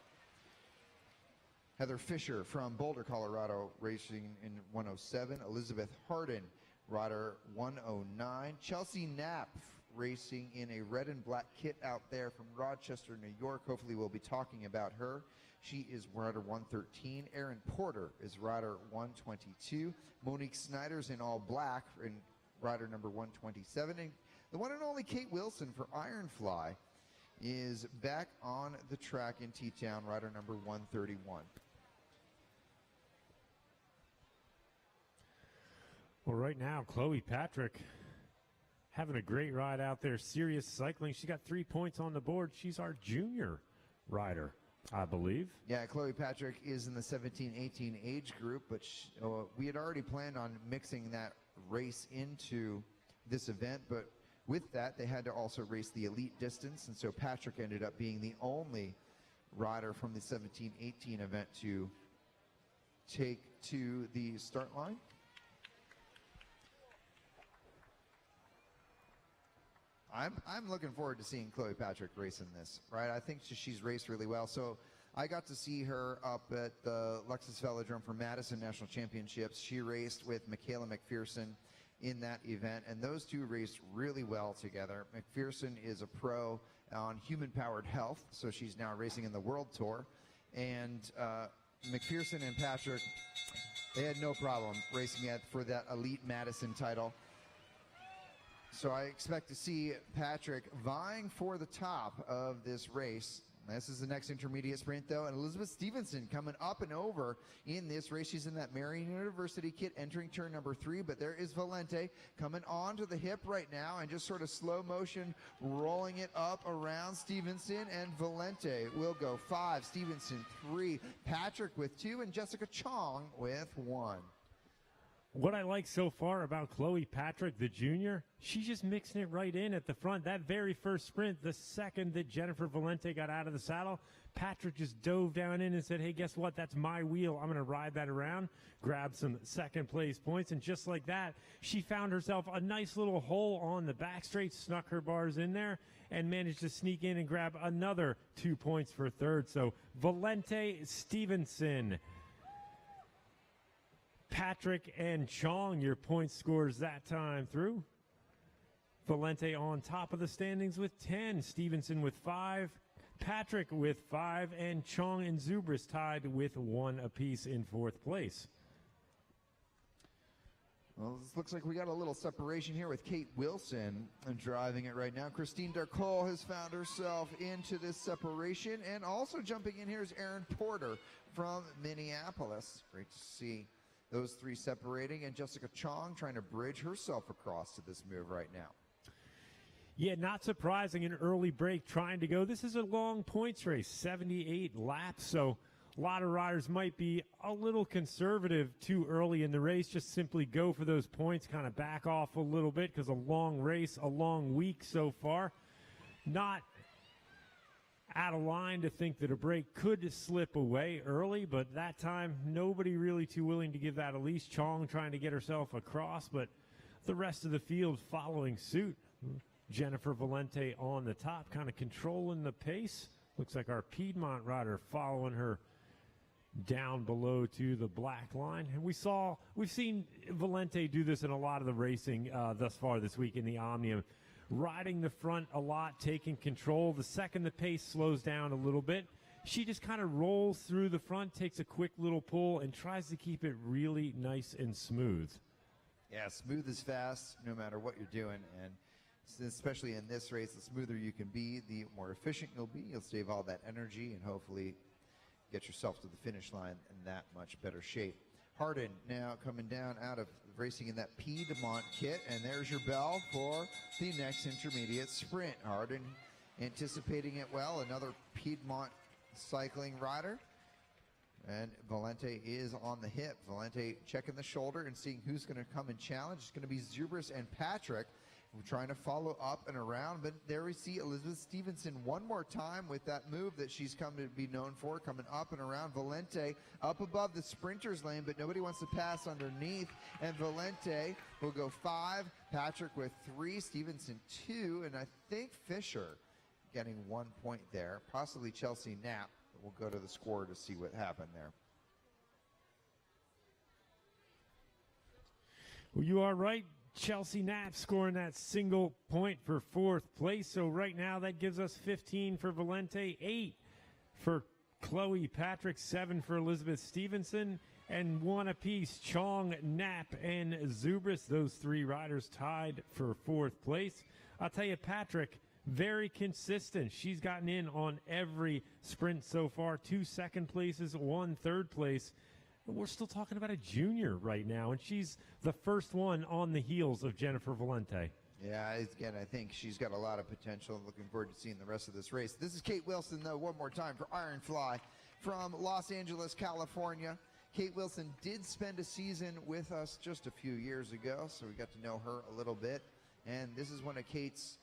Heather Fisher from Boulder, Colorado, racing in 107. Elizabeth Harden, rider 109. Chelsea Knapp, racing in a red and black kit out there from Rochester, New York. Hopefully we'll be talking about her. She is rider 113. Erin Porter is rider 122. Monique Snyder's in all black in rider number 127. And the one and only Kate Wilson for Ironfly is back on the track in T-Town, rider number 131. Well, right now, Chloe Patrick having a great ride out there. Serious cycling. She got 3 points on the board. She's our junior rider, I believe. Yeah, Chloe Patrick is in the 17-18 age group, but we had already planned on mixing that race into this event, but with that, they had to also race the elite distance, and so Patrick ended up being the only rider from the 17-18 event to take to the start line. I'm looking forward to seeing Chloe Patrick race in this, right? I think she's raced really well. So I got to see her up at the Lexus Velodrome for Madison National Championships. She raced with Michaela McPherson in that event, and those two raced really well together. McPherson is a pro on human-powered health, so she's now racing in the World Tour. And McPherson and Patrick, they had no problem racing for that elite Madison title. So I expect to see Patrick vying for the top of this race. This is the next intermediate sprint, though, and Elizabeth Stevenson coming up and over in this race. She's in that Marian University kit entering turn number 3, but there is Valente coming onto the hip right now and just sort of slow motion rolling it up around Stevenson, and Valente will go 5, Stevenson 3, Patrick with 2, and Jessica Chong with 1. What I like so far about Chloe Patrick, the junior, she's just mixing it right in at the front. That very first sprint, the second that Jennifer Valente got out of the saddle, Patrick just dove down in and said, hey, guess what? That's my wheel. I'm going to ride that around, grab some second place points. And just like that, she found herself a nice little hole on the back straight, snuck her bars in there, and managed to sneak in and grab another 2 points for third. So Valente, Stevenson, Patrick, and Chong, your point scores that time through. Valente on top of the standings with 10, Stevenson with 5, Patrick with 5, and Chong and Zubris tied with 1 apiece in 4th place. Well, this looks like we got a little separation here with Kate Wilson driving it right now. Christine Darcole has found herself into this separation, and also jumping in here is Erin Porter from Minneapolis. Great to see those three separating, and Jessica Chong trying to bridge herself across to this move right now. Yeah, not surprising, an early break trying to go. This is a long points race, 78 laps, so a lot of riders might be a little conservative too early in the race. Just simply go for those points, kind of back off a little bit, because a long race, a long week so far. Not out of line to think that a break could slip away early, but that time nobody really too willing to give that a leash. Chong trying to get herself across, but the rest of the field following suit. Jennifer Valente on the top, kind of controlling the pace. Looks like our Piedmont rider following her down below to the black line. And we've seen Valente do this in a lot of the racing thus far this week in the Omnium. Riding the front a lot, taking control. The second the pace slows down a little bit, she just kind of rolls through the front, takes a quick little pull, and tries to keep it really nice and smooth. Yeah, smooth is fast no matter what you're doing, and especially in this race, the smoother you can be, the more efficient you'll be. You'll save all that energy and hopefully get yourself to the finish line in that much better shape. Hardin now coming down out of racing in that Piedmont kit, and there's your bell for the next intermediate sprint. Hardin anticipating it well, another Piedmont cycling rider. And Valente is on the hip. Valente checking the shoulder and seeing who's going to come and challenge. It's going to be Zubris and Patrick. We're trying to follow up and around, but there we see Elizabeth Stevenson one more time with that move that she's come to be known for, coming up and around. Valente up above the sprinter's lane, but nobody wants to pass underneath, and Valente will go 5, Patrick with 3, Stevenson 2, and I think Fisher getting 1 point there, possibly Chelsea Knapp. We'll go to the score to see what happened there. Well, you are right. Chelsea Knapp scoring that single point for 4th place. So right now that gives us 15 for Valente, 8 for Chloe Patrick, 7 for Elizabeth Stevenson, and 1 apiece, Chong, Knapp, and Zubris. Those 3 riders tied for 4th place. I'll tell you, Patrick, very consistent. She's gotten in on every sprint so far. 2 second places, 1 third place. we're still talking about a junior right now, and she's the first one on the heels of Jennifer Valente. Yeah, again, I think she's got a lot of potential. Looking forward to seeing the rest of this race. This is Kate Wilson, though, one more time for Iron Fly from Los Angeles, California. Kate Wilson did spend a season with us just a few years ago, so we got to know her a little bit. And this is one of Kate's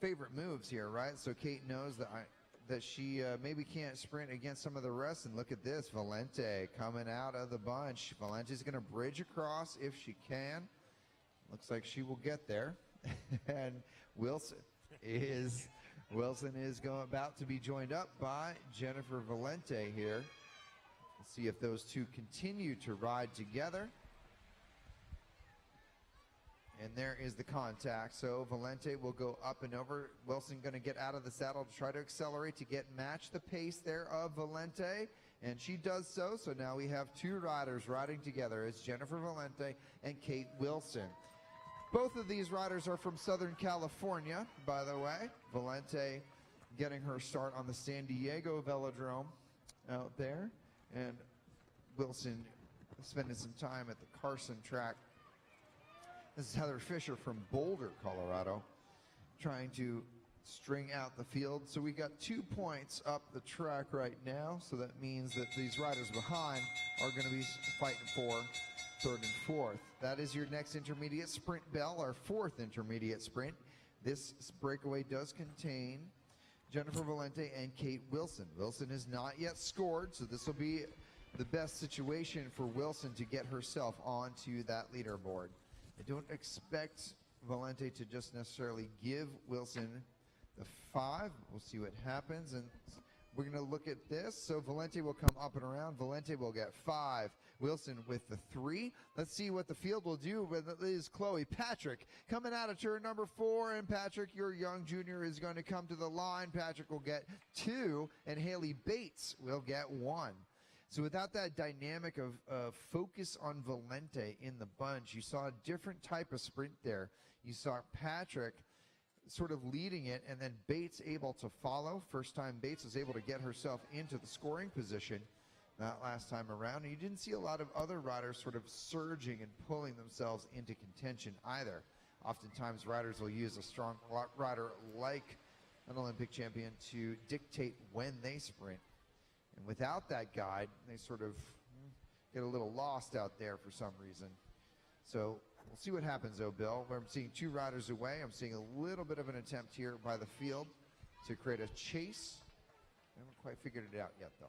favorite moves here, right? So Kate knows that she maybe can't sprint against some of the rest. And look at this, Valente coming out of the bunch. Valente's going to bridge across if she can. Looks like she will get there. And Wilson is about to be joined up by Jennifer Valente here. Let's see if those two continue to ride together. And there is the contact. So Valente will go up and over. Wilson going to get out of the saddle to try to accelerate to match the pace there of Valente. And she does so. So now we have two riders riding together. It's Jennifer Valente and Kate Wilson. Both of these riders are from Southern California, by the way. Valente getting her start on the San Diego Velodrome out there. And Wilson spending some time at the Carson track. This is Heather Fisher from Boulder, Colorado, trying to string out the field. So we got 2 points up the track right now. So that means that these riders behind are going to be fighting for third and fourth. That is your next intermediate sprint bell, our fourth intermediate sprint. This breakaway does contain Jennifer Valente and Kate Wilson. Wilson has not yet scored, so this will be the best situation for Wilson to get herself onto that leaderboard. I don't expect Valente to just necessarily give Wilson the 5. We'll see what happens, and we're going to look at this. So Valente will come up and around. Valente will get 5. Wilson with the 3. Let's see what the field will do. With it is Chloe Patrick coming out of turn number 4. And Patrick, your young junior, is going to come to the line. Patrick will get 2, and Haley Bates will get 1. So without that dynamic of focus on Valente in the bunch, you saw a different type of sprint there. You saw Patrick sort of leading it, and then Bates able to follow. First time Bates was able to get herself into the scoring position that last time around. And you didn't see a lot of other riders sort of surging and pulling themselves into contention either. Oftentimes riders will use a strong rider like an Olympic champion to dictate when they sprint. And without that guide, they sort of get a little lost out there for some reason. So we'll see what happens, though, Bill. Where I'm seeing 2 riders away. I'm seeing a little bit of an attempt here by the field to create a chase. I haven't quite figured it out yet, though.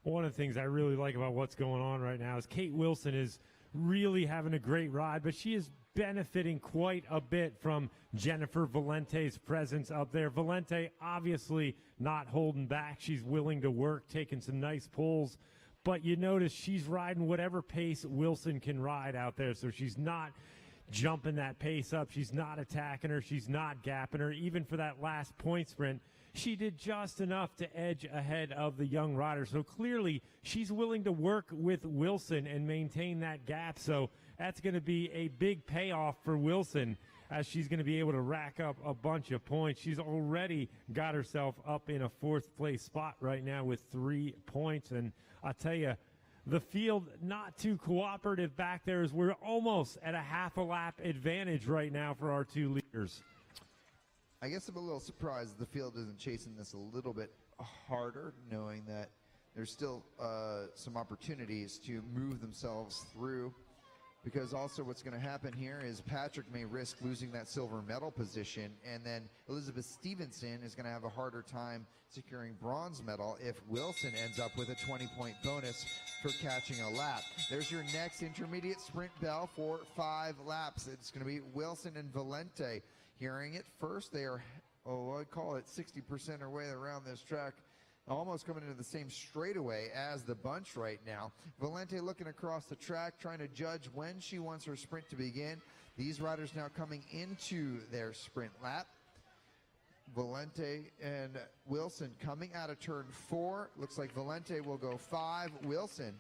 One of the things I really like about what's going on right now is Kate Wilson is really having a great ride, but she is benefiting quite a bit from Jennifer Valente's presence up there. Valente obviously not holding back. She's willing to work, taking some nice pulls. But you notice she's riding whatever pace Wilson can ride out there. So she's not jumping that pace up. She's not attacking her. She's not gapping her. Even for that last point sprint, she did just enough to edge ahead of the young rider. So clearly she's willing to work with Wilson and maintain that gap. So that's going to be a big payoff for Wilson as she's going to be able to rack up a bunch of points. She's already got herself up in a 4th place spot right now with 3 points. And I'll tell you, the field not too cooperative back there as we're almost at a half a lap advantage right now for our 2 leaders. I guess I'm a little surprised the field isn't chasing this a little bit harder, knowing that there's still some opportunities to move themselves through. Because also what's going to happen here is Patrick may risk losing that silver medal position, and then Elizabeth Stevenson is going to have a harder time securing bronze medal if Wilson ends up with a 20-point bonus for catching a lap. There's your next intermediate sprint bell for 5 laps. It's going to be Wilson and Valente. Hearing it first, they are, I call it 60% of the way around this track. Almost coming into the same straightaway as the bunch right now. Valente looking across the track, trying to judge when she wants her sprint to begin. These riders now coming into their sprint lap. Valente and Wilson coming out of turn 4. Looks like Valente will go 5. Wilson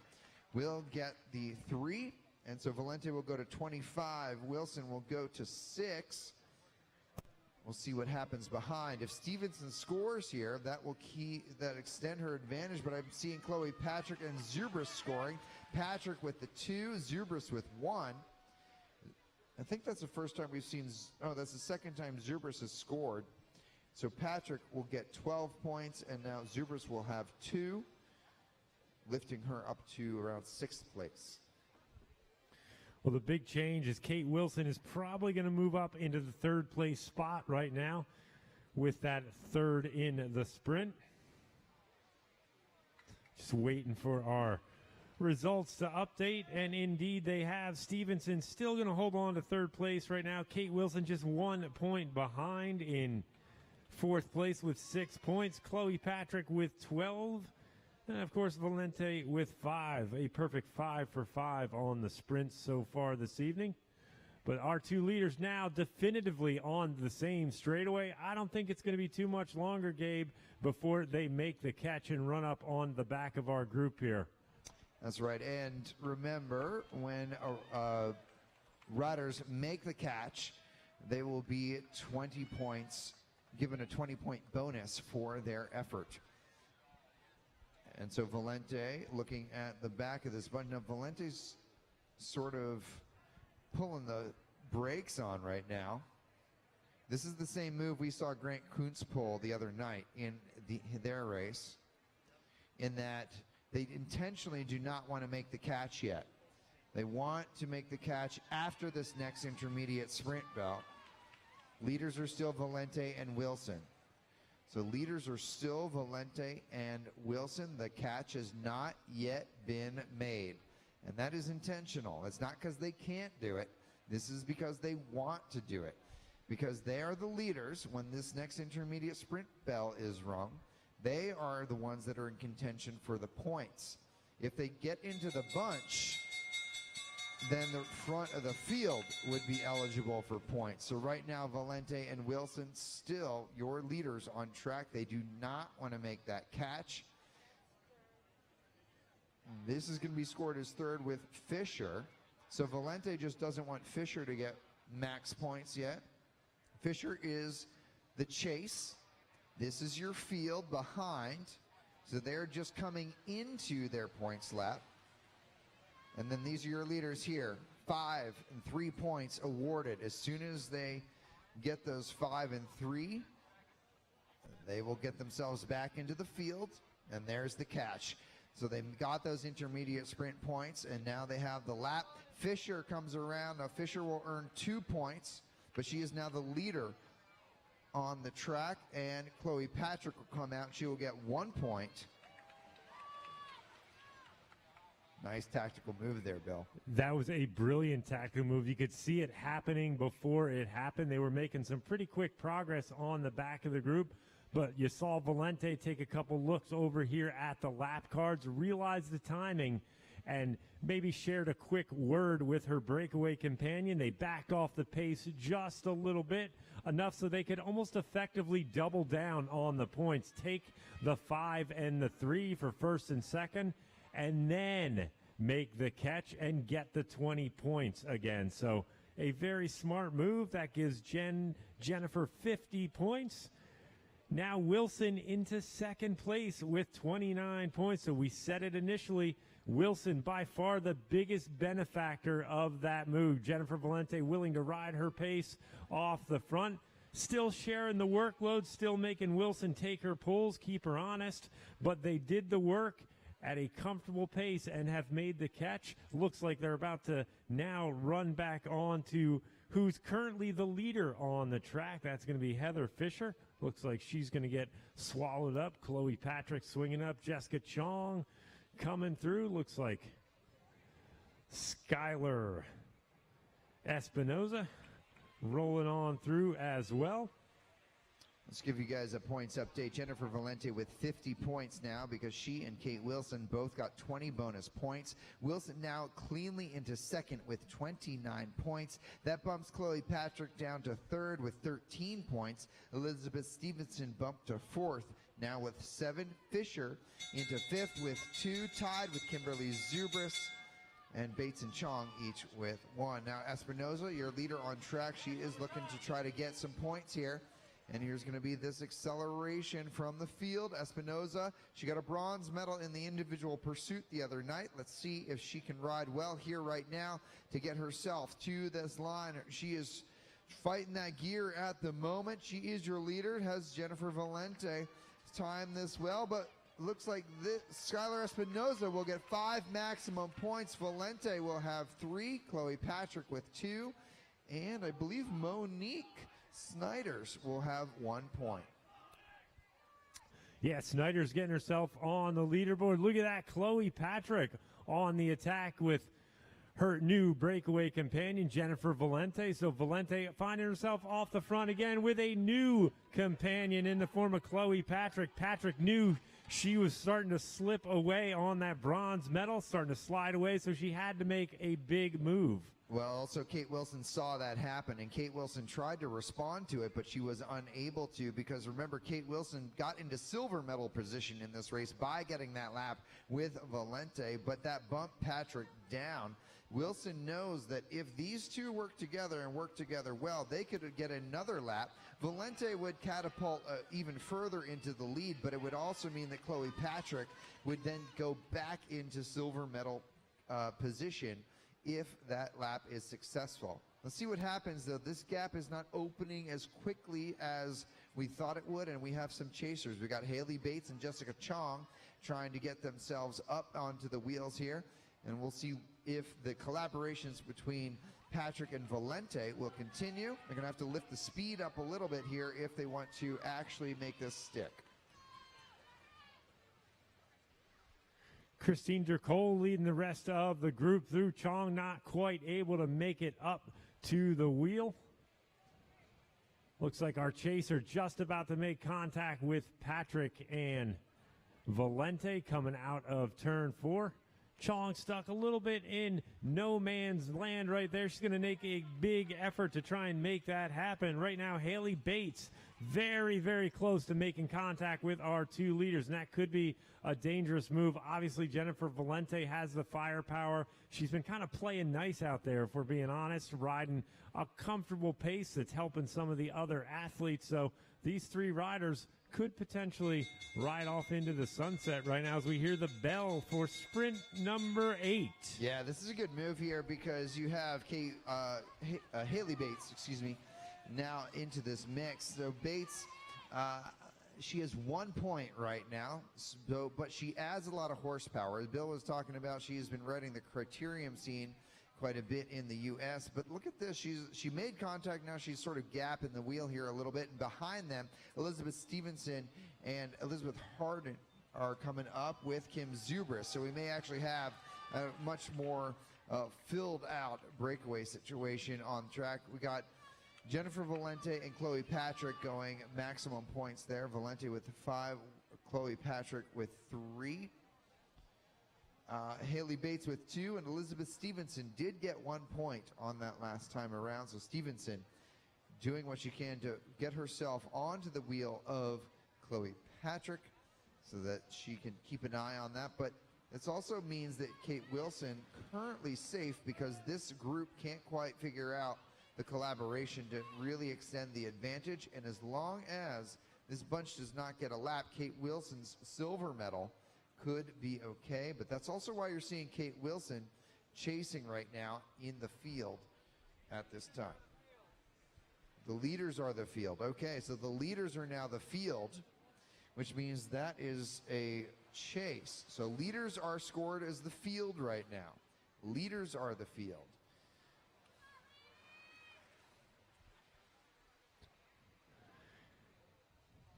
will get the 3. And so Valente will go to 25. Wilson will go to 6. We'll see what happens behind. If Stevenson scores here, that will extend her advantage, but I'm seeing Chloe Patrick and Zubris scoring. Patrick with the 2, Zubris with 1. I think that's the first time we've seen, that's the second time Zubris has scored. So Patrick will get 12 points, and now Zubris will have 2, lifting her up to around 6th place. Well, the big change is Kate Wilson is probably going to move up into the 3rd place spot right now with that 3rd in the sprint. Just waiting for our results to update, and indeed they have. Stevenson still going to hold on to 3rd place right now. Kate Wilson just 1 point behind in 4th place with 6 points. Chloe Patrick with 12. And, of course, Valente with 5, a perfect 5 for 5 on the sprint so far this evening. But our 2 leaders now definitively on the same straightaway. I don't think it's going to be too much longer, Gabe, before they make the catch and run up on the back of our group here. That's right. And remember, when riders make the catch, they will be 20 points, given a 20-point bonus for their effort. And so Valente, looking at the back of this button, now Valente's sort of pulling the brakes on right now. This is the same move we saw Grant Kuntz pull the other night in their race, in that they intentionally do not want to make the catch yet. They want to make the catch after this next intermediate sprint bell. Leaders are still Valente and Wilson. So leaders are still Valente and Wilson. The catch has not yet been made. And that is intentional. It's not because they can't do it. This is because they want to do it. Because they are the leaders when this next intermediate sprint bell is rung. They are the ones that are in contention for the points. If they get into the bunch, then the front of the field would be eligible for points. So right now, Valente and Wilson still your leaders on track. They do not want to make that catch. This is going to be scored as 3rd with Fisher. So Valente just doesn't want Fisher to get max points yet. Fisher is the chase. This is your field behind. So they're just coming into their points lap. And then these are your leaders here. 5 and 3 points awarded. As soon as they get those 5 and 3, they will get themselves back into the field. And there's the catch. So they got those intermediate sprint points, and now they have the lap. Fisher comes around. Now Fisher will earn 2 points, but she is now the leader on the track. And Chloe Patrick will come out. She will get 1 point. Nice tactical move there, Bill. That was a brilliant tactical move. You could see it happening before it happened. They were making some pretty quick progress on the back of the group, but you saw Valente take a couple looks over here at the lap cards, realized the timing, and maybe shared a quick word with her breakaway companion. They backed off the pace just a little bit, enough so they could almost effectively double down on the points, take the 5 and the 3 for 1st and 2nd, and then make the catch and get the 20 points again. So a very smart move. That gives Jennifer 50 points. Now Wilson into 2nd place with 29 points. So we said it initially, Wilson by far the biggest benefactor of that move. Jennifer Valente willing to ride her pace off the front. Still sharing the workload, still making Wilson take her pulls, keep her honest. But they did the work at a comfortable pace and have made the catch. Looks like they're about to now run back on to who's currently the leader on the track. That's going to be Heather Fisher. Looks like she's going to get swallowed up. Chloe Patrick swinging up. Jessica Chong coming through. Looks like Skylar Espinoza rolling on through as well. Let's give you guys a points update. Jennifer Valente with 50 points now because she and Kate Wilson both got 20 bonus points. Wilson now cleanly into 2nd with 29 points. That bumps Chloe Patrick down to 3rd with 13 points. Elizabeth Stevenson bumped to 4th now with 7. Fisher into 5th with 2, tied with Kimberly Zubris and Bates and Chong each with 1. Now Espinoza, your leader on track, she is looking to try to get some points here. And here's going to be this acceleration from the field. Espinoza, she got a bronze medal in the individual pursuit the other night. Let's see if she can ride well here right now to get herself to this line. She is fighting that gear at the moment. She is your leader. Has Jennifer Valente timed this well, but looks like this, Skylar Espinoza will get 5 maximum points. Valente will have 3. Chloe Patrick with 2. And I believe Monique Snyders will have 1 point. Yeah, Snyder's getting herself on the leaderboard. Look at that, Chloe Patrick on the attack with her new breakaway companion, Jennifer Valente. So Valente finding herself off the front again with a new companion in the form of Chloe Patrick. Patrick knew she was starting to slip away on that bronze medal, starting to slide away, so she had to make a big move. Well, also Kate Wilson saw that happen, and Kate Wilson tried to respond to it, but she was unable to, because remember, Kate Wilson got into silver medal position in this race by getting that lap with Valente, but that bumped Patrick down. Wilson knows that if these two work together and work together well, they could get another lap. Valente would catapult even further into the lead, but it would also mean that Chloe Patrick would then go back into silver medal position if that lap is successful. Let's see what happens, though. This gap is not opening as quickly as we thought it would, and we have some chasers. We got Haley Bates and Jessica Chong trying to get themselves up onto the wheels here, and we'll see if the collaborations between Patrick and Valente will continue. They're going to have to lift the speed up a little bit here if they want to actually make this stick. Christine Dercole leading the rest of the group through. Chong not quite able to make it up to the wheel. Looks like our chaser just about to make contact with Patrick and Valente coming out of turn 4. Chong stuck a little bit in no man's land right there. She's going to make a big effort to try and make that happen. Right now, Haley Bates very, very close to making contact with our 2 leaders, and that could be a dangerous move. Obviously, Jennifer Valente has the firepower. She's been kind of playing nice out there, if we're being honest, riding a comfortable pace that's helping some of the other athletes. So these 3 riders could potentially ride off into the sunset right now as we hear the bell for sprint number 8. Yeah, this is a good move here because you have Haley Bates, now into this mix. So Bates, she has 1 point right now, so, but she adds a lot of horsepower. As Bill was talking about, she has been riding the criterium scene quite a bit in the U.S., but look at this. She made contact. Now she's sort of gapping the wheel here a little bit, and behind them, Elizabeth Stevenson and Elizabeth Harden are coming up with Kim Zubris, so we may actually have a much more filled out breakaway situation on track. We got Jennifer Valente and Chloe Patrick going maximum points there. Valente with 5, Chloe Patrick with 3. Haley Bates with 2, and Elizabeth Stevenson did get 1 point on that last time around. So Stevenson doing what she can to get herself onto the wheel of Chloe Patrick so that she can keep an eye on that. But this also means that Kate Wilson currently safe because this group can't quite figure out the collaboration to really extend the advantage. And as long as this bunch does not get a lap, Kate Wilson's silver medal could be okay, but that's also why you're seeing Kate Wilson chasing right now in the field at this time. The leaders are the field. Okay, so the leaders are now the field, which means that is a chase. So leaders are scored as the field right now. Leaders are the field.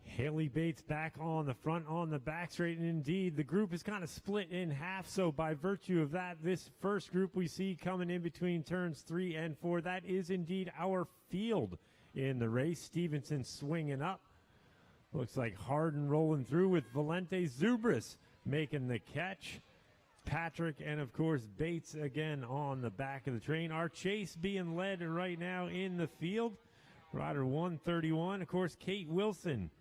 Haley Bates back on the front on the back straight, and indeed the group is kind of split in half. So by virtue of that, this first group we see coming in between turns 3 and 4, that is indeed our field in the race. Stevenson swinging up. Looks like Harden rolling through with Valente. Zubris making the catch. Patrick and, of course, Bates again on the back of the train. Our chase being led right now in the field. Rider 131, of course, Kate Wilson.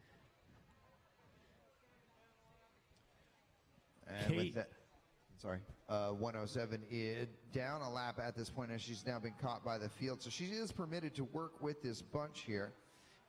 And with that, 107 is down a lap at this point, as she's now been caught by the field. So she is permitted to work with this bunch here.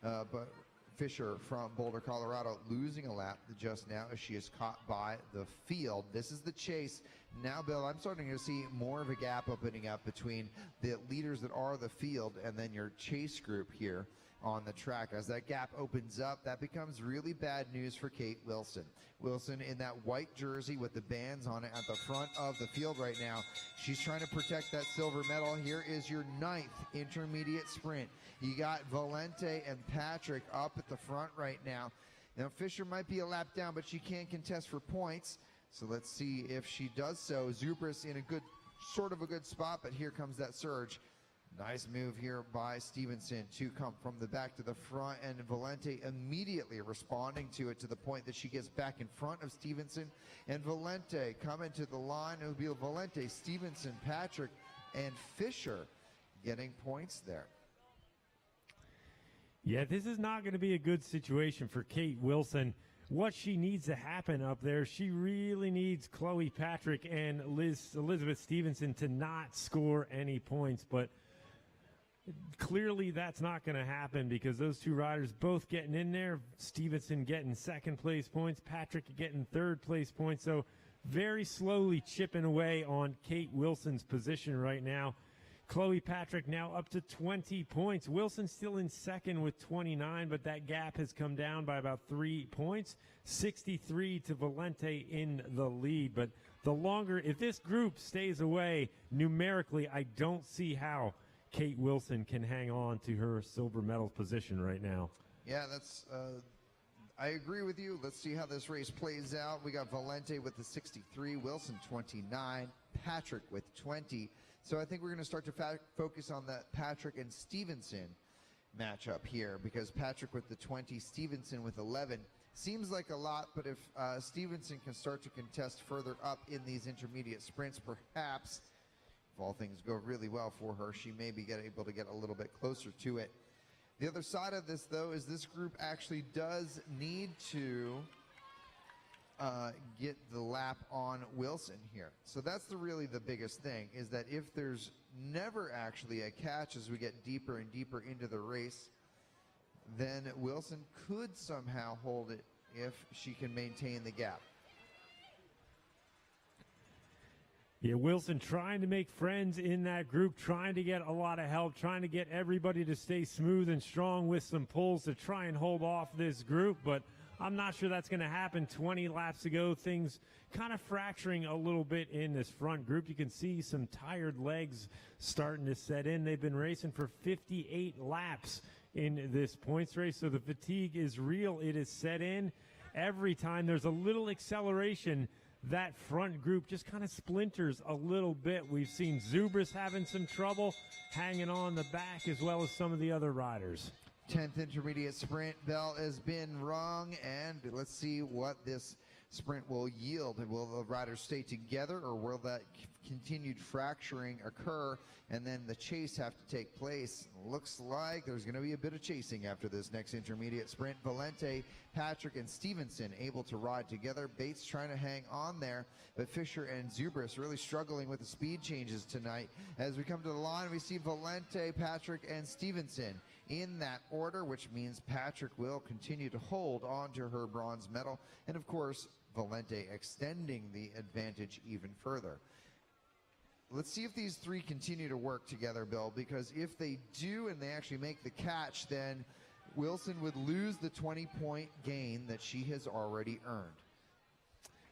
But Fisher from Boulder, Colorado, losing a lap just now as she is caught by the field. This is the chase. Now, Bill, I'm starting to see more of a gap opening up between the leaders that are the field and then your chase group here on the track. As that gap opens up, that becomes really bad news for Kate Wilson. Wilson in that white jersey with the bands on it at the front of the field right now. She's trying to protect that silver medal. Here is your 9th intermediate sprint. You got Valente and Patrick up at the front right now. Now, Fisher might be a lap down, but she can contest for points. So let's see if she does so. Zubris in a good, sort of a good spot, but here comes that surge. Nice move here by Stevenson to come from the back to the front, and Valente immediately responding to it to the point that she gets back in front of Stevenson. And Valente coming to the line. It will be Valente, Stevenson, Patrick, and Fisher getting points there. Yeah, this is not going to be a good situation for Kate Wilson. What she needs to happen up there, she really needs Chloe Patrick and Elizabeth Stevenson to not score any points, but clearly that's not going to happen because those two riders both getting in there. Stevenson getting second place points, Patrick getting third place points. So very slowly chipping away on Kate Wilson's position right now. Chloe Patrick now up to 20 points. Wilson still in second with 29, but that gap has come down by about 3 points. 63 to Valente in the lead. But the longer, if this group stays away numerically, I don't see how Kate Wilson can hang on to her silver medal position right now. Yeah, that's I agree with you. Let's see how this race plays out. We got Valente with the 63, Wilson 29, Patrick with 20. So I think we're going to start to focus on that Patrick and Stevenson matchup here, because Patrick with the 20, Stevenson with 11 seems like a lot, but if Stevenson can start to contest further up in these intermediate sprints, perhaps if all things go really well for her, she may be able to get a little bit closer to it. The other side of this, though, is this group actually does need to get the lap on Wilson here. So that's really the biggest thing, is that if there's never actually a catch as we get deeper and deeper into the race, then Wilson could somehow hold it if she can maintain the gap. Yeah, Wilson trying to make friends in that group, trying to get a lot of help, trying to get everybody to stay smooth and strong with some pulls to try and hold off this group, but I'm not sure that's going to happen. 20 laps ago, things kind of fracturing a little bit in this front group. You can see some tired legs starting to set in. They've been racing for 58 laps in this points race, so the fatigue is real. It is set in. Every time there's a little acceleration, that front group just kind of splinters a little bit. We've seen Zubris having some trouble hanging on the back, as well as some of the other riders. 10th intermediate sprint bell has been rung, and let's see what this sprint will yield. Will the riders stay together, or will that continued fracturing occur and then the chase have to take place? Looks like there's going to be a bit of chasing after this next intermediate sprint. Valente, Patrick, and Stevenson able to ride together. Bates trying to hang on there, but Fisher and Zubris really struggling with the speed changes tonight. As we come to the line, we see Valente, Patrick, and Stevenson in that order, which means Patrick will continue to hold on to her bronze medal, and of course Valente extending the advantage even further. Let's see if these three continue to work together, Bill, because if they do and they actually make the catch, then Wilson would lose the 20-point gain that she has already earned.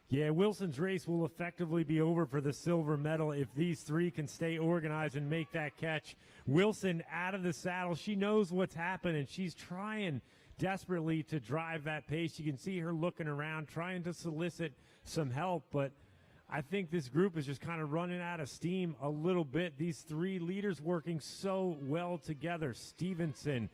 Yeah, Wilson's race will effectively be over for the silver medal if these three can stay organized and make that catch. Wilson out of the saddle. She knows what's happening. She's trying desperately to drive that pace. You can see her looking around, trying to solicit some help, but I think this group is just kind of running out of steam a little bit. These three leaders working so well together. Stevenson,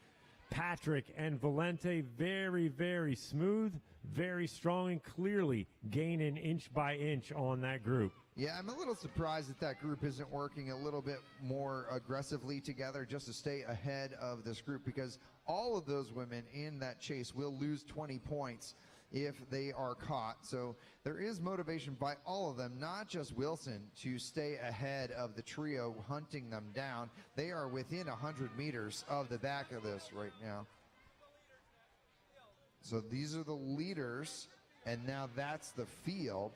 Patrick, and Valente, very, very smooth, very strong, and clearly gaining inch by inch on that group. Yeah, I'm a little surprised that that group isn't working a little bit more aggressively together just to stay ahead of this group, because all of those women in that chase will lose 20 points if they are caught. So there is motivation by all of them, not just Wilson, to stay ahead of the trio hunting them down. They are within 100 meters of the back of this right now. So these are the leaders, and now that's the field.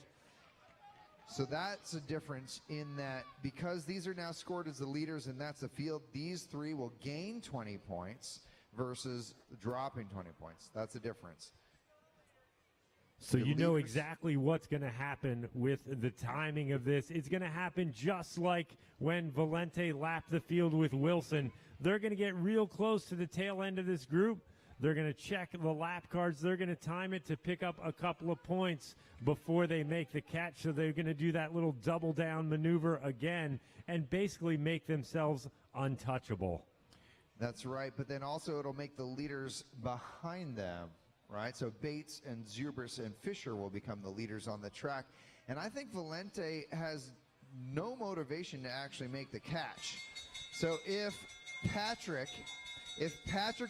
So that's a difference in that because these are now scored as the leaders and that's the field, these three will gain 20 points versus dropping 20 points. That's the difference. So The you know leaders- exactly what's going to happen with the timing of this. It's going to happen just like when Valente lapped the field with Wilson. They're going to get real close to the tail end of this group. They're going to check the lap cards. They're going to time it to pick up a couple of points before they make the catch. So they're going to do that little double down maneuver again and basically make themselves untouchable. That's right, but then also it'll make the leaders behind them, right? So Bates and Zubris and Fisher will become the leaders on the track. And I think Valente has no motivation to actually make the catch. So if Patrick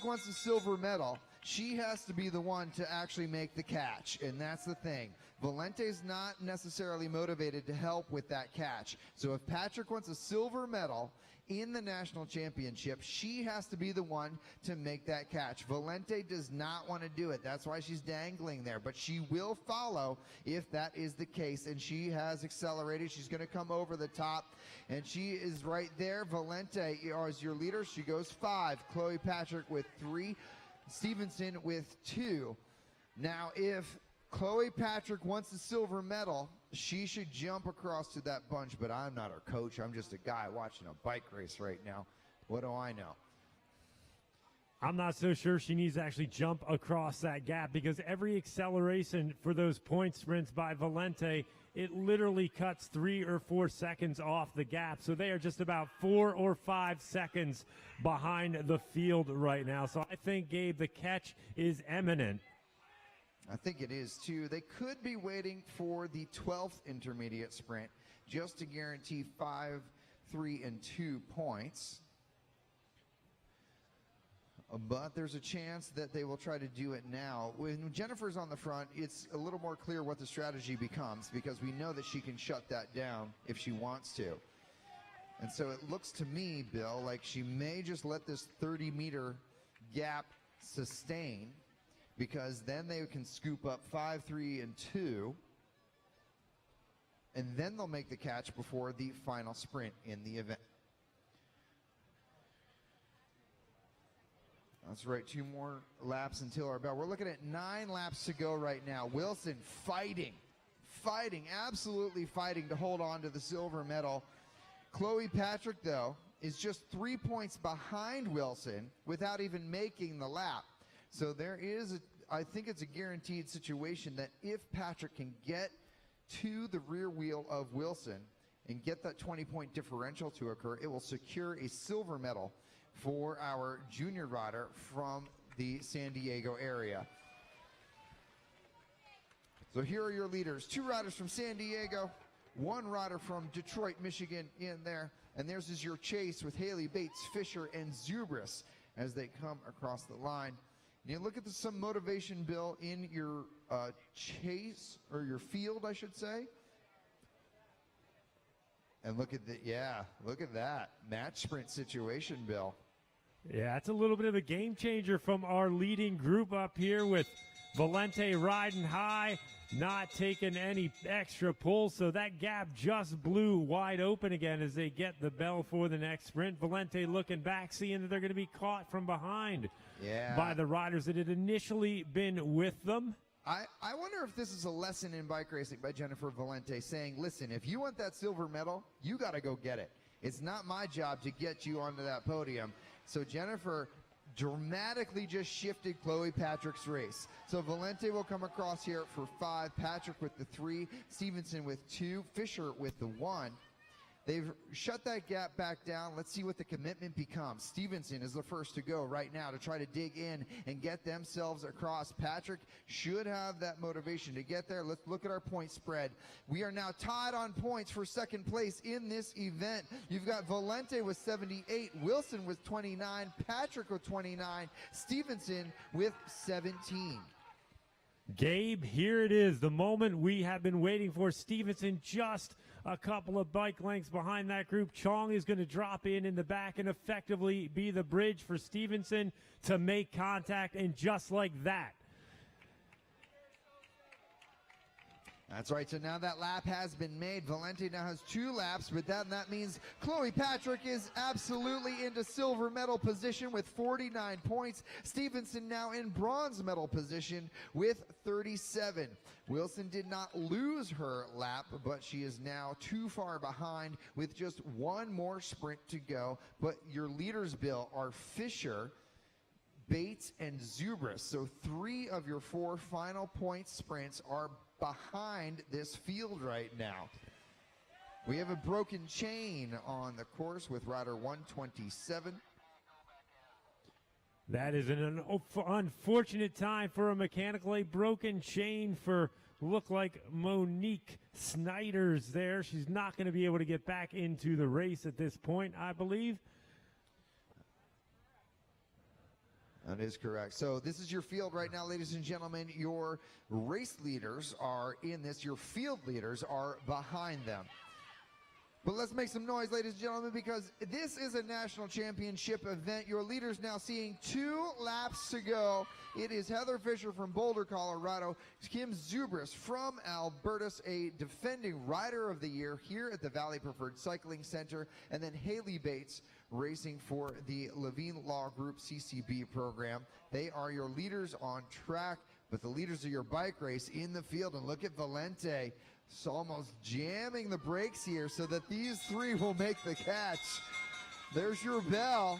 wants a silver medal, she has to be the one to actually make the catch, and that's the thing. Valente's not necessarily motivated to help with that catch. So if Patrick wants a silver medal in the national championship, she has to be the one to make that catch. Valente does not want to do it. That's why she's dangling there, but she will follow if that is the case, and she has accelerated. She's going to come over the top, and she is right there. Valente is your leader. She goes 5. Chloe Patrick with 3. Stevenson with 2. Now, if Chloe Patrick wants the silver medal, she should jump across to that bunch, but I'm not her coach. I'm just a guy watching a bike race right now. What do I know? I'm not so sure she needs to actually jump across that gap because every acceleration for those point sprints by Valente, it literally cuts 3 or 4 seconds off the gap. So they are just about 4 or 5 seconds behind the field right now. So I think, Gabe, the catch is imminent. I think it is too. They could be waiting for the 12th intermediate sprint just to guarantee 5, 3, and 2 points. But there's a chance that they will try to do it now. When Jennifer's on the front, it's a little more clear what the strategy becomes because we know that she can shut that down if she wants to. And so it looks to me, Bill, like she may just let this 30-meter gap sustain because then they can scoop up 5, 3, and 2, and then they'll make the catch before the final sprint in the event. That's right, 2 more laps until our bell. We're looking at 9 laps to go right now. Wilson fighting, absolutely fighting to hold on to the silver medal. Chloe Patrick, though, is just 3 points behind Wilson without even making the lap. So there is, I think it's a guaranteed situation that if Patrick can get to the rear wheel of Wilson and get that 20-point differential to occur, it will secure a silver medal for our junior rider from the San Diego area. So here are your leaders. 2 riders from San Diego, 1 rider from Detroit, Michigan in there. And there's is your chase with Haley, Bates, Fisher, and Zubris as they come across the line. And you look at some motivation, Bill, in your chase, or your field, I should say. And look at that match sprint situation, Bill. Yeah, it's a little bit of a game changer from our leading group up here with Valente riding high, not taking any extra pull. So that gap just blew wide open again as they get the bell for the next sprint. Valente looking back, seeing that they're going to be caught from behind by the riders that had initially been with them. I wonder if this is a lesson in bike racing by Jennifer Valente saying, listen, if you want that silver medal, you got to go get it. It's not my job to get you onto that podium. So Jennifer dramatically just shifted Chloe Patrick's race. So Valente will come across here for 5, Patrick with the 3, Stevenson with 2, Fisher with the 1. They've shut that gap back down. Let's see what the commitment becomes. Stevenson is the first to go right now to try to dig in and get themselves across. Patrick should have that motivation to get there. Let's look at our point spread. We are now tied on points for second place in this event. You've got Valente with 78, Wilson with 29, Patrick with 29, Stevenson with 17. Gabe, here it is, the moment we have been waiting for. Stevenson just a couple of bike lengths behind that group. Chong is going to drop in the back and effectively be the bridge for Stevenson to make contact. And just like that, That's right, so now that lap has been made. Valente now has 2 laps, but that means Chloe Patrick is absolutely into silver medal position with 49 points. Stevenson now in bronze medal position with 37. Wilson did not lose her lap, but she is now too far behind with just 1 more sprint to go. But your leaders, Bill, are Fisher, Bates, and Zubris. So 3 of your 4 final point sprints are behind this field right now. We have a broken chain on the course with rider 127. That is an unfortunate time for a mechanical. A broken chain for look like Monique Snyders there. She's not going to be able to get back into the race at this point, I believe. That is correct. So this is your field right now, ladies and gentlemen. Your race leaders are in this. Your field leaders are behind them. But let's make some noise, ladies and gentlemen, because this is a national championship event. Your leaders now seeing 2 laps to go. It is Heather Fisher from Boulder, Colorado, Kim Zubris from Albertus, a defending Rider of the Year here at the Valley Preferred Cycling Center, and then Haley Bates racing for the Levine Law Group CCB program. They are your leaders on track, but the leaders of your bike race in the field. And look at Valente. It's almost jamming the brakes here so that these 3 will make the catch. There's your bell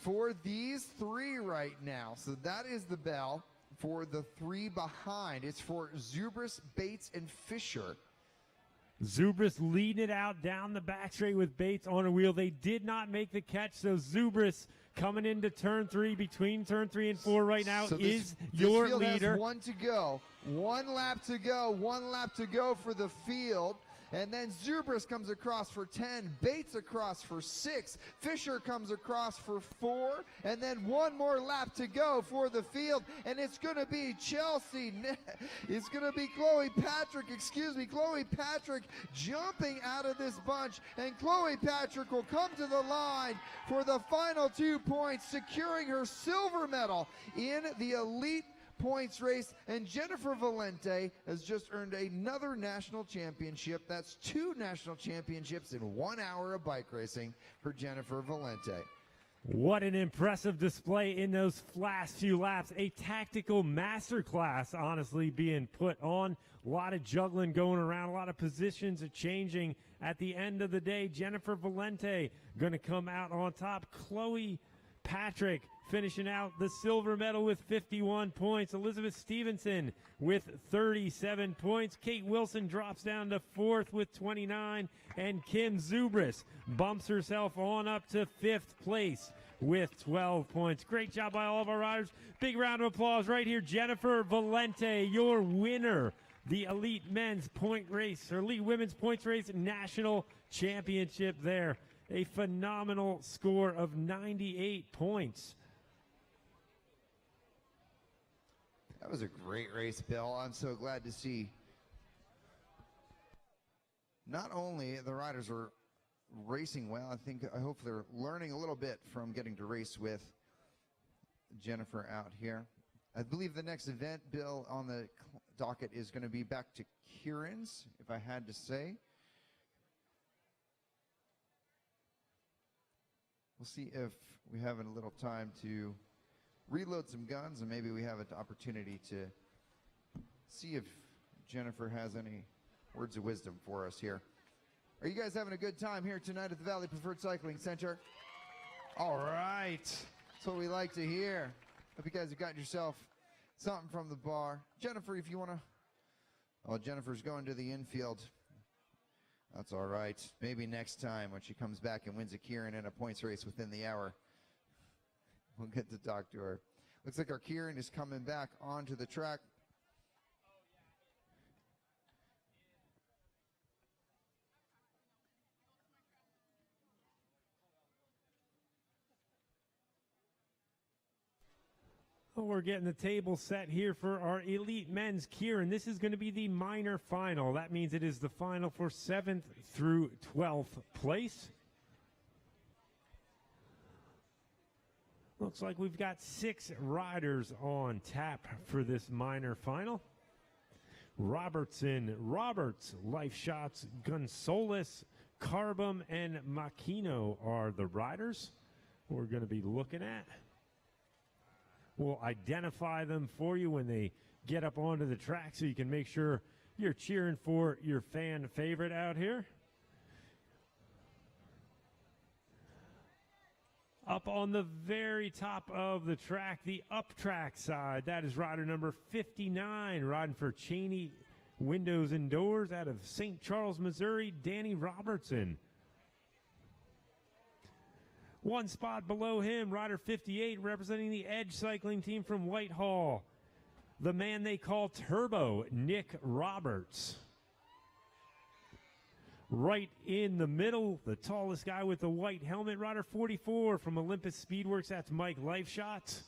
for these 3 right now. So that is the bell for the 3 behind. It's for Zubris, Bates, and Fisher. Zubris leading it out down the back straight with Bates on a wheel. They did not make the catch, so Zubris coming into turn 3, between turn 3 and 4 right now, so is this your field leader. Has 1 to go. 1 lap to go. 1 lap to go for the field. And then Zubris comes across for 10, Bates across for 6, Fisher comes across for 4, and then 1 more lap to go for the field, and it's going to be Chelsea, it's going to be Chloe Patrick jumping out of this bunch, and Chloe Patrick will come to the line for the final 2 points, securing her silver medal in the elite points race. And Jennifer Valente has just earned another national championship. That's 2 national championships in 1 hour of bike racing for Jennifer Valente. What an impressive display in those last few laps. A tactical masterclass, honestly, being put on. A lot of juggling going around, a lot of positions are changing. At the end of the day, Jennifer Valente going to come out on top. Chloe Patrick finishing out the silver medal with 51 points. Elizabeth Stevenson with 37 points. Kate Wilson drops down to 4th with 29. And Kim Zubris bumps herself on up to 5th place with 12 points. Great job by all of our riders. Big round of applause right here. Jennifer Valente, your winner. The Elite Men's Point Race, or Elite Women's Points Race National Championship there. A phenomenal score of 98 points. That was a great race, Bill. I'm so glad to see not only the riders are racing well, I hope they're learning a little bit from getting to race with Jennifer out here. I believe the next event, Bill, on the docket is going to be back to Keirin's, if I had to say. We'll see if we have a little time to reload some guns, and maybe we have an opportunity to see if Jennifer has any words of wisdom for us here. Are you guys having a good time here tonight at the Valley Preferred Cycling Center? All right. That's what we like to hear. Hope you guys have gotten yourself something from the bar. Jennifer, if you want to... Oh, Jennifer's going to the infield. That's all right. Maybe next time when she comes back and wins a Keirin in a points race within the hour, we'll get to talk to her. Looks like our Keirin is coming back onto the track. Well, we're getting the table set here for our Elite Men's Keirin. This is going to be the minor final. That means it is the final for 7th through 12th place. Looks like we've got 6 riders on tap for this minor final. Robertson, Roberts, Life Shots, Gonzalez, Carbum, and Makino are the riders we're going to be looking at. We'll identify them for you when they get up onto the track so you can make sure you're cheering for your fan favorite out here. Up on the very top of the track, the up track side, that is rider number 59, riding for Cheney Windows and Doors out of St. Charles, Missouri, Danny Robertson. One spot below him, rider 58, representing the Edge cycling team from Whitehall, the man they call Turbo, Nick Roberts. Right in the middle, the tallest guy with the white helmet, rider 44 from Olympus Speedworks, that's Mike Lifeshot.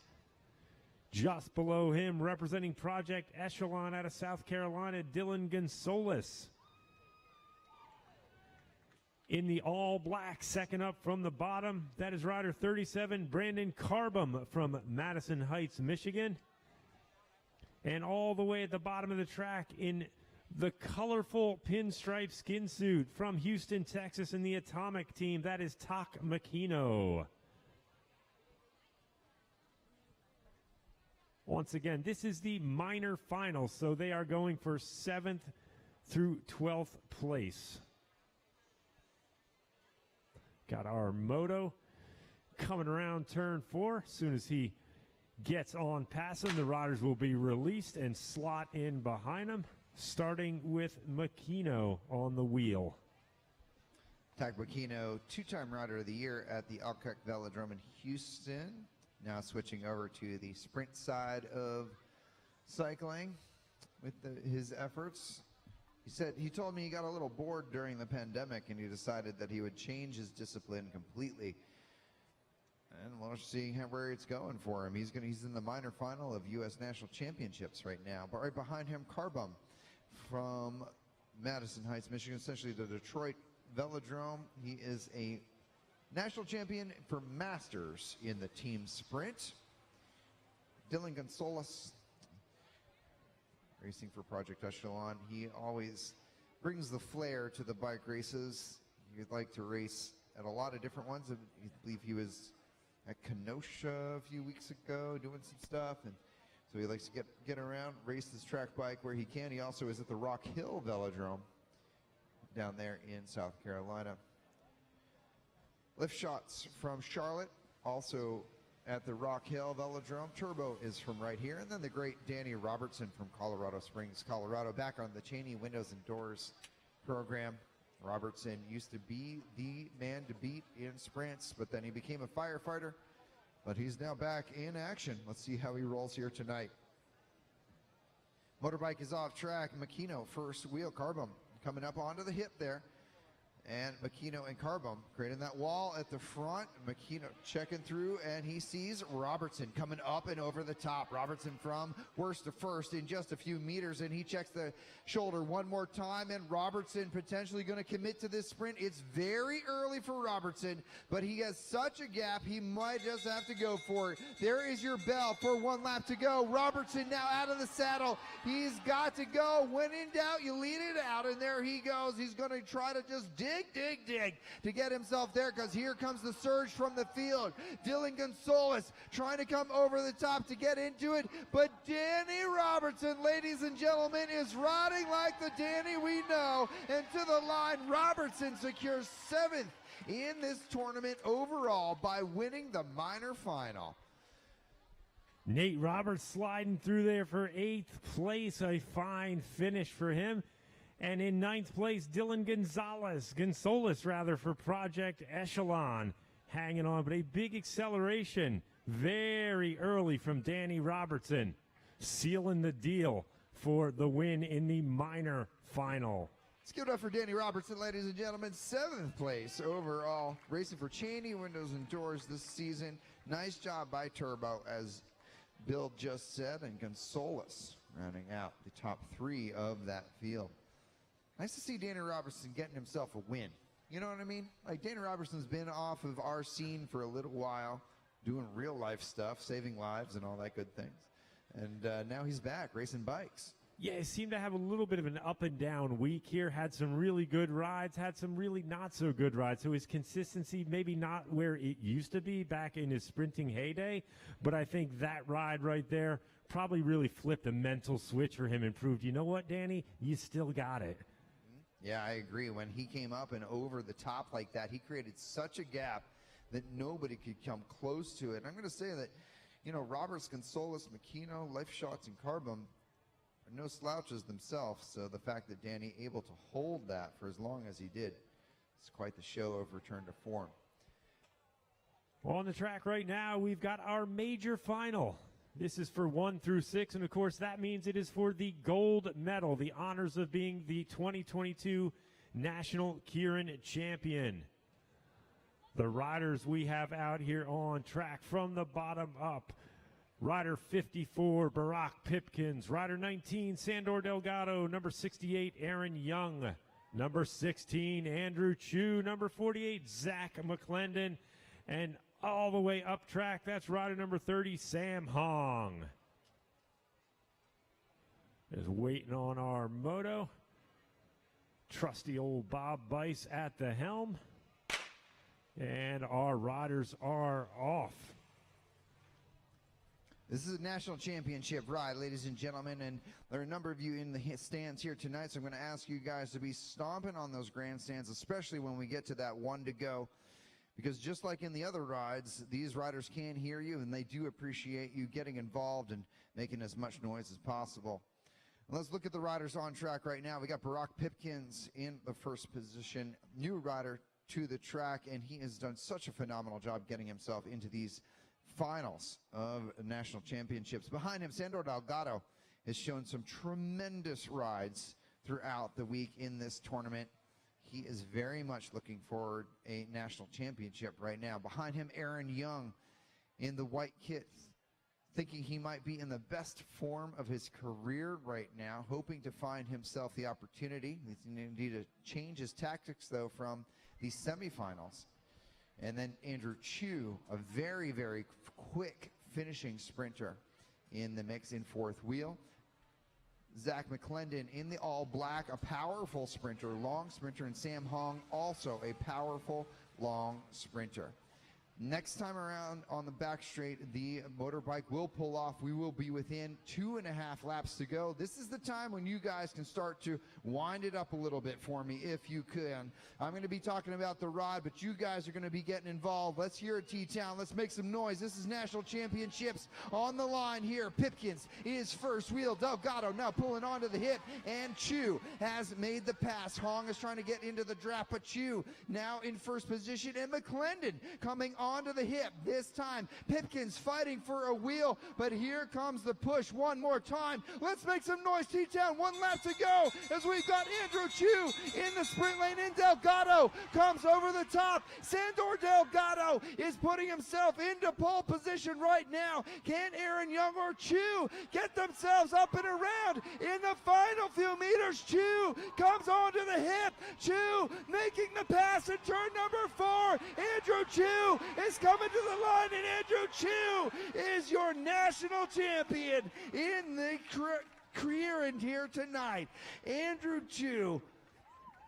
Just below him, representing Project Echelon out of South Carolina, Dylan Gonzalez. In the all-black, second up from the bottom, that is rider 37, Brandon Carbum from Madison Heights, Michigan. And all the way at the bottom of the track in the colorful pinstripe skin suit from Houston, Texas, in the Atomic team, that is Tak Makino. Once again, this is the minor final, so they are going for 7th through 12th place. Got our moto coming around turn 4. As soon as he gets on past him, the riders will be released and slot in behind him, starting with Makino on the wheel. Tak Makino, two-time Rider of the Year at the Alcock Velodrome in Houston. Now switching over to the sprint side of cycling with his efforts. He told me he got a little bored during the pandemic and he decided that he would change his discipline completely. And we'll see where it's going for him. He's in the minor final of U.S. National Championships right now. But right behind him, Carbum from Madison Heights, Michigan, essentially the Detroit Velodrome. He is a national champion for Masters in the team sprint. Dylan Gonzalez, racing for Project Echelon. He always brings the flair to the bike races. He'd like to race at a lot of different ones. I believe he was at Kenosha a few weeks ago doing some stuff, and so he likes to get around, race his track bike where he can. He also is at the Rock Hill Velodrome down there in South Carolina. Lift Shots from Charlotte, also at the Rock Hill Velodrome. Turbo is from right here. And then the great Danny Robertson from Colorado Springs, Colorado, back on the Cheney Windows and Doors program. Robertson used to be the man to beat in sprints, but then he became a firefighter. But he's now back in action. Let's see how he rolls here tonight. Motorbike is off track. Makino first wheel, Carbum coming up onto the hip there. And Makino and Carbum creating that wall at the front. Makino checking through, and he sees Robertson coming up and over the top. Robertson from worst to first in just a few meters, and he checks the shoulder one more time, and Robertson potentially going to commit to this sprint. It's very early for Robertson, but he has such a gap, he might just have to go for it. There is your bell for one lap to go. Robertson now out of the saddle. He's got to go. When in doubt, you lead it out, and there he goes. He's going to try to just dig to get himself there, because here comes the surge from the field. Dylan Gonzalez trying to come over the top to get into it, but Danny Robertson, ladies and gentlemen, is riding like the Danny we know, and to the line, Robertson secures 7th in this tournament overall by winning the minor final. Nate Roberts sliding through there for 8th place, a fine finish for him. And in 9th place, Dylan Gonzalez for Project Echelon, hanging on, but a big acceleration very early from Danny Robertson, sealing the deal for the win in the minor final. Let's give it up for Danny Robertson, ladies and gentlemen. 7th place overall, racing for Cheney Windows and Doors this season. Nice job by Turbo, as Bill just said, and Gonzalez rounding out the top 3 of that field. Nice to see Danny Robertson getting himself a win. You know what I mean? Like, Danny Robertson's been off of our scene for a little while, doing real life stuff, saving lives and all that good things. And now he's back racing bikes. Yeah, he seemed to have a little bit of an up and down week here. Had some really good rides, had some really not so good rides. So his consistency maybe not where it used to be back in his sprinting heyday. But I think that ride right there probably really flipped a mental switch for him and proved, you know what, Danny, you still got it. Yeah, I agree. When he came up and over the top like that, he created such a gap that nobody could come close to it. And I'm going to say that, you know, Roberts, Gonzalez, Makino, Life Shots, and Carbon are no slouches themselves. So the fact that Danny able to hold that for as long as he did, it's quite the show of return to form. On the track right now, we've got our major final. This is for 1 through 6, and of course that means it is for the gold medal, the honors of being the 2022 National Keirin Champion. The riders we have out here on track from the bottom up. Rider 54, Barack Pipkins. Rider 19, Sandor Delgado. Number 68, Aaron Young. Number 16, Andrew Chu. Number 48, Zach McClendon. And all the way up track, that's rider number 30, Sam Hong. Is waiting on our moto. Trusty old Bob Bice at the helm. And our riders are off. This is a national championship ride, ladies and gentlemen, and there are a number of you in the stands here tonight, so I'm going to ask you guys to be stomping on those grandstands, especially when we get to that one to go, because just like in the other rides, these riders can hear you, and they do appreciate you getting involved and making as much noise as possible. Let's look at the riders on track right now. We got Barack Pipkins in the first position, new rider to the track, and he has done such a phenomenal job getting himself into these finals of national championships. Behind him, Sandor Delgado has shown some tremendous rides throughout the week in this tournament. He is very much looking forward a national championship right now. Behind him, Aaron Young in the white kit, thinking he might be in the best form of his career right now, hoping to find himself the opportunity. He's indeed to change his tactics, though, from the semifinals. And then Andrew Chu, a very, very quick finishing sprinter in the mix in fourth wheel. Zach McClendon in the all black, a powerful sprinter, long sprinter, and Sam Hong, also a powerful long sprinter. Next time around on the back straight, the motorbike will pull off. We will be within 2.5 laps to go. This is the time when you guys can start to wind it up a little bit for me, if you can. I'm going to be talking about the ride, but you guys are going to be getting involved. Let's hear it, T-Town. Let's make some noise. This is national championships on the line here. Pipkins is first wheel. Delgado now pulling onto the hip, and Chu has made the pass. Hong is trying to get into the draft, but Chu now in first position, and McClendon coming onto the hip. This time, Pipkins fighting for a wheel, but here comes the push one more time. Let's make some noise, T-Town. 1 lap to go as we've got Andrew Chu in the sprint lane, and Delgado comes over the top. Sandor Delgado is putting himself into pole position right now. Can Aaron Young or Chu get themselves up and around in the final few meters? Chu comes onto the hip. Chu making the pass in turn number 4. Andrew Chu is coming to the line, and Andrew Chu is your national champion in the Keirin here tonight. Andrew Chu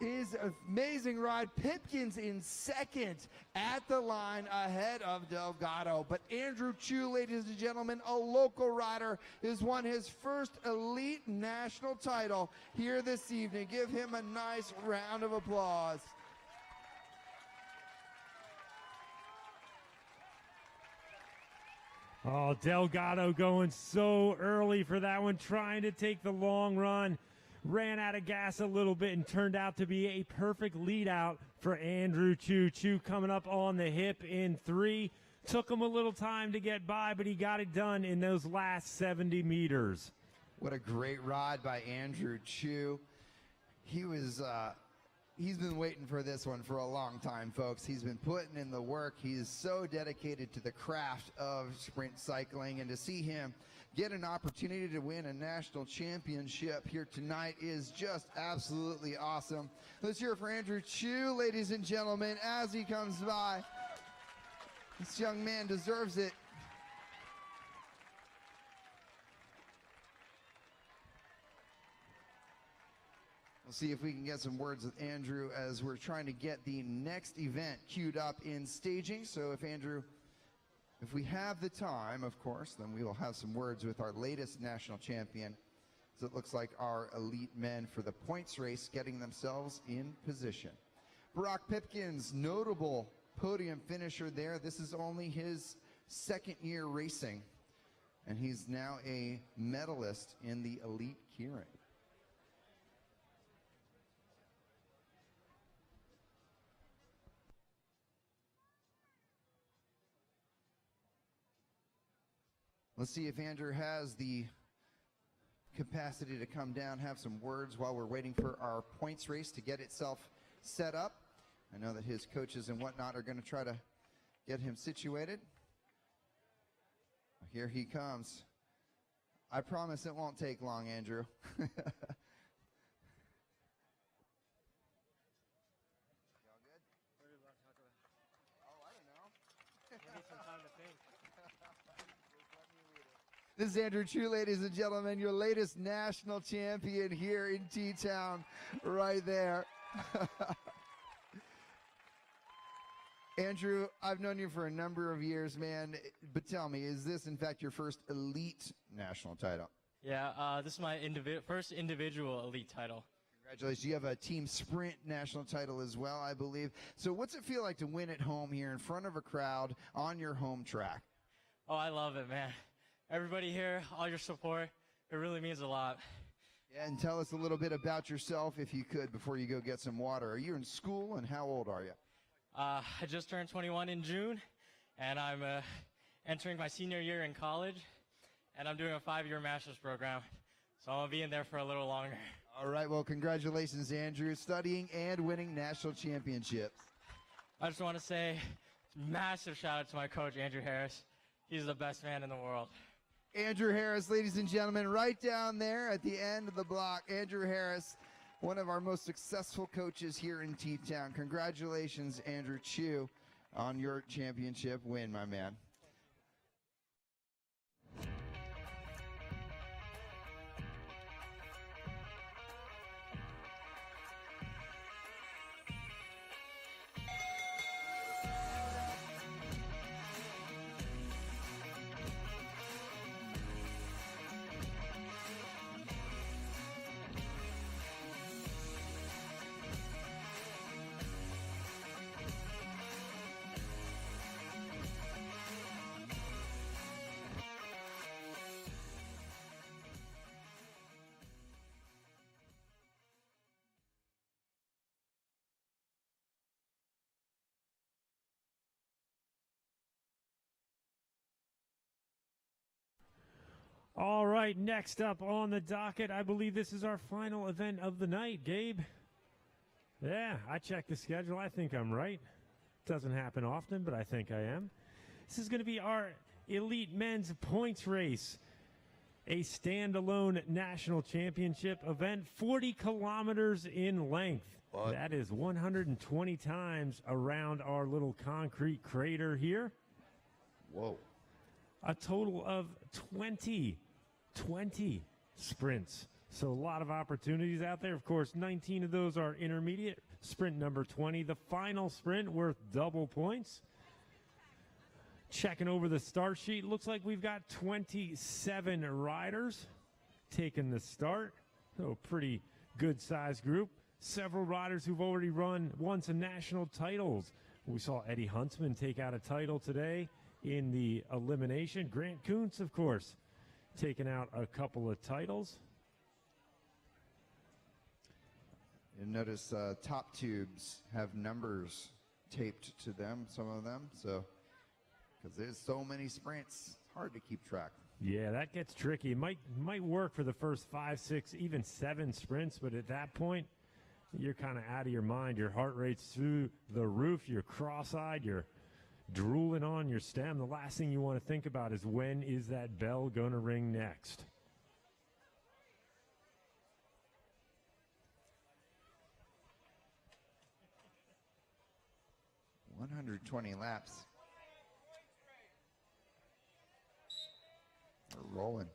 is an amazing ride. Pipkins in second at the line ahead of Delgado. But Andrew Chu, ladies and gentlemen, a local rider, has won his first elite national title here this evening. Give him a nice round of applause. Oh, Delgado going so early for that one, trying to take the long run. Ran out of gas a little bit and turned out to be a perfect lead out for Andrew Chu. Chu coming up on the hip in 3. Took him a little time to get by, but he got it done in those last 70 meters. What a great ride by Andrew Chu. He's been waiting for this one for a long time, folks. He's been putting in the work. He is so dedicated to the craft of sprint cycling, and to see him get an opportunity to win a national championship here tonight is just absolutely awesome. Let's hear it for Andrew Chu, ladies and gentlemen, as he comes by. This young man deserves it. We'll see if we can get some words with Andrew as we're trying to get the next event queued up in staging. So if we have the time, of course, then we will have some words with our latest national champion. So it looks like our elite men for the points race getting themselves in position. Brock Pipkins, notable podium finisher there. This is only his second year racing, and he's now a medalist in the elite Keirin. Let's see if Andrew has the capacity to come down, have some words while we're waiting for our points race to get itself set up. I know that his coaches and whatnot are going to try to get him situated. Here he comes. I promise it won't take long, Andrew. Y'all good? Oh, I don't know. Maybe some time to think. This is Andrew Chu, ladies and gentlemen, your latest national champion here in T-Town, right there. Andrew, I've known you for a number of years, man, but tell me, is this in fact your first elite national title? Yeah, this is my first individual elite title. Congratulations. You have a team sprint national title as well, I believe. So what's it feel like to win at home here in front of a crowd on your home track? Oh, I love it, man. Everybody here, all your support, it really means a lot. Yeah, and tell us a little bit about yourself, if you could, before you go get some water. Are you in school, and how old are you? I just turned 21 in June, and I'm entering my senior year in college, and I'm doing a 5-year master's program, so I'm going to be in there for a little longer. All right, well, congratulations, Andrew, studying and winning national championships. I just want to say massive shout out to my coach, Andrew Harris. He's the best man in the world. Andrew Harris, ladies and gentlemen, right down there at the end of the block. Andrew Harris, one of our most successful coaches here in T-Town. Congratulations, Andrew Chu, on your championship win, my man. All right, next up on the docket, I believe this is our final event of the night, Gabe. Yeah, I checked the schedule. I think I'm right. Doesn't happen often, but I think I am. This is going to be our elite men's points race, a standalone national championship event, 40 kilometers in length. What? That is 120 times around our little concrete crater here. Whoa. A total of 20 sprints. So a lot of opportunities out there. Of course, 19 of those are intermediate. Sprint number 20, the final sprint worth double points. Checking over the start sheet, looks like we've got 27 riders taking the start. So pretty good sized group. Several riders who've already won some national titles. We saw Eddie Huntsman take out a title today in the elimination. Grant Kuntz, of course, taking out a couple of titles. You notice top tubes have numbers taped to them, some of them, so because there's so many sprints, it's hard to keep track. Yeah, that gets tricky. It might work for the first 5, 6, even 7 sprints, but at that point, you're kind of out of your mind. Your heart rate's through the roof. You're cross-eyed. You're drooling on your stem. The last thing you want to think about is when is that bell going to ring next? $120 laps. We're rolling.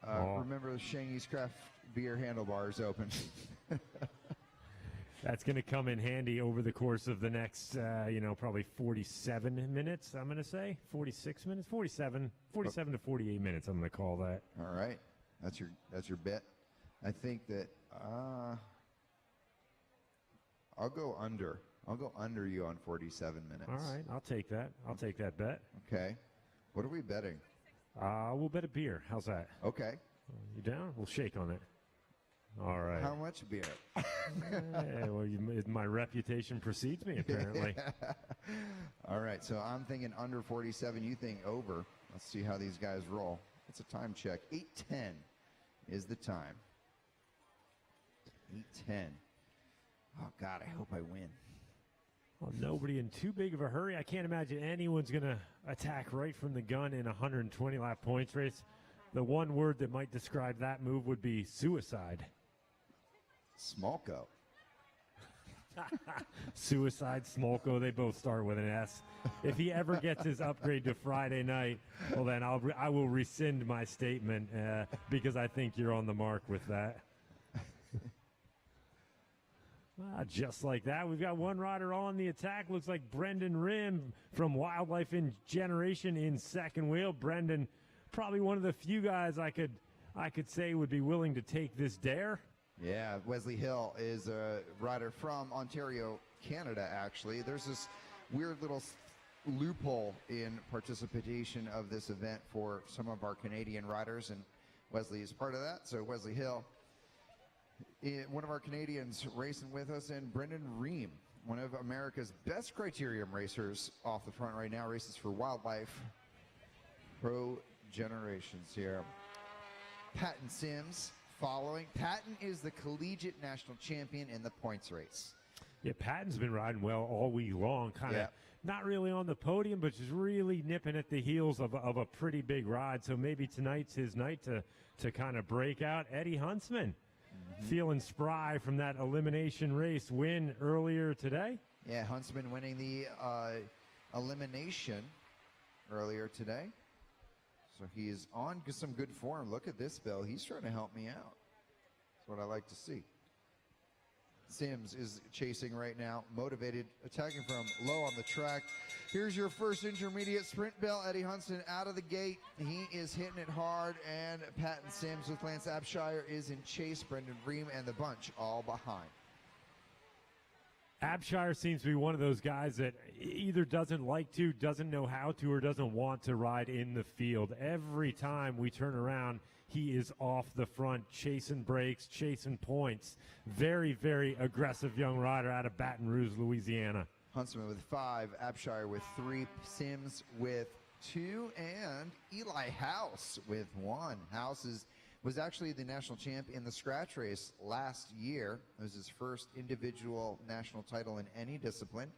Remember the Shanghi's Craft beer handlebars open. That's going to come in handy over the course of the next, probably 47 minutes, I'm going to say. 46 minutes? 47 to 48 minutes, I'm going to call that. All right. That's your bet. I think that I'll go under. I'll go under you on 47 minutes. All right, I'll take that. I'll take that bet. Okay. What are we betting? We'll bet a beer. How's that? Okay. You down? We'll shake on it. All right. How much beer? My reputation precedes me, apparently. All right, so I'm thinking under 47. You think over. Let's see how these guys roll. It's a time check. 8:10 is the time. 8:10. Oh, God, I hope I win. Well, nobody in too big of a hurry. I can't imagine anyone's going to attack right from the gun in a 120-lap points race. The one word that might describe that move would be suicide. Smolko. Suicide, Smolko, they both start with an S. If he ever gets his upgrade to Friday night, well, then I will rescind my statement because I think you're on the mark with that. Just like that, we've got one rider on the attack. Looks like Brendan Rim from Wildlife in Generation in second wheel. Brendan, probably one of the few guys I could say would be willing to take this dare. Yeah, Wesley Hill is a rider from Ontario, Canada, actually. There's this weird little loophole in participation of this event for some of our Canadian riders, and Wesley is part of that. So Wesley Hill, one of our Canadians racing with us, and Brendan Ream, one of America's best criterium racers off the front right now, races for Wildlife Pro Generations here. Patton Sims following. Patton is the collegiate national champion in the points race. Yeah, Patton's been riding well all week long, kind of not really on the podium, but just really nipping at the heels of a pretty big ride. So maybe tonight's his night to kind of break out. Eddie Huntsman, feeling spry from that elimination race win earlier today. Yeah, Huntsman winning the elimination earlier today. So he is on some good form. Look at this, Bill. He's trying to help me out. That's what I like to see. Sims is chasing right now, motivated, attacking from low on the track. Here's your first intermediate sprint, Bill. Eddie Huntsman out of the gate. He is hitting it hard, and Patton Sims with Lance Abshire is in chase. Brendan Ream and the bunch all behind. Abshire seems to be one of those guys that either doesn't like to, doesn't know how to, or doesn't want to ride in the field. Every time we turn around, he is off the front, chasing breaks, chasing points. Very, very aggressive young rider out of Baton Rouge, Louisiana. Huntsman with 5, Abshire with 3, Sims with 2, and Eli House with 1. House was actually the national champ in the scratch race last year. It was his first individual national title in any discipline.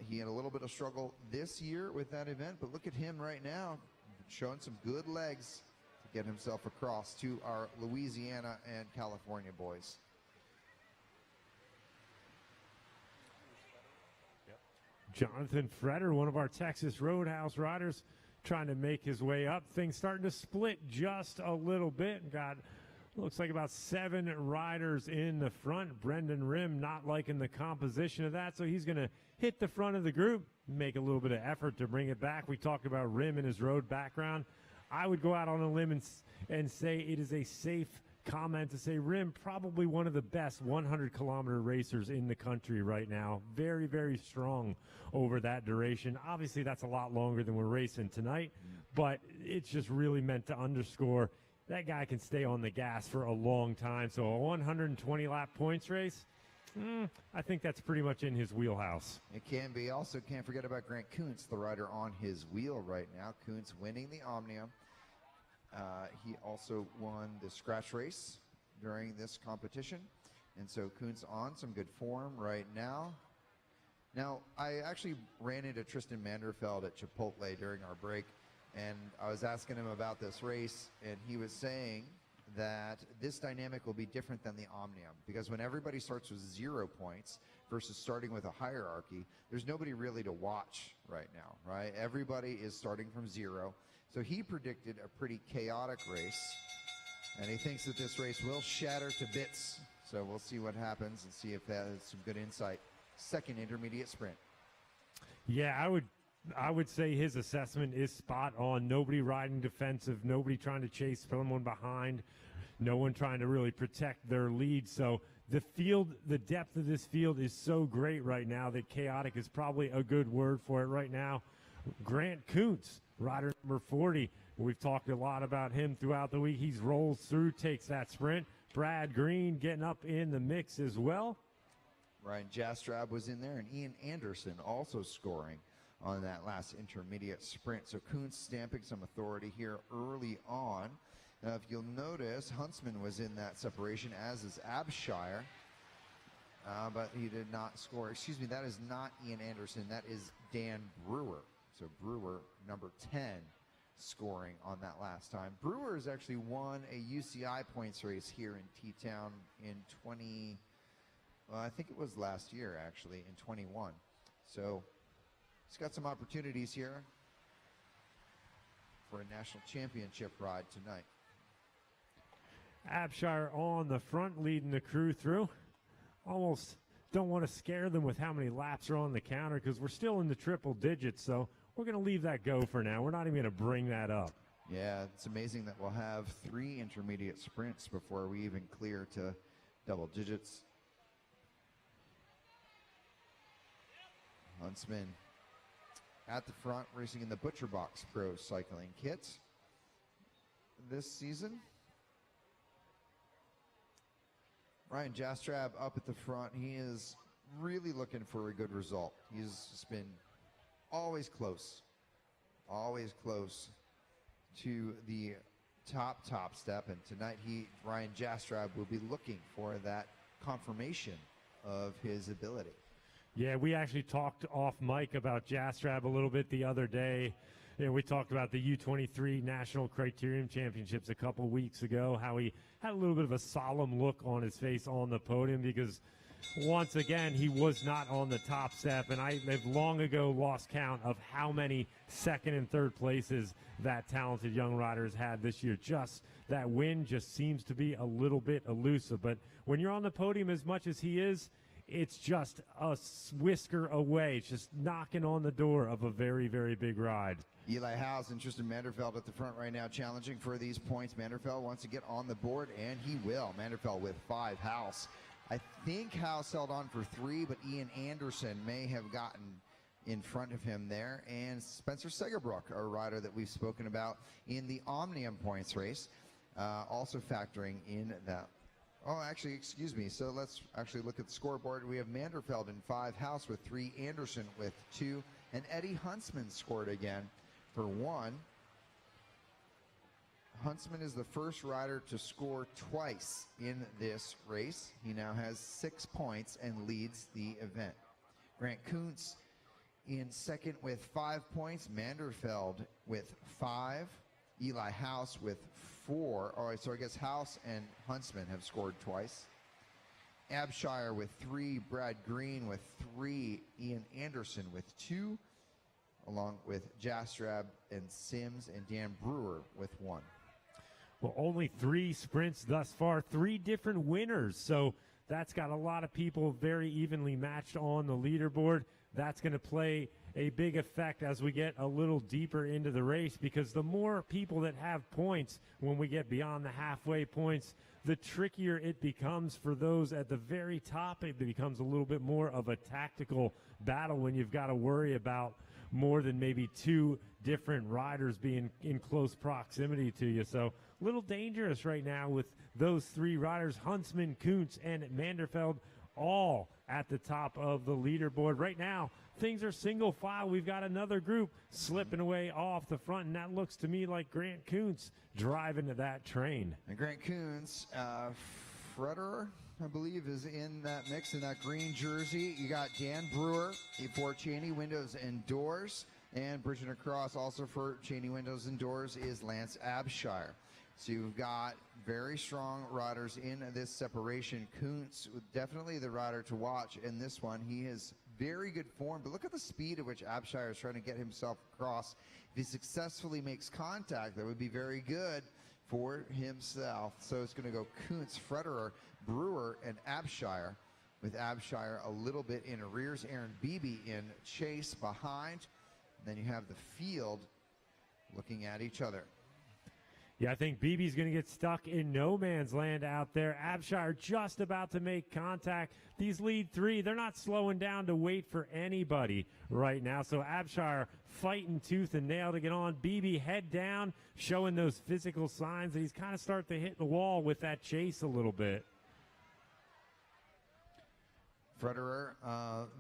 He had a little bit of struggle this year with that event, but look at him right now, showing some good legs to get himself across to our Louisiana and California boys. Jonathan Freder, one of our Texas Roadhouse riders, trying to make his way up. Things starting to split just a little bit. Got, looks like about 7 riders in the front. Brendan Rim not liking the composition of that, so he's going to hit the front of the group, make a little bit of effort to bring it back. We talked about Rim and his road background. I would go out on a limb and say it is a safe comment to say Rim probably one of the best 100-kilometer racers in the country right now. Very, very strong over that duration. Obviously, that's a lot longer than we're racing tonight, but it's just really meant to underscore that guy can stay on the gas for a long time. So a 120-lap points race, I think that's pretty much in his wheelhouse. It can be. Also, can't forget about Grant Kuntz, the rider on his wheel right now. Kuntz winning the Omnium. He also won the scratch race during this competition. And so Kuntz on some good form right now. Now, I actually ran into Tristan Manderfeld at Chipotle during our break, and I was asking him about this race, and he was saying that this dynamic will be different than the Omnium, because when everybody starts with 0 points versus starting with a hierarchy, there's nobody really to watch right now, right? Everybody is starting from 0. So he predicted a pretty chaotic race. And he thinks that this race will shatter to bits. So we'll see what happens and see if that is some good insight. Second intermediate sprint. Yeah, I would say his assessment is spot on. Nobody riding defensive, nobody trying to chase someone behind, no one trying to really protect their lead. So the field, the depth of this field is so great right now that chaotic is probably a good word for it right now. Grant Kuntz, rider number 40. We've talked a lot about him throughout the week. He's rolls through, takes that sprint. Brad Green getting up in the mix as well. Ryan Jastrab was in there, and Ian Anderson also scoring on that last intermediate sprint. So Kuntz stamping some authority here early on. Now, if you'll notice, Huntsman was in that separation, as is Abshire, but he did not score. Excuse me, that is not Ian Anderson. That is Dan Brewer. So Brewer, number 10, scoring on that last time. Brewer has actually won a UCI points race here in T-Town in I think it was last year, actually, in 21. So he's got some opportunities here for a national championship ride tonight. Abshire on the front, leading the crew through. Almost don't want to scare them with how many laps are on the counter because we're still in the triple digits, so we're going to leave that go for now. We're not even going to bring that up. Yeah, it's amazing that we'll have 3 intermediate sprints before we even clear to double digits. Huntsman at the front, racing in the Butcher Box Pro Cycling kit this season. Ryan Jastrab up at the front. He is really looking for a good result. He's just been always close to the top step. And tonight, Ryan Jastrab will be looking for that confirmation of his ability. Yeah, we actually talked off mic about Jastrab a little bit the other day. We talked about the U23 National Criterium Championships a couple weeks ago, how he had a little bit of a solemn look on his face on the podium because, once again, he was not on the top step. And I've long ago lost count of how many second and third places that talented young rider has had this year. Just that win just seems to be a little bit elusive. But when you're on the podium as much as he is, it's just a whisker away. It's just knocking on the door of a very, very big ride. Eli House and Tristan Manderfeld at the front right now, challenging for these points. Manderfeld wants to get on the board, and he will. Manderfeld with 5. House, I think House held on for 3, but Ian Anderson may have gotten in front of him there. And Spencer Segerbrook, a rider that we've spoken about in the Omnium points race, also factoring in that. Oh, actually, excuse me. So let's actually look at the scoreboard. We have Manderfeld in 5, House with 3, Anderson with 2, and Eddie Huntsman scored again for 1. Huntsman is the first rider to score twice in this race. He now has 6 points and leads the event. Grant Kuntz in second with 5 points. Manderfeld with 5. Eli House with 4. All right, so I guess House and Huntsman have scored twice. Abshire with 3. Brad Green with 3. Ian Anderson with 2. Along with Jastrab and Sims and Dan Brewer with 1. Well, only 3 sprints thus far, 3 different winners. So that's got a lot of people very evenly matched on the leaderboard. That's going to play a big effect as we get a little deeper into the race because the more people that have points when we get beyond the halfway points, the trickier it becomes for those at the very top. It becomes a little bit more of a tactical battle when you've got to worry about more than maybe 2 different riders being in close proximity to you. So a little dangerous right now with those 3 riders, Huntsman, Kuntz, and Manderfeld, all at the top of the leaderboard. Right now, things are single file. We've got another group slipping away off the front, and that looks to me like Grant Kuntz driving to that train. And Grant Kuntz, Frederer, I believe, is in that mix in that green jersey. You got Dan Brewer for Cheney Windows and Doors, and bridging across also for Cheney Windows and Doors is Lance Abshire. So you've got very strong riders in this separation. Kuntz, definitely the rider to watch in this one. He is very good form, but look at the speed at which Abshire is trying to get himself across. If he successfully makes contact, that would be very good for himself. So it's going to go Kuntz, Frederer, Brewer, and Abshire, with Abshire a little bit in arrears. Aaron Beebe in chase behind. And then you have the field looking at each other. Yeah, I think Beebe's going to get stuck in no man's land out there. Abshire just about to make contact. These lead three, they're not slowing down to wait for anybody right now. So Abshire fighting tooth and nail to get on. Beebe head down, showing those physical signs that he's kind of starting to hit the wall with that chase a little bit. Frederer,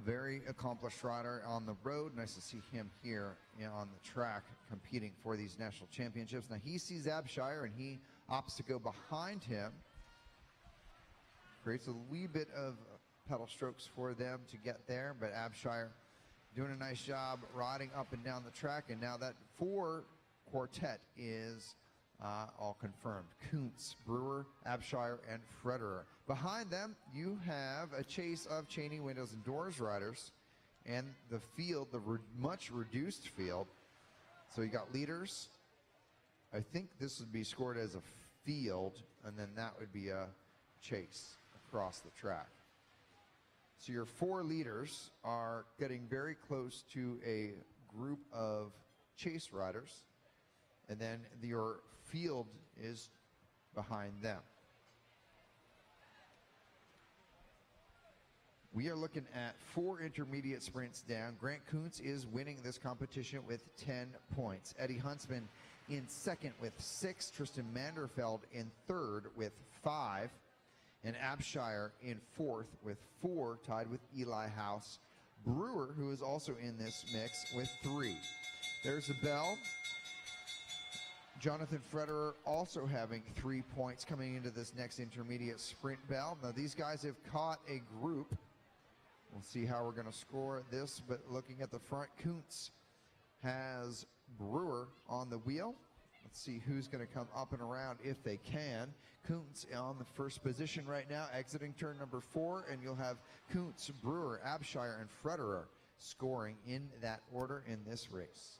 very accomplished rider on the road. Nice to see him here on the track competing for these national championships. Now he sees Abshire and he opts to go behind him. Creates a wee bit of pedal strokes for them to get there, but Abshire doing a nice job riding up and down the track. And now that 4 quartet is all confirmed. Kuntz, Brewer, Abshire, and Frederer. Behind them, you have a chase of Cheney Windows and Doors riders and the field, the much reduced field. So you got leaders. I think this would be scored as a field, and then that would be a chase across the track. So your 4 leaders are getting very close to a group of chase riders, and then your field is behind them. We are looking at 4 intermediate sprints down. Grant Kuntz is winning this competition with 10 points. Eddie Huntsman in second with 6. Tristan Manderfeld in third with 5. And Abshire in fourth with 4, tied with Eli House. Brewer, who is also in this mix, with 3. There's a bell. Jonathan Frederer also having 3 points coming into this next intermediate sprint bell. Now these guys have caught a group. We'll see how we're going to score this, but looking at the front, Kuntz has Brewer on the wheel. Let's see who's going to come up and around if they can. Kuntz on the first position right now, exiting turn number 4, and you'll have Kuntz, Brewer, Abshire, and Frederer scoring in that order in this race.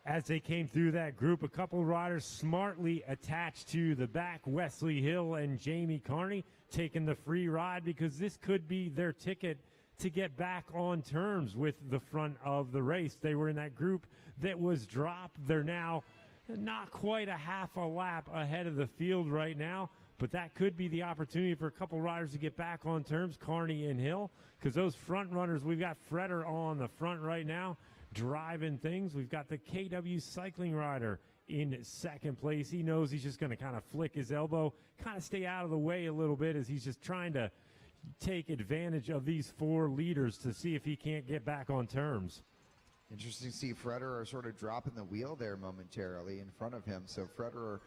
As they came through that group, a couple riders smartly attached to the back, Wesley Hill and Jamie Carney, taking the free ride because this could be their ticket to get back on terms with the front of the race. They were in that group that was dropped. They're now not quite a half a lap ahead of the field right now, but that could be the opportunity for a couple riders to get back on terms, Carney and Hill, because those front runners, we've got Frederer on the front right now, driving things. We've got the KW cycling rider in second place. He knows he's just going to kind of flick his elbow, kind of stay out of the way a little bit as he's just trying to take advantage of these 4 leaders to see if he can't get back on terms. Interesting to see Frederer sort of dropping the wheel there momentarily in front of him. So Frederer,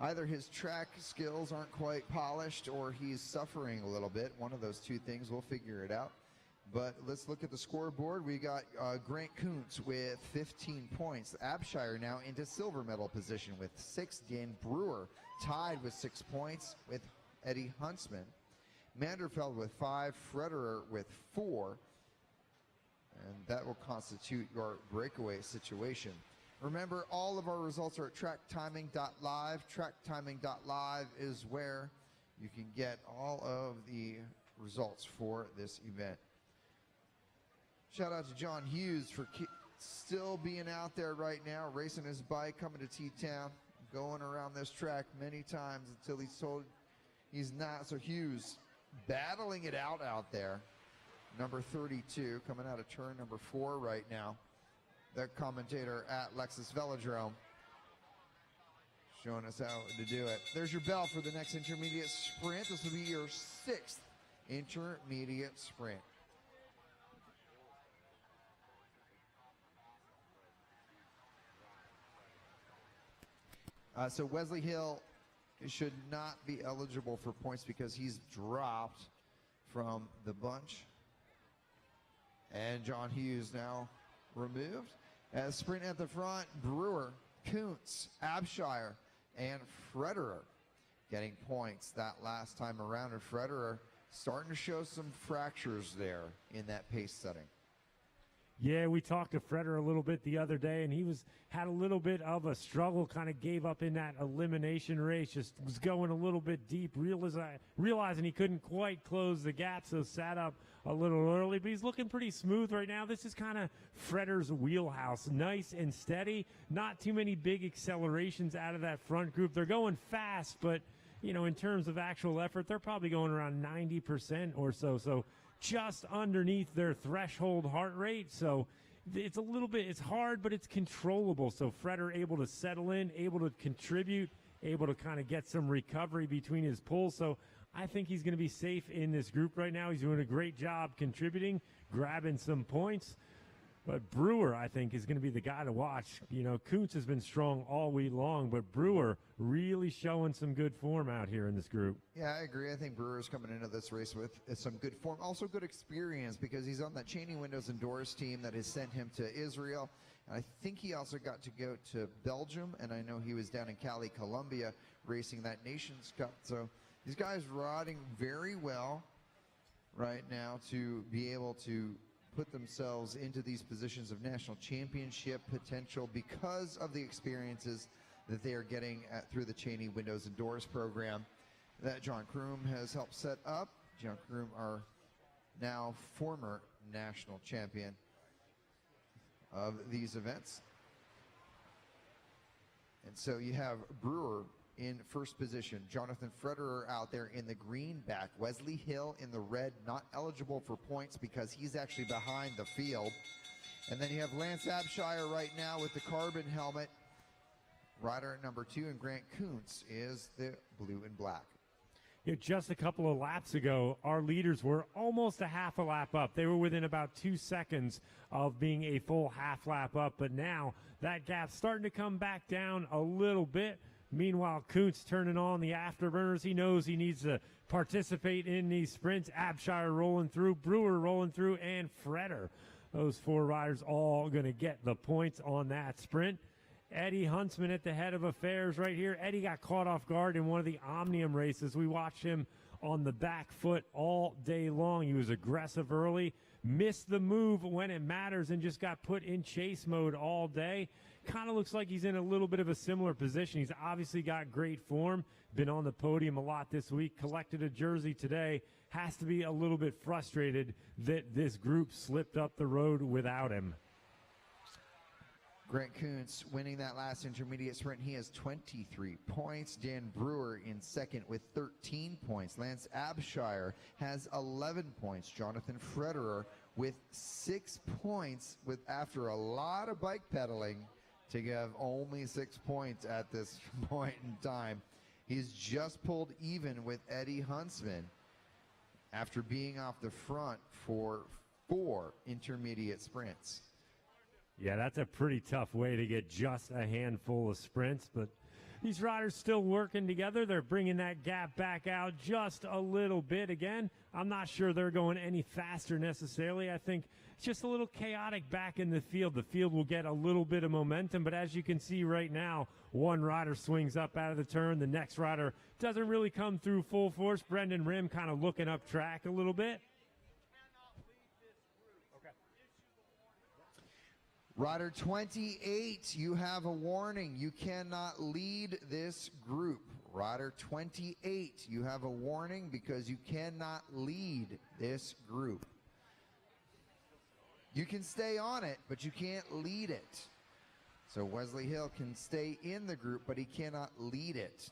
either his track skills aren't quite polished or he's suffering a little bit. One of those 2 things, we'll figure it out. But let's look at the scoreboard. We got Grant Kuntz with 15 points. Abshire now into silver medal position with 6. Dan Brewer tied with 6 points with Eddie Huntsman. Manderfeld with 5. Frederer with 4. And that will constitute your breakaway situation. Remember, all of our results are at tracktiming.live. Tracktiming.live is where you can get all of the results for this event. Shout out to John Hughes for still being out there right now, racing his bike, coming to T-Town, going around this track many times until he's told he's not. So Hughes battling it out there. Number 32 coming out of turn number 4 right now. The commentator at Lexus Velodrome showing us how to do it. There's your bell for the next intermediate sprint. This will be your 6th intermediate sprint. So Wesley Hill should not be eligible for points because he's dropped from the bunch. And John Hughes now removed. As sprint at the front, Brewer, Kuntz, Abshire, and Frederer getting points that last time around. And Frederer starting to show some fractures there in that pace setting. Yeah, we talked to Freder a little bit the other day, and he had a little bit of a struggle, kind of gave up in that elimination race, just was going a little bit deep, realizing he couldn't quite close the gap, so sat up a little early, but he's looking pretty smooth right now. This is kind of Freder's wheelhouse, nice and steady, not too many big accelerations out of that front group. They're going fast, but in terms of actual effort, they're probably going around 90% or so. So just underneath their threshold heart rate. So it's hard, but it's controllable. So Freder able to settle in, able to contribute, able to kind of get some recovery between his pulls. So I think he's going to be safe in this group right now. He's doing a great job contributing, grabbing some points. But Brewer, I think, is going to be the guy to watch. Kuntz has been strong all week long, but Brewer really showing some good form out here in this group. Yeah, I agree. I think Brewer's coming into this race with some good form, also good experience, because he's on that Cheney Windows and Doors team that has sent him to Israel. And I think he also got to go to Belgium, and I know he was down in Cali, Colombia, racing that Nations Cup. So these guys riding very well right now to be able to put themselves into these positions of national championship potential because of the experiences that they are getting through the Cheney Windows and Doors program that John Kroom has helped set up. John Kroom, our now former national champion of these events. And so you have Brewer in first position, Jonathan Frederer out there in the green back, Wesley Hill in the red, not eligible for points because he's actually behind the field. And then you have Lance Abshire right now with the carbon helmet, rider at number 2, and Grant Kuntz is the blue and black. Just a couple of laps ago, our leaders were almost a half a lap up. They were within about 2 seconds of being a full half lap up, but now that gap's starting to come back down a little bit. Meanwhile, Kuntz turning on the afterburners. He knows he needs to participate in these sprints. Abshire rolling through, Brewer rolling through, and Freder. Those 4 riders all going to get the points on that sprint. Eddie Huntsman at the head of affairs right here. Eddie got caught off guard in one of the Omnium races. We watched him on the back foot all day long. He was aggressive early, missed the move when it matters, and just got put in chase mode all day. Kind of looks like he's in a little bit of a similar position. He's obviously got great form, been on the podium a lot this week, collected a jersey today, has to be a little bit frustrated that this group slipped up the road without him. Grant Kuntz winning that last intermediate sprint. He has 23 points. Dan Brewer in second with 13 points. Lance Abshire has 11 points. Jonathan Frederer with 6 points after a lot of bike pedaling to give only 6 points at this point in time. He's just pulled even with Eddie Huntsman after being off the front for 4 intermediate sprints. Yeah, that's a pretty tough way to get just a handful of sprints, but these riders still working together. They're bringing that gap back out just a little bit. Again, I'm not sure they're going any faster necessarily. I think it's just a little chaotic back in the field. The field will get a little bit of momentum, but as you can see right now, one rider swings up out of the turn. The next rider doesn't really come through full force. Brendan Rim kind of looking up track a little bit. Rider 28, you have a warning. You cannot lead this group. Rider 28, you have a warning because you cannot lead this group. You can stay on it, but you can't lead it. So Wesley Hill can stay in the group, but he cannot lead it.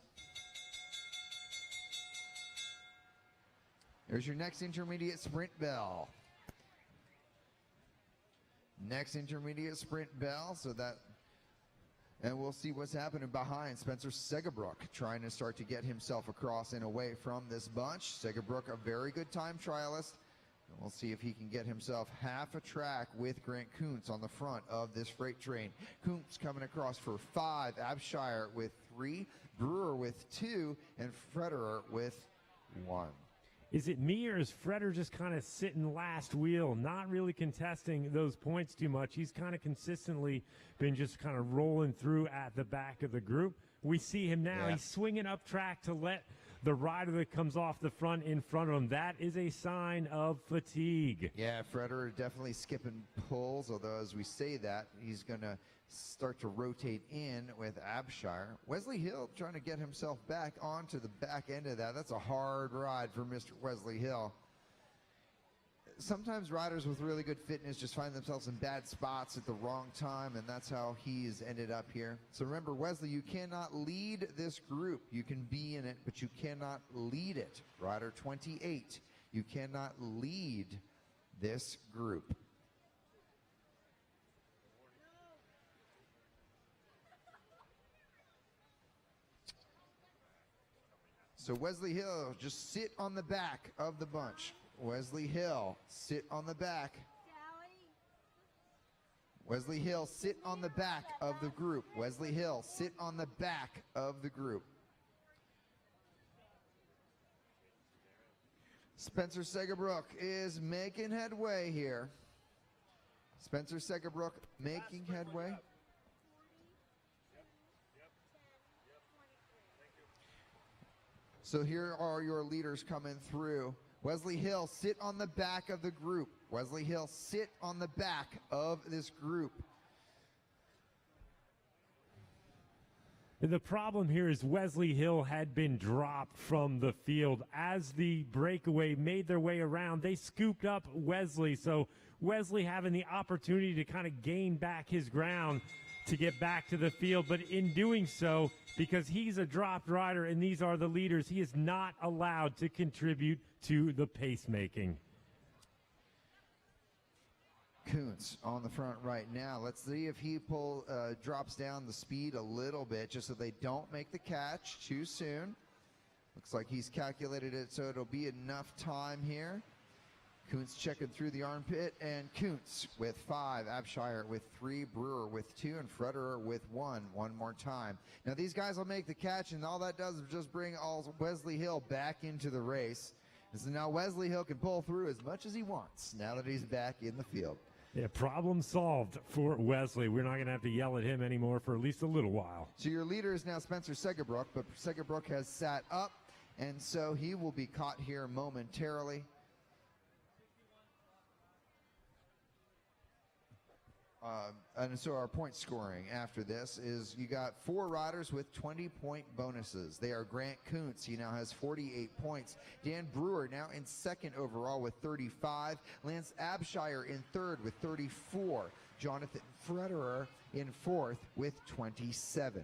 There's your next intermediate sprint bell. Next intermediate sprint bell, and we'll see what's happening behind. Spencer Segabrook trying to start to get himself across and away from this bunch. Segabrook, a very good time trialist. And we'll see if he can get himself half a track with Grant Kuntz on the front of this freight train. Kuntz coming across for 5, Abshire with 3, Brewer with 2, and Frederer with 1. Is it me, or is Freder just kind of sitting last wheel, not really contesting those points too much? He's kind of consistently been just kind of rolling through at the back of the group. We see him now. Yeah. He's swinging up track to let the rider that comes off the front in front of him. That is a sign of fatigue. Yeah, Frederer definitely skipping pulls, although as we say that, he's going to start to rotate in with Abshire. Wesley Hill trying to get himself back onto the back end of that. That's a hard ride for Mr. Wesley Hill. Sometimes riders with really good fitness just find themselves in bad spots at the wrong time, and that's how he's ended up here. So remember, Wesley, you cannot lead this group. You can be in it, but you cannot lead it. Rider 28, you cannot lead this group. So Wesley Hill, just sit on the back of the bunch. Wesley Hill, sit on the back. Wesley Hill, sit on the back of the group. Wesley Hill, sit on the back of the group. Spencer Segerbrook is making headway here. Spencer Segerbrook making headway. So here are your leaders coming through. Wesley Hill, sit on the back of the group. Wesley Hill, sit on the back of this group. The problem here is Wesley Hill had been dropped from the field. As the breakaway made their way around, they scooped up Wesley. So Wesley having the opportunity to kind of gain back his ground to get back to the field. But in doing so, because he's a dropped rider and these are the leaders, he is not allowed to contribute to the pacemaking. Kuntz on the front right now. Let's see if he drops down the speed a little bit just so they don't make the catch too soon. Looks like he's calculated it so it'll be enough time here. Kuntz checking through the armpit, and Kuntz with 5, Abshire with 3, Brewer with 2, and Frederer with 1. One more time. Now these guys will make the catch, and all that does is just bring Wesley Hill back into the race. And so now Wesley Hill can pull through as much as he wants now that he's back in the field. Yeah, problem solved for Wesley. We're not going to have to yell at him anymore for at least a little while. So your leader is now Spencer Segerbrook, but Segerbrook has sat up, and so he will be caught here momentarily. And so our point scoring after this is you got 4 riders with 20-point bonuses. They are Grant Kuntz. He now has 48 points. Dan Brewer now in second overall with 35. Lance Abshire in third with 34. Jonathan Frederer in fourth with 27.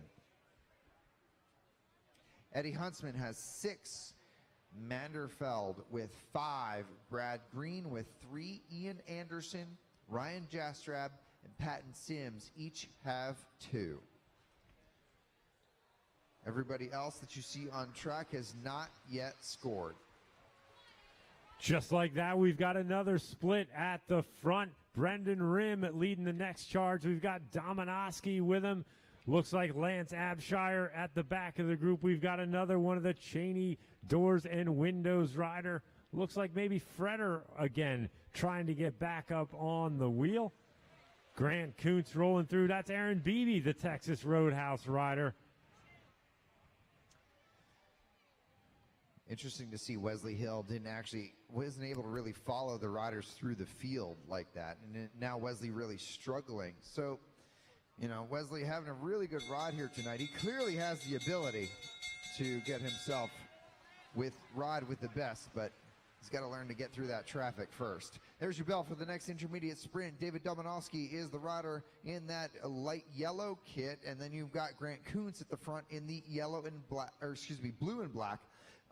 Eddie Huntsman has 6. Manderfeld with 5. Brad Green with 3. Ian Anderson, Ryan Jastrab, and Patton Sims each have 2. Everybody else that you see on track has not yet scored. Just like that, we've got another split at the front. Brendan Rim leading the next charge. We've got Dominowski with him. Looks like Lance Abshire at the back of the group. We've got another one of the Cheney doors and windows rider. Looks like maybe Frederer again trying to get back up on the wheel. Grant Kuntz rolling through. That's Aaron Beebe, the Texas Roadhouse rider. Interesting to see Wesley Hill wasn't able to really follow the riders through the field like that. And now Wesley really struggling. So, you know, Wesley having a really good ride here tonight. He clearly has the ability to get himself ride with the best, but he's got to learn to get through that traffic first. There's your bell for the next intermediate sprint. David Dominowski is the rider in that light yellow kit, and then you've got Grant Kuntz at the front in the blue and black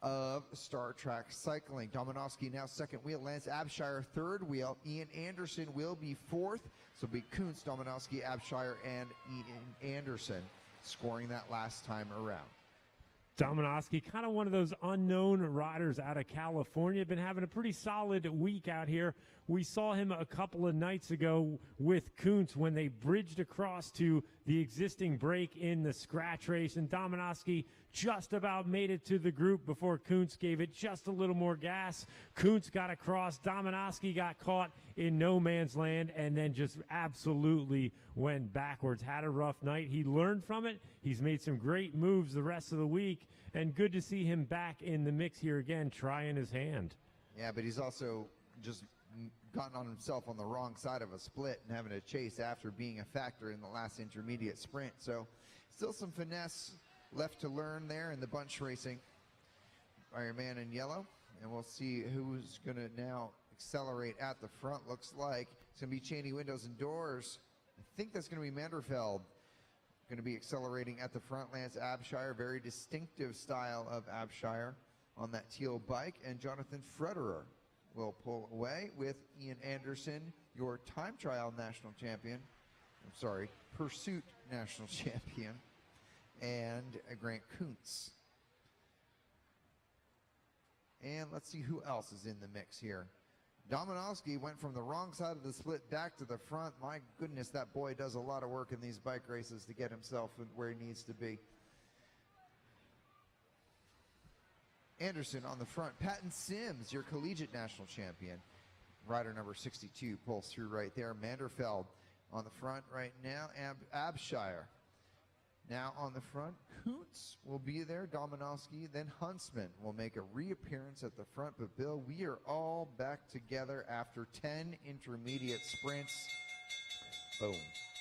of Star Trek Cycling. Dominowski now second wheel. Lance Abshire third wheel. Ian Anderson will be fourth. So it'll be Kuntz, Dominowski, Abshire, and Ian Anderson scoring that last time around. Dominowski, kind of one of those unknown riders out of California. Been having a pretty solid week out here. We saw him a couple of nights ago with Kuntz when they bridged across to the existing break in the scratch race, and Dominowski just about made it to the group before Kuntz gave it just a little more gas. Kuntz got across, Dominowski got caught in no man's land, and then just absolutely went backwards. Had a rough night. He learned from it. He's made some great moves the rest of the week, and good to see him back in the mix here again, trying his hand. Yeah, but he's also just gotten on himself on the wrong side of a split and having to chase after being a factor in the last intermediate sprint. So still some finesse left to learn there in the bunch racing by your man in yellow. And we'll see who's going to now accelerate at the front. Looks like it's going to be Cheney Windows and Doors. I think that's going to be Manderfeld going to be accelerating at the front. Lance Abshire, very distinctive style of Abshire on that teal bike. And Jonathan Frederer will pull away with Ian Anderson, your time trial national champion. I'm sorry, pursuit national champion. And Grant Kuntz. And let's see who else is in the mix here. Dominowski went from the wrong side of the split back to the front. My goodness, that boy does a lot of work in these bike races to get himself where he needs to be. Anderson on the front. Patton Sims, your collegiate national champion. Rider number 62 pulls through right there. Manderfeld on the front right now. Abshire now on the front. Kuntz will be there. Dominowski. Then Huntsman will make a reappearance at the front. But Bill, we are all back together after 10 intermediate sprints. Boom.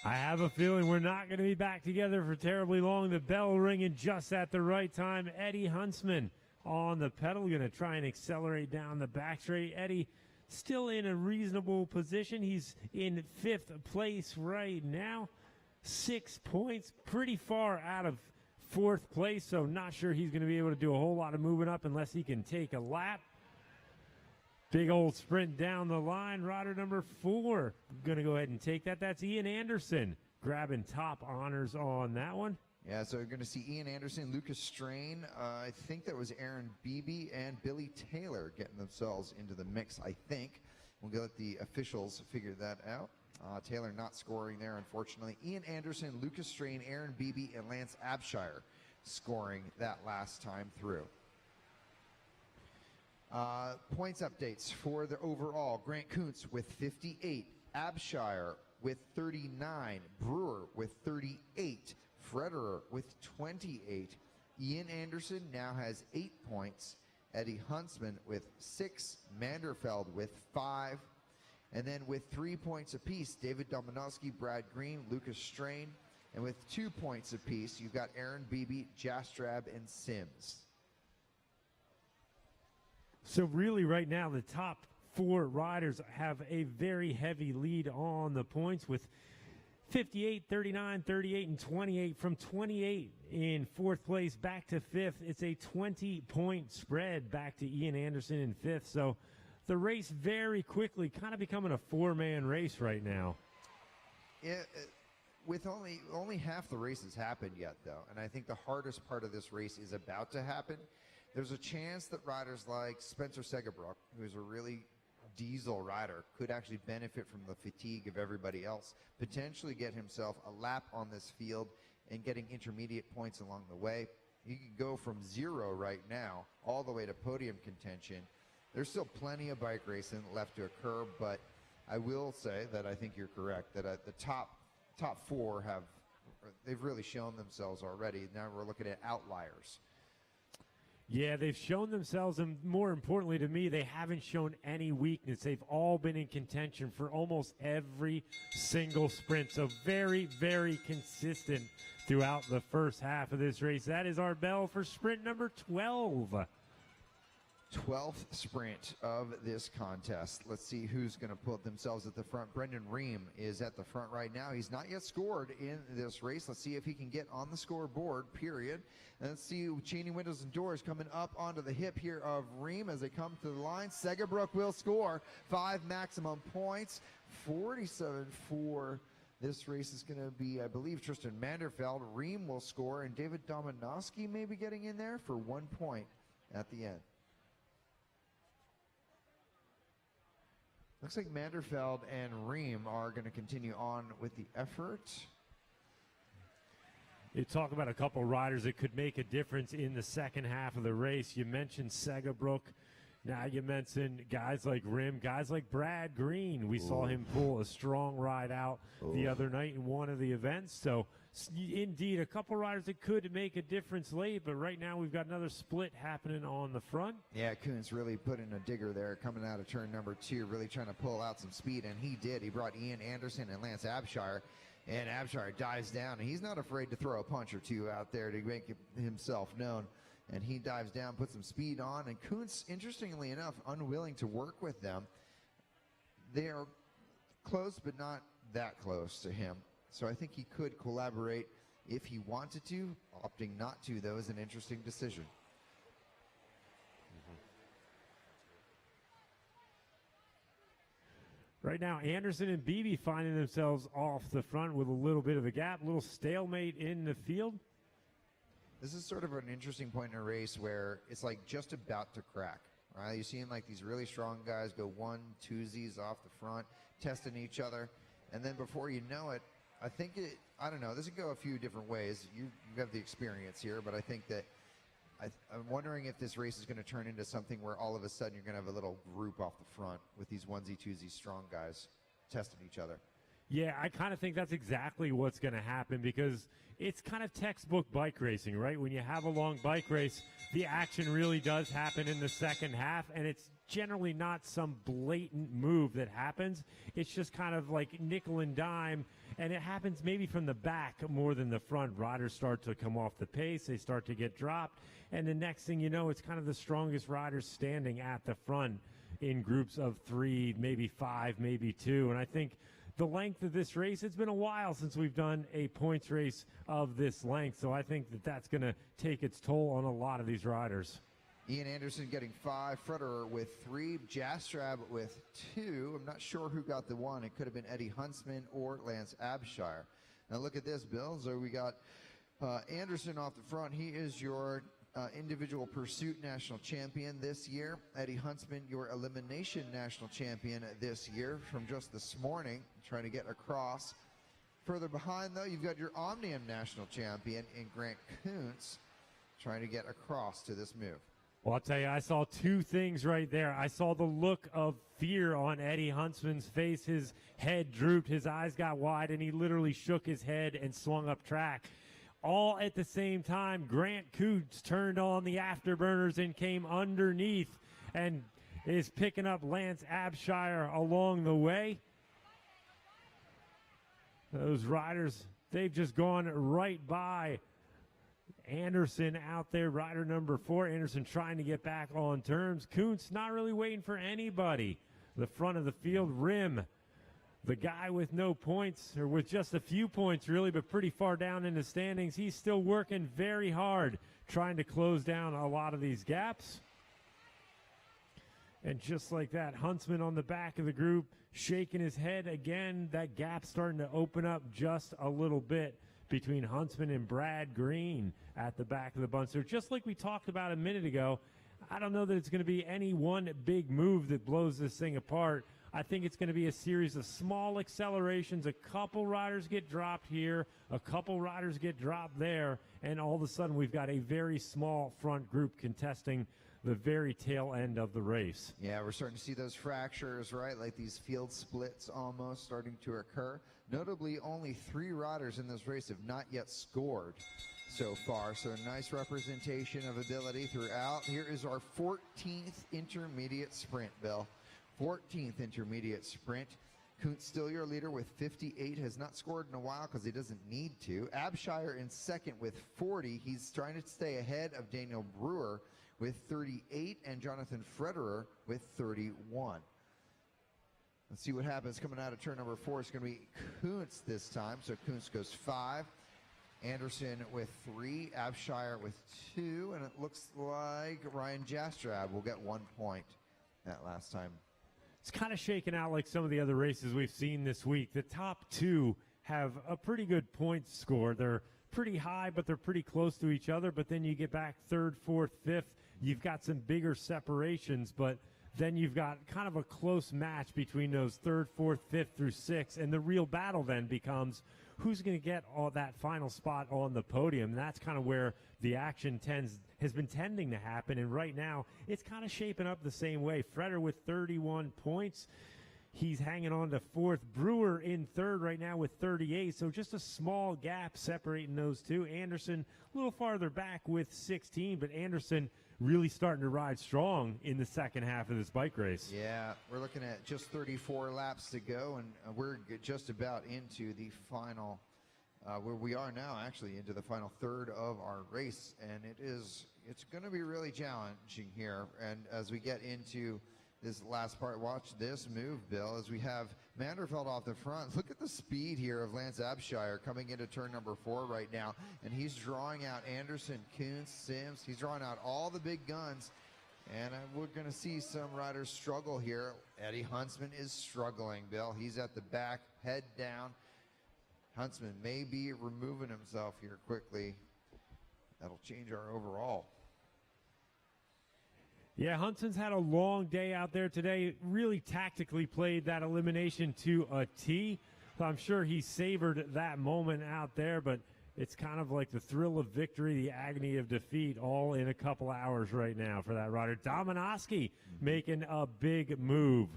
I have a feeling we're not going to be back together for terribly long. The bell ringing just at the right time. Eddie Huntsman on the pedal, going to try and accelerate down the back straight. Eddie still in a reasonable position. He's in 5th place right now. 6 points, pretty far out of 4th place, so not sure he's going to be able to do a whole lot of moving up unless he can take a lap. Big old sprint down the line. Rider number 4 going to go ahead and take that. That's Ian Anderson grabbing top honors on that one. Yeah, so we're going to see Ian Anderson, Lucas Strain. I think that was Aaron Beebe and Billy Taylor getting themselves into the mix, I think. We'll let the officials figure that out. Taylor not scoring there, unfortunately. Ian Anderson, Lucas Strain, Aaron Beebe, and Lance Abshire scoring that last time through. Points updates for the overall. Grant Kuntz with 58. Abshire with 39. Brewer with 38. Frederer with 28. Ian Anderson now has 8 points. Eddie Huntsman with 6. Manderfeld with 5. And then with 3 points apiece, David Dominowski, Brad Green, Lucas Strain. And with 2 points apiece, you've got Aaron Beebe, Jastrab, and Sims. So really right now, the top 4 riders have a very heavy lead on the points with 58, 39, 38, and 28. From 28 in 4th place back to 5th, it's a 20-point spread back to Ian Anderson in 5th. So the race very quickly kind of becoming a 4-man race right now. With only half the races happened yet, though, and I think the hardest part of this race is about to happen. There's a chance that riders like Spencer Segerbrook, who's a really diesel rider, could actually benefit from the fatigue of everybody else, potentially get himself a lap on this field and getting intermediate points along the way. He could go from 0 right now all the way to podium contention. There's still plenty of bike racing left to occur, but I will say that I think you're correct, that the top 4 they've really shown themselves already. Now we're looking at outliers. Yeah, they've shown themselves, and more importantly to me, they haven't shown any weakness. They've all been in contention for almost every single sprint, so very, very consistent throughout the first half of this race. That is our bell for sprint number 12. 12th sprint of this contest. Let's see who's going to put themselves at the front. Brendan Ream is at the front right now. He's not yet scored in this race. Let's see if he can get on the scoreboard, period. And let's see Cheney Windows and Doors coming up onto the hip here of Ream as they come to the line. Segerbrook will score 5 maximum points. 47-4. This race is going to be, I believe, Tristan Manderfeld. Ream will score, and David Dominowski may be getting in there for 1 point at the end. Looks like Manderfeld and Ream are going to continue on with the effort. You talk about a couple riders that could make a difference in the second half of the race. You mentioned Segabrook. Now you mentioned guys like Rim, guys like Brad Green. We saw him pull a strong ride out the other night in one of the events. So, indeed, a couple riders that could make a difference late, but right now we've got another split happening on the front. Yeah, Kuntz really put in a digger there coming out of turn number 2, really trying to pull out some speed, and he did. He brought Ian Anderson and Lance Abshire, and Abshire dives down, and he's not afraid to throw a punch or two out there to make himself known. And he dives down, puts some speed on, and Kuntz, interestingly enough, unwilling to work with them. They are close, but not that close to him. So I think he could collaborate if he wanted to. Opting not to, though, is an interesting decision. Right now, Anderson and Beebe finding themselves off the front with a little bit of a gap, a little stalemate in the field. This is sort of an interesting point in a race where it's like just about to crack, right? You're seeing like these really strong guys go 1-2s off the front, testing each other. And then before you know it, I don't know, this could go a few different ways. You have the experience here, but I think that I'm wondering if this race is going to turn into something where all of a sudden you're going to have a little group off the front with these 1-2 strong guys testing each other. Yeah, I kind of think that's exactly what's going to happen because it's kind of textbook bike racing, right? When you have a long bike race, the action really does happen in the second half, and it's generally not some blatant move that happens. It's just kind of like nickel and dime, and it happens maybe from the back more than the front. Riders start to come off the pace. They start to get dropped, and the next thing you know, it's kind of the strongest riders standing at the front in groups of 3, maybe 5, maybe 2, and I think the length of this race, it's been a while since we've done a points race of this length, so I think that that's going to take its toll on a lot of these riders. Ian Anderson getting 5, Frederer with 3, Jastrab with 2. I'm not sure who got the 1. It could have been Eddie Huntsman or Lance Abshire. Now look at this, Bill. So we got Anderson off the front. He is your individual pursuit national champion this year. Eddie Huntsman, your elimination national champion this year from just this morning, trying to get across. Further behind, though, you've got your omnium national champion in Grant Kuntz trying to get across to this move. Well, I'll tell you, I saw 2 things right there. I saw the look of fear on Eddie Huntsman's face. His head drooped, his eyes got wide, and he literally shook his head and swung up track. All at the same time, Grant Kuntz turned on the afterburners and came underneath and is picking up Lance Abshire along the way. Those riders, they've just gone right by Anderson out there, rider number 4. Anderson trying to get back on terms. Kuntz not really waiting for anybody. The front of the field, Rim, the guy with no points, or with just a few points really, but pretty far down in the standings. He's still working very hard, trying to close down a lot of these gaps. And just like that, Huntsman on the back of the group, shaking his head again. That gap starting to open up just a little bit between Huntsman and Brad Green at the back of the bunch. So just like we talked about a minute ago, I don't know that it's going to be any one big move that blows this thing apart. I think it's going to be a series of small accelerations. A couple riders get dropped here, a couple riders get dropped there, and all of a sudden we've got a very small front group contesting the very tail end of the race. Yeah, we're starting to see those fractures, right? Like these field splits almost starting to occur. Notably, only 3 riders in this race have not yet scored so far. So a nice representation of ability throughout. Here is our 14th intermediate sprint, Bill. 14th intermediate sprint. Kuntz still your leader with 58, has not scored in a while because he doesn't need to. Abshire in second with 40. He's trying to stay ahead of Daniel Brewer with 38 and Jonathan Frederer with 31. Let's see what happens coming out of turn number 4. It's going to be Kuntz this time. So Kuntz goes 5. Anderson with 3. Abshire with 2. And it looks like Ryan Jastrab will get 1 point that last time. It's kind of shaken out like some of the other races we've seen this week. The top 2 have a pretty good points score. They're pretty high, but they're pretty close to each other. But then you get back 3rd, 4th, 5th. You've got some bigger separations, but then you've got kind of a close match between those 3rd, 4th, 5th through 6th. And the real battle then becomes who's going to get all that final spot on the podium. And that's kind of where the action has been tending to happen. And right now, it's kind of shaping up the same way. Freder with 31 points. He's hanging on to fourth. Brewer in third right now with 38. So just a small gap separating those two. Anderson a little farther back with 16, but Anderson really starting to ride strong in the second half of this bike race. Yeah, we're looking at just 34 laps to go, and we're just about into the final, where we are now actually into the final third of our race, and it's going to be really challenging here. And as we get into this last part, watch this move, Bill, as we have Manderfeld off the front. Look at the speed here of Lance Abshire coming into turn number 4 right now, and he's drawing out Anderson, Kuntz, Sims. He's drawing out all the big guns, and we're going to see some riders struggle here. Eddie Huntsman is struggling, Bill. He's at the back, head down. Huntsman may be removing himself here quickly. That'll change our overall. Yeah, Huntsman's had a long day out there today. Really tactically played that elimination to a T. So I'm sure he savored that moment out there, but it's kind of like the thrill of victory, the agony of defeat, all in a couple hours right now for that rider. Dominowski making a big move.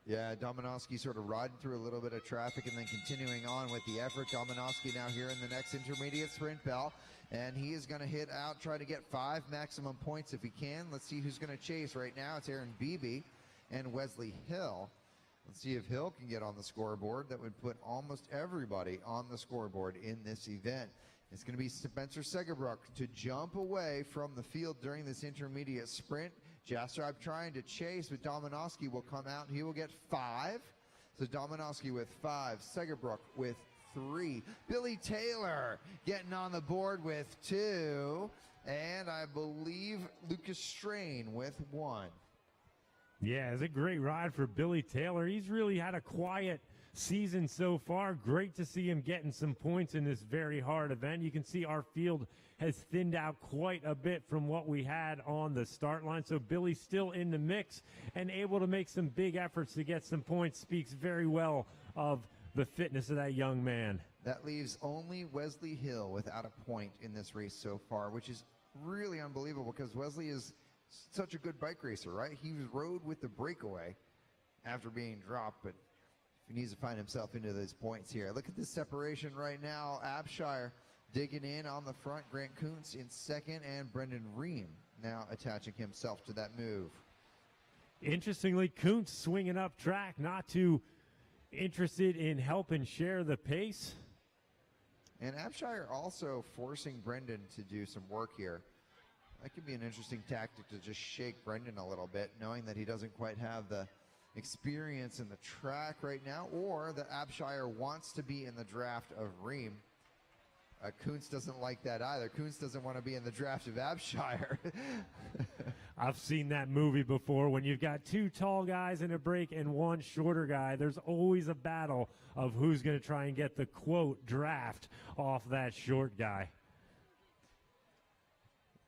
Yeah, Dominowski sort of riding through a little bit of traffic and then continuing on with the effort. Dominowski now here in the next intermediate sprint, Bell. And he is going to hit out, try to get 5 maximum points if he can. Let's see who's going to chase right now. It's Aaron Beebe and Wesley Hill. Let's see if Hill can get on the scoreboard. That would put almost everybody on the scoreboard in this event. It's going to be Spencer Segerbrook to jump away from the field during this intermediate sprint. Jastrab trying to chase, but Dominowski will come out and he will get 5. So Dominowski with 5, Segerbrook with 3. Billy Taylor getting on the board with 2. And I believe Lucas Strain with 1. Yeah, it's a great ride for Billy Taylor. He's really had a quiet season so far. Great to see him getting some points in this very hard event. You can see our field has thinned out quite a bit from what we had on the start line. So Billy's still in the mix and able to make some big efforts to get some points. Speaks very well of the fitness of that young man. That leaves only Wesley Hill without a point in this race so far, which is really unbelievable because Wesley is such a good bike racer, right? He rode with the breakaway after being dropped, but he needs to find himself into those points here. Look at this separation right now. Abshire digging in on the front. Grant Kuntz in second, and Brendan Ream now attaching himself to that move. Interestingly, Kuntz swinging up track, not too interested in helping share the pace. And Abshire also forcing Brendan to do some work here. That could be an interesting tactic to just shake Brendan a little bit, knowing that he doesn't quite have the experience in the track right now, or that Abshire wants to be in the draft of Ream. Kuntz doesn't like that either. Kuntz doesn't want to be in the draft of Abshire. I've seen that movie before. When you've got 2 tall guys in a break and 1 shorter guy, there's always a battle of who's going to try and get the, quote, draft off that short guy.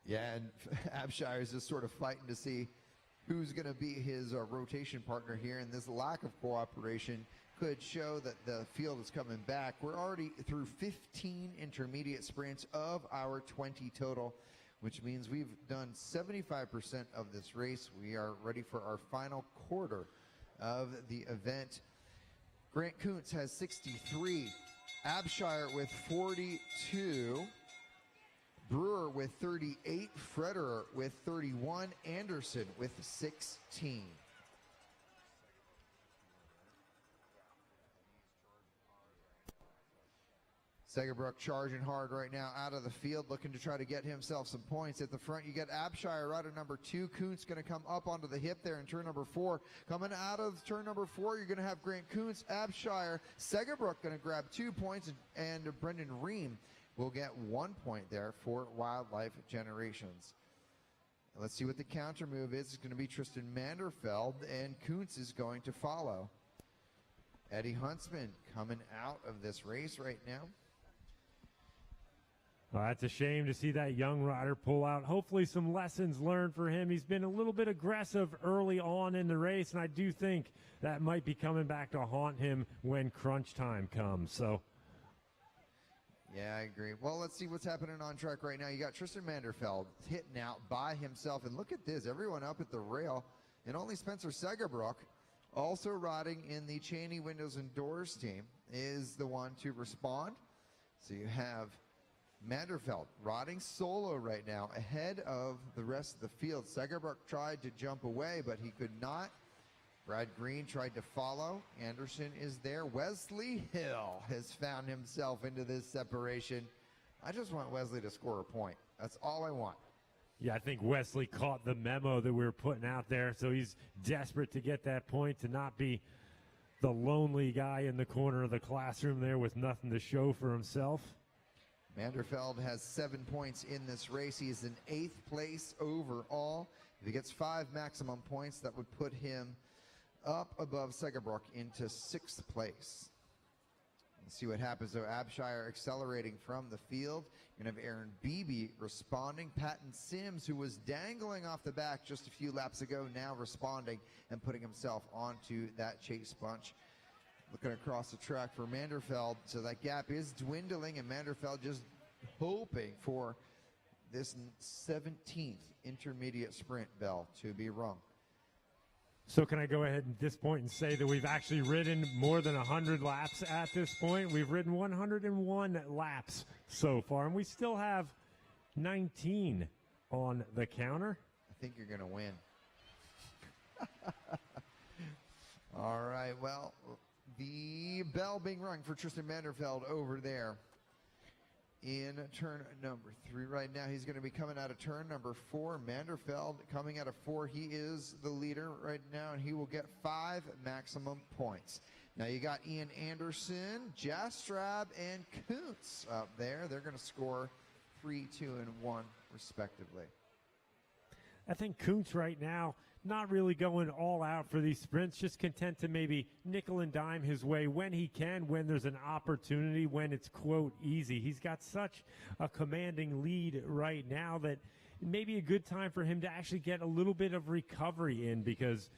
Yeah, and Abshire is just sort of fighting to see who's going to be his rotation partner here, and this lack of cooperation could show that the field is coming back. We're already through 15 intermediate sprints of our 20 total, which means we've done 75% of this race. We are ready for our final quarter of the event. Grant Kuntz has 63, Abshire with 42, Brewer with 38, Frederer with 31, Anderson with 16. Segerbrook charging hard right now out of the field, looking to try to get himself some points. At the front, you get Abshire, rider number 2. Kuntz going to come up onto the hip there in turn number 4. Coming out of turn number 4, you're going to have Grant Kuntz, Abshire, Segerbrook going to grab 2 points, and Brendan Ream will get 1 point there for Wildlife Generations. Let's see what the counter move is. It's going to be Tristan Manderfeld, and Kuntz is going to follow. Eddie Huntsman coming out of this race right now. Well, that's a shame to see that young rider pull out. Hopefully some lessons learned for him. He's been a little bit aggressive early on in the race, and I do think that might be coming back to haunt him when crunch time comes. So Yeah, I agree. Well, let's see what's happening on track right now. You got Tristan Manderfeld hitting out by himself. And look at this, everyone up at the rail. And only Spencer Segerbrook, also riding in the Cheney Windows and Doors team, is the one to respond. So you have Manderfeld riding solo right now ahead of the rest of the field. Segerbrook tried to jump away, but he could not. Brad Green tried to follow. Anderson is there. Wesley Hill has found himself into this separation. I just want Wesley to score a point. That's all I want. Yeah, I think Wesley caught the memo that we were putting out there, so he's desperate to get that point, to not be the lonely guy in the corner of the classroom there with nothing to show for himself. Manderfeld has 7 points in this race. He is in 8th place overall. If he gets 5 maximum points, that would put him up above Segerbrook into 6th place. Let's see what happens though. Abshire accelerating from the field. You're going to have Aaron Beebe responding. Patton Sims, who was dangling off the back just a few laps ago, now responding and putting himself onto that chase bunch. Looking across the track for Manderfeld, so that gap is dwindling, and Manderfeld just hoping for this 17th intermediate sprint bell to be rung. So can I go ahead at this point and say that we've actually ridden more than 100 laps at this point? We've ridden 101 laps so far, and we still have 19 on the counter. I think you're going to win. All right, well, the bell being rung for Tristan Manderfeld over there in turn number 3 right now. He's going to be coming out of turn number 4. Manderfeld coming out of 4. He is the leader right now, and he will get 5 maximum points. Now you got Ian Anderson, Jastrab, and Kuntz up there. They're going to score 3, 2, and 1 respectively. I think Kuntz right now not really going all out for these sprints, just content to maybe nickel and dime his way when he can, when there's an opportunity, when it's, quote, easy. He's got such a commanding lead right now that it may be a good time for him to actually get a little bit of recovery in, because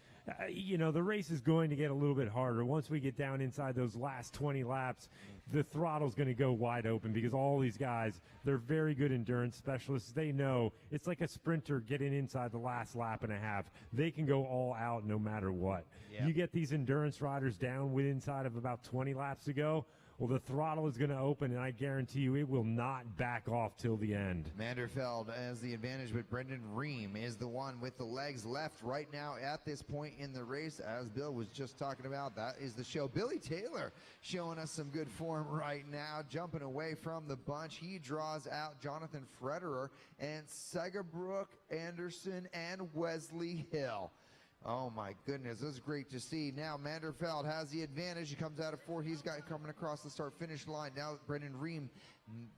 the race is going to get a little bit harder. Once we get down inside those last 20 laps, the throttle's going to go wide open, because all these guys, they're very good endurance specialists. They know it's like a sprinter getting inside the last lap and a half. They can go all out no matter what. Yep. You get these endurance riders down with inside of about 20 laps to go, well, the throttle is going to open, and I guarantee you it will not back off till the end. Manderfeld has the advantage, but Brendan Ream is the one with the legs left right now at this point in the race. As Bill was just talking about, that is the show. Billy Taylor showing us some good form right now, jumping away from the bunch. He draws out Jonathan Frederer and Segerbrook, Anderson, and Wesley Hill. Oh my goodness, this is great to see. Now Manderfeld has the advantage. He comes out of 4. He's got coming across the start-finish line. Now Brendan Ream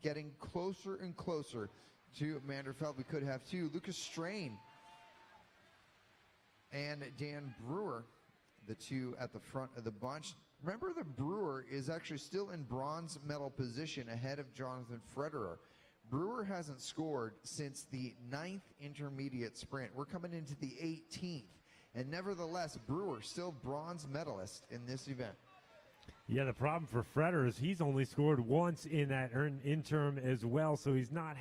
getting closer and closer to Manderfeld. We could have 2. Lucas Strain and Dan Brewer, the 2 at the front of the bunch. Remember, the Brewer is actually still in bronze medal position ahead of Jonathan Frederer. Brewer hasn't scored since the 9th intermediate sprint. We're coming into the 18th. And nevertheless, Brewer still bronze medalist in this event. Yeah, the problem for Freder is he's only scored once in that interim as well, so he's not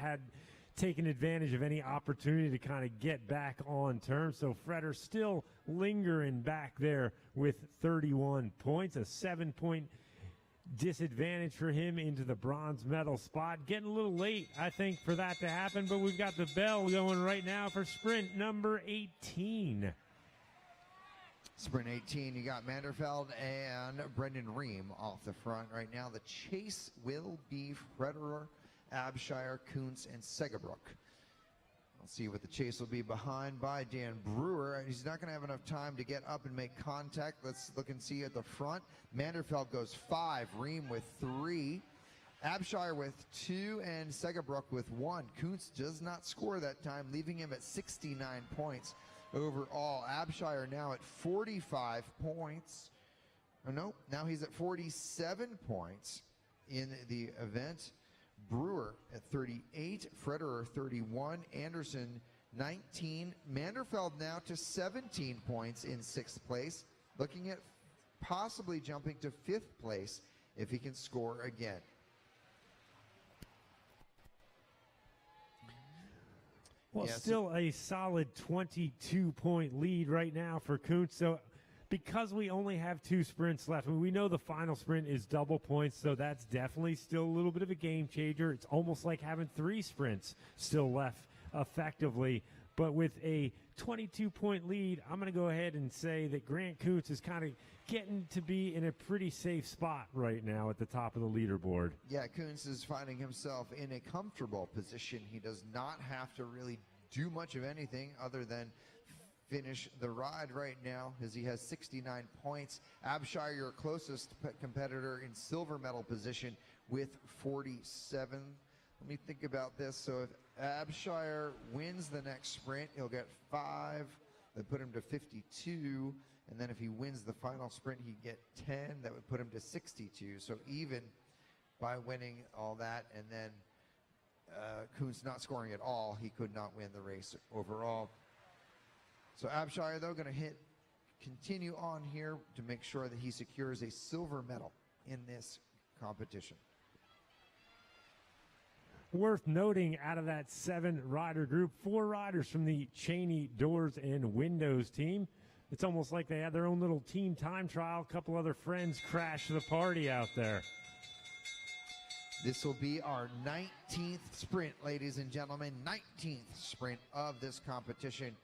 taken advantage of any opportunity to kind of get back on terms. So Freder still lingering back there with 31 points, a 7-point disadvantage for him into the bronze medal spot. Getting a little late, I think, for that to happen, but we've got the bell going right now for sprint number 18. Sprint 18, you got Manderfeld and Brendan Ream off the front right now. The chase will be Frederer, Abshire, Kuntz, and Segerbrook. We'll see what the chase will be behind by Dan Brewer. He's not going to have enough time to get up and make contact. Let's look and see at the front. Manderfeld goes 5, Ream with 3, Abshire with 2, and Segerbrook with 1. Kuntz does not score that time, leaving him at 69 points. Overall, Abshire now at 45 points. Oh, no, now he's at 47 points in the event. Brewer at 38, Frederer 31, Anderson 19. Manderfeld now to 17 points in 6th place, looking at possibly jumping to 5th place if he can score again. Well, Yeah, still a solid 22-point lead right now for Kuntz. So because we only have 2 sprints left, and we know the final sprint is double points, so that's definitely still a little bit of a game changer. It's almost like having 3 sprints still left effectively. But with a 22-point lead, I'm going to go ahead and say that Grant Kuntz is kind of getting to be in a pretty safe spot right now at the top of the leaderboard. Yeah, Kuntz is finding himself in a comfortable position. He does not have to really do much of anything other than finish the ride right now, as he has 69 points. Abshire, your closest competitor, in silver medal position with 47. Let me think about this. So if Abshire wins the next sprint, he'll get 5. That put him to 52. And then if he wins the final sprint, he'd get 10. That would put him to 62. So even by winning all that, and then Kuntz not scoring at all, he could not win the race overall. So Abshire, though, going to continue on here to make sure that he secures a silver medal in this competition. Worth noting, out of that 7-rider group, 4 riders from the Cheney Doors and Windows team. It's almost like they had their own little team time trial. A couple other friends crashed the party out there. This will be our 19th sprint, ladies and gentlemen, 19th sprint of this competition.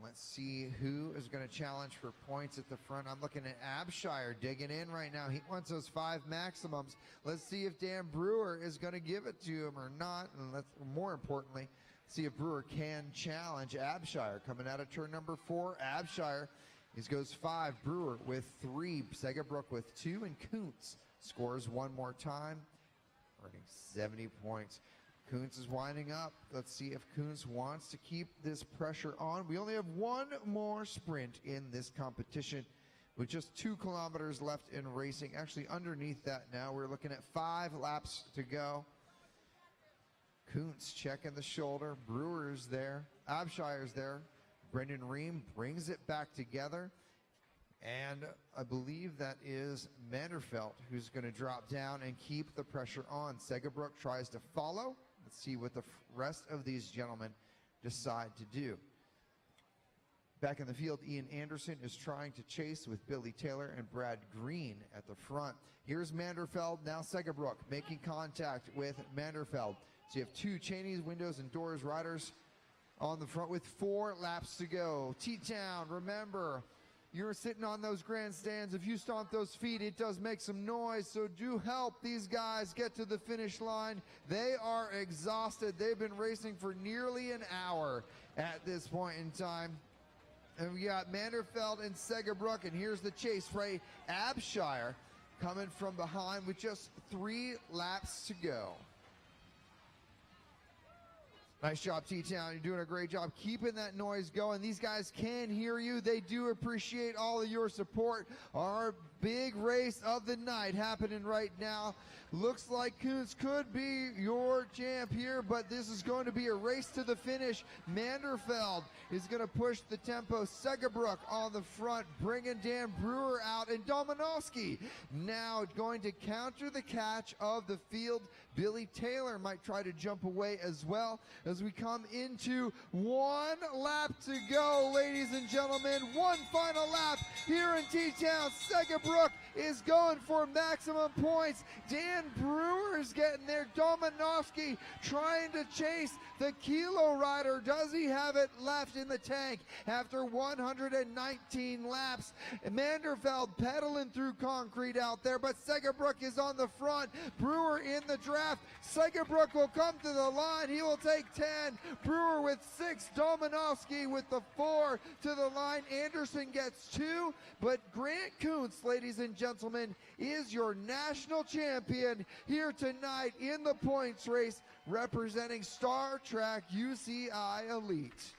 Let's see who is going to challenge for points at the front. I'm looking at Abshire digging in right now. He wants those 5 maximums. Let's see if Dan Brewer is going to give it to him or not. And let's, more importantly, see if Brewer can challenge Abshire. Coming out of turn number 4, Abshire, he goes 5, Brewer with 3, Segerbrook with 2, and Kuntz scores 1 more time, earning 70 points. Kuntz is winding up. Let's see if Kuntz wants to keep this pressure on. We only have 1 more sprint in this competition with just 2 kilometers left in racing. Actually, underneath that now, we're looking at 5 laps to go. Kuntz checking the shoulder. Brewer's there. Abshire's there. Brendan Ream brings it back together. And I believe that is Manderfeld who's going to drop down and keep the pressure on. Segerbrook tries to follow. Let's see what the rest of these gentlemen decide to do. Back in the field, Ian Anderson is trying to chase with Billy Taylor and Brad Green at the front. Here's Manderfeld, now Segerbrook making contact with Manderfeld. So you have 2 Cheney's Windows and Doors riders on the front with 4 laps to go. T-Town, remember, you're sitting on those grandstands. If you stomp those feet, it does make some noise. So do help these guys get to the finish line. They are exhausted. They've been racing for nearly an hour at this point in time. And we got Manderfeld and Segerbrook. And here's the chase for Abshire coming from behind with just 3 laps to go. Nice job, T-Town. You're doing a great job keeping that noise going. These guys can hear you. They do appreciate all of your support. Our big race of the night happening right now. Looks like Kuntz could be your champ here, but this is going to be a race to the finish. Manderfeld is going to push the tempo. Segerbrook on the front, bringing Dan Brewer out, and Dominowski now going to counter the catch of the field. Billy Taylor might try to jump away as well as we come into 1 lap to go, ladies and gentlemen. 1 final lap here in T-Town. Segerbrook is going for maximum points. Dan Brewer is getting there. Dominowski trying to chase the Kilo rider. Does he have it left in the tank after 119 laps? Manderfeld pedaling through concrete out there, but Segerbrook is on the front. Brewer in the draft. Segerbrook will come to the line. He will take 10. Brewer with 6. Dominowski with the 4 to the line. Anderson gets 2. But Grant Kuntz, ladies and gentlemen, is your national champion here tonight in the points race, representing Star Trek UCI Elite.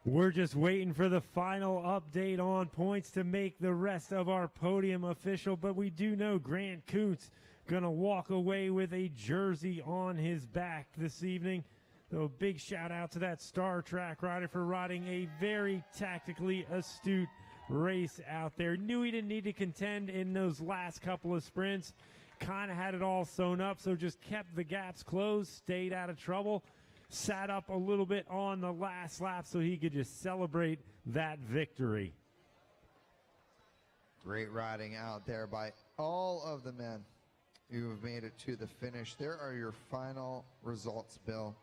We're just waiting for the final update on points to make the rest of our podium official, but we do know Grant Kuntz gonna walk away with a jersey on his back this evening. So a big shout out to that Star Trek rider for riding a very tactically astute race out there. Knew he didn't need to contend in those last couple of sprints, kind of had it all sewn up, so just kept the gaps closed, stayed out of trouble, sat up a little bit on the last lap so he could just celebrate that victory. Great riding out there by all of the men who have made it to the finish. There are your final results, Bill.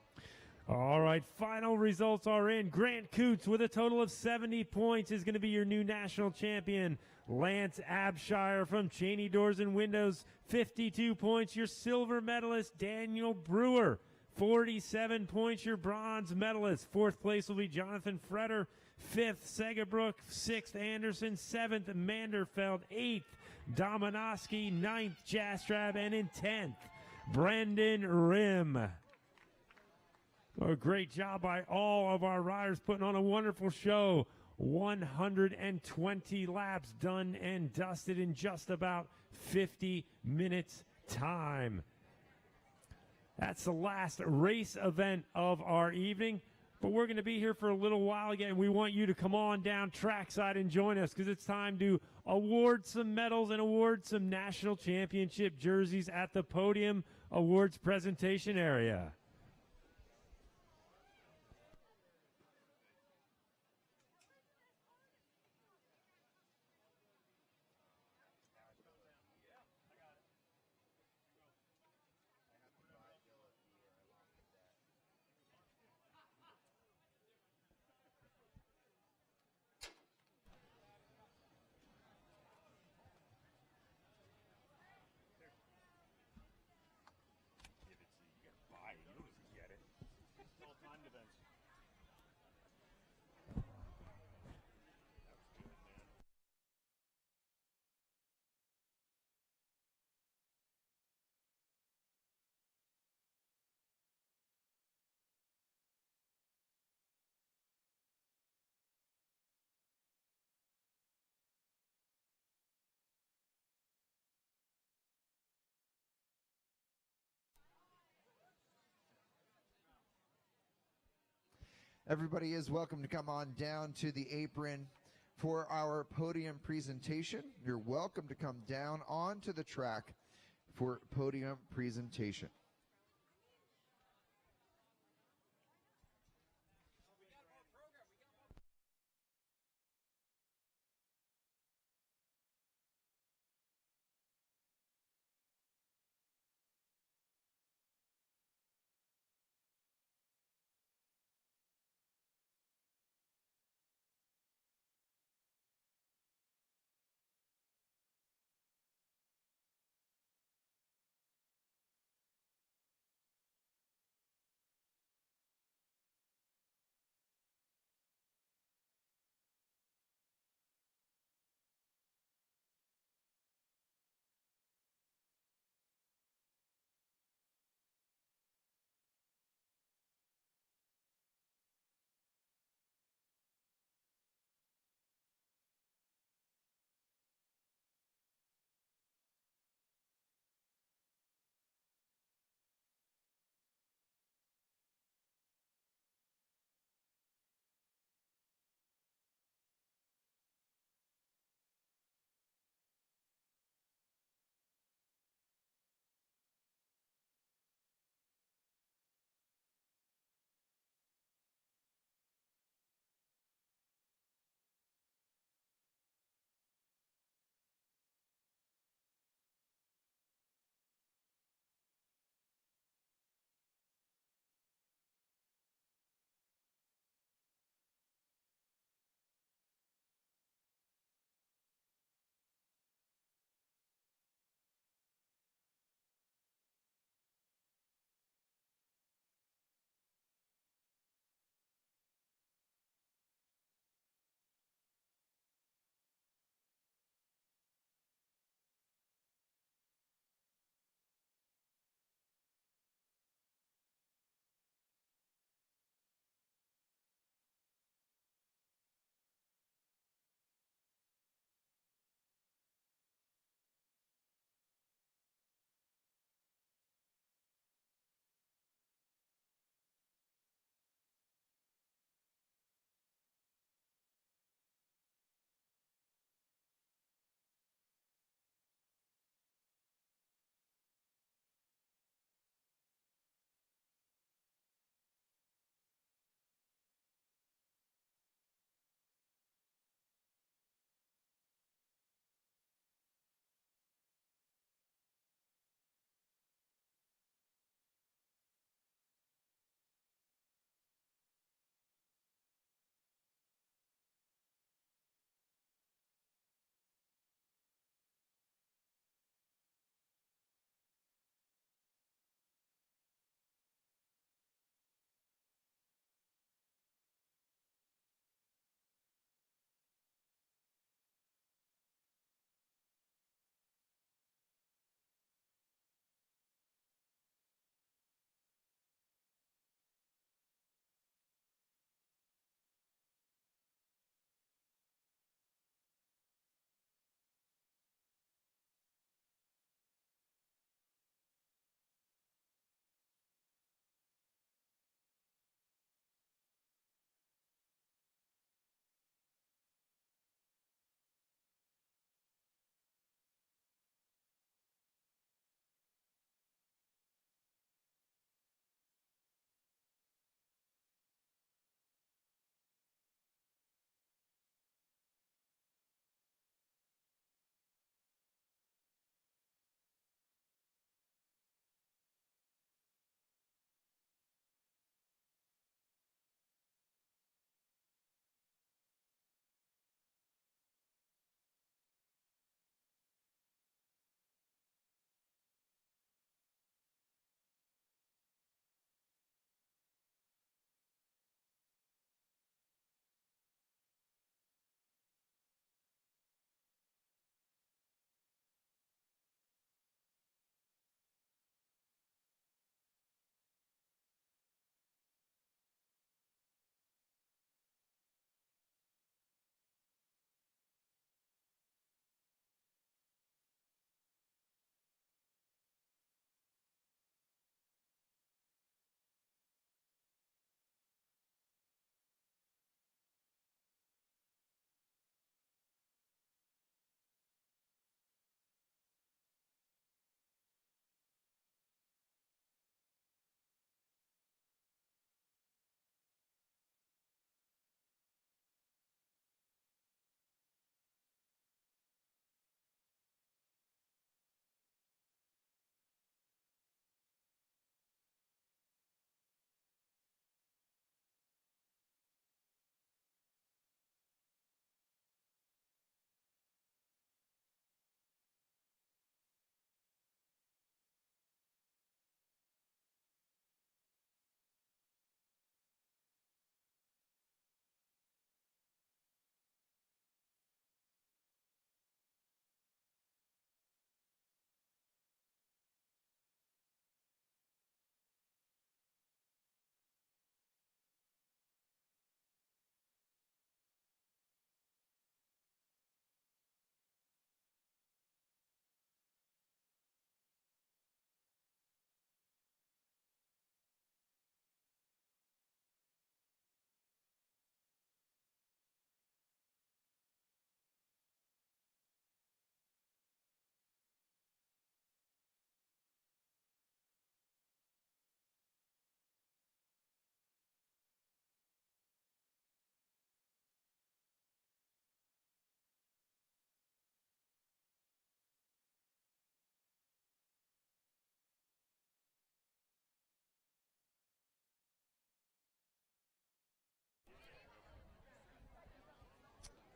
All right, final results are in. Grant Coots with a total of 70 points is going to be your new national champion. Lance Abshire from Cheney Doors and Windows, 52 points. Your silver medalist, Daniel Brewer, 47 points. Your bronze medalist. Fourth place will be Jonathan Fretter. Fifth, Segabrook. Sixth, Anderson. Seventh, Manderfeld. Eighth, Dominowski. Ninth, Jastrab. And in 10th, Brendan Rim. A great job by all of our riders putting on a wonderful show. 120 laps done and dusted in just about 50 minutes time. That's the last race event of our evening, but we're going to be here for a little while again. We want you to come on down trackside and join us because it's time to award some medals and award some national championship jerseys at the Podium Awards presentation area. Everybody is welcome to come on down to the apron for our podium presentation. You're welcome to come down onto the track for podium presentation.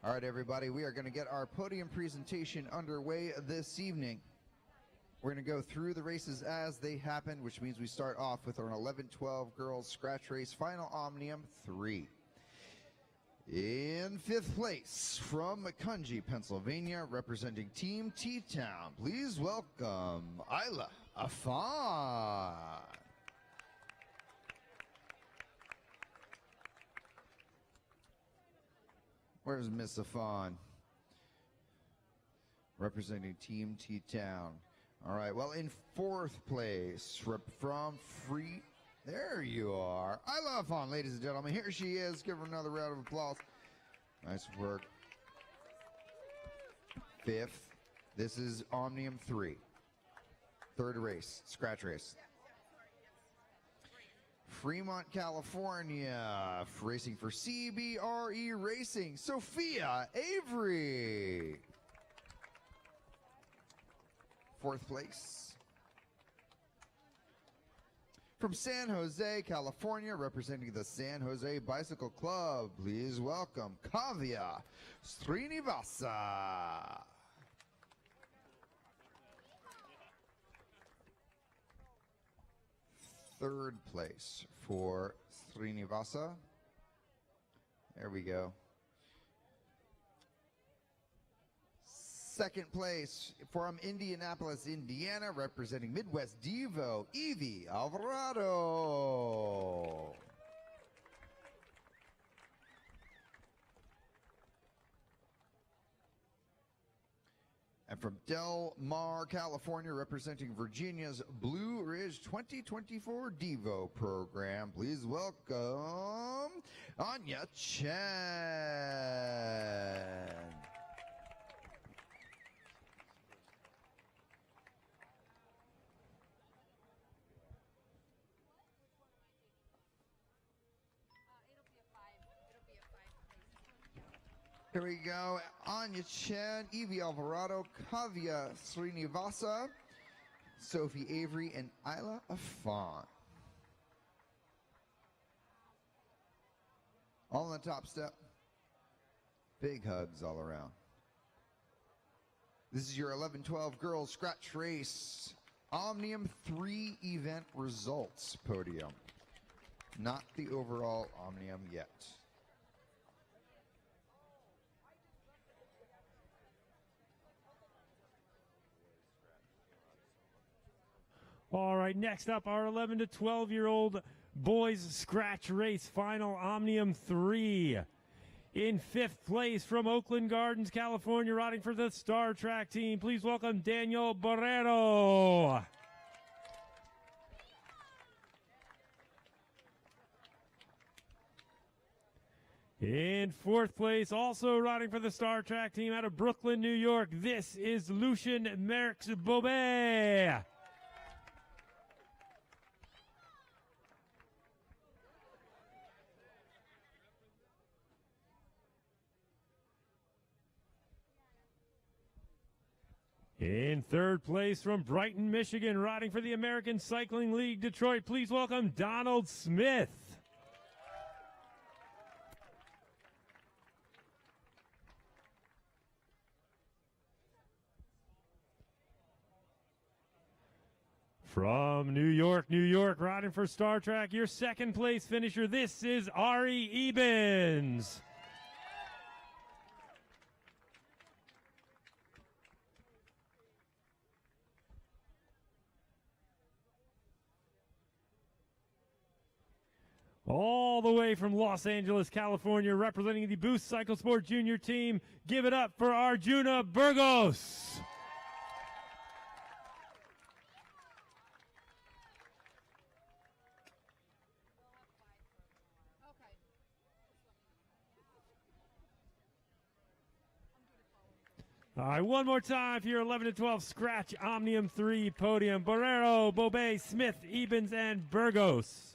All right, everybody, we are going to get our podium presentation underway this evening. We're going to go through the races as they happen, which means we start off with our 11-12 girls scratch race final Omnium 3. In 5th place from Macungie, Pennsylvania, representing Team T-Town, please welcome Isla Afan. Where's Miss Afan? Representing Team T-Town. All right, well, in 4th place from Free, there you are. Isla Afan, ladies and gentlemen. Here she is. Give her another round of applause. Nice work. 5th. This is Omnium 3. 3rd race, scratch race. Fremont, California, racing for CBRE Racing, Sophia Avery. 4th place. From San Jose, California, representing the San Jose Bicycle Club, please welcome Kavya Srinivasa. 3rd place for Srinivasa. There we go. 2nd place from Indianapolis, Indiana, representing Midwest Devo, Evie Alvarado. And from Del Mar, California, representing Virginia's Blue Ridge 2024 Devo program, please welcome Anya Chen. Here we go. Anya Chen, Evie Alvarado, Kavya Srinivasa, Sophie Avery, and Isla Afan. All on the top step. Big hugs all around. This is your 11-12 girls scratch race Omnium 3 event results podium. Not the overall Omnium yet. All right, next up, our 11 to 12-year-old boys scratch race final Omnium 3. In 5th place from Oakland Gardens, California, riding for the Star Track team, please welcome Daniel Barrero. In 4th place, also riding for the Star Track team out of Brooklyn, New York, this is Lucien Merckx-Bobet. In 3rd place from Brighton, Michigan, riding for the American Cycling League Detroit, please welcome Donald Smith. From New York, riding for Star Track, your 2nd place finisher, this is Ari Ebens. All the way from Los Angeles, California, representing the Boost Cyclesport Junior team, give it up for Arjuna Burgos. All right, one more time for your 11 to 12 scratch Omnium 3 podium. Barrero, Bobet, Smith, Ebens, and Burgos.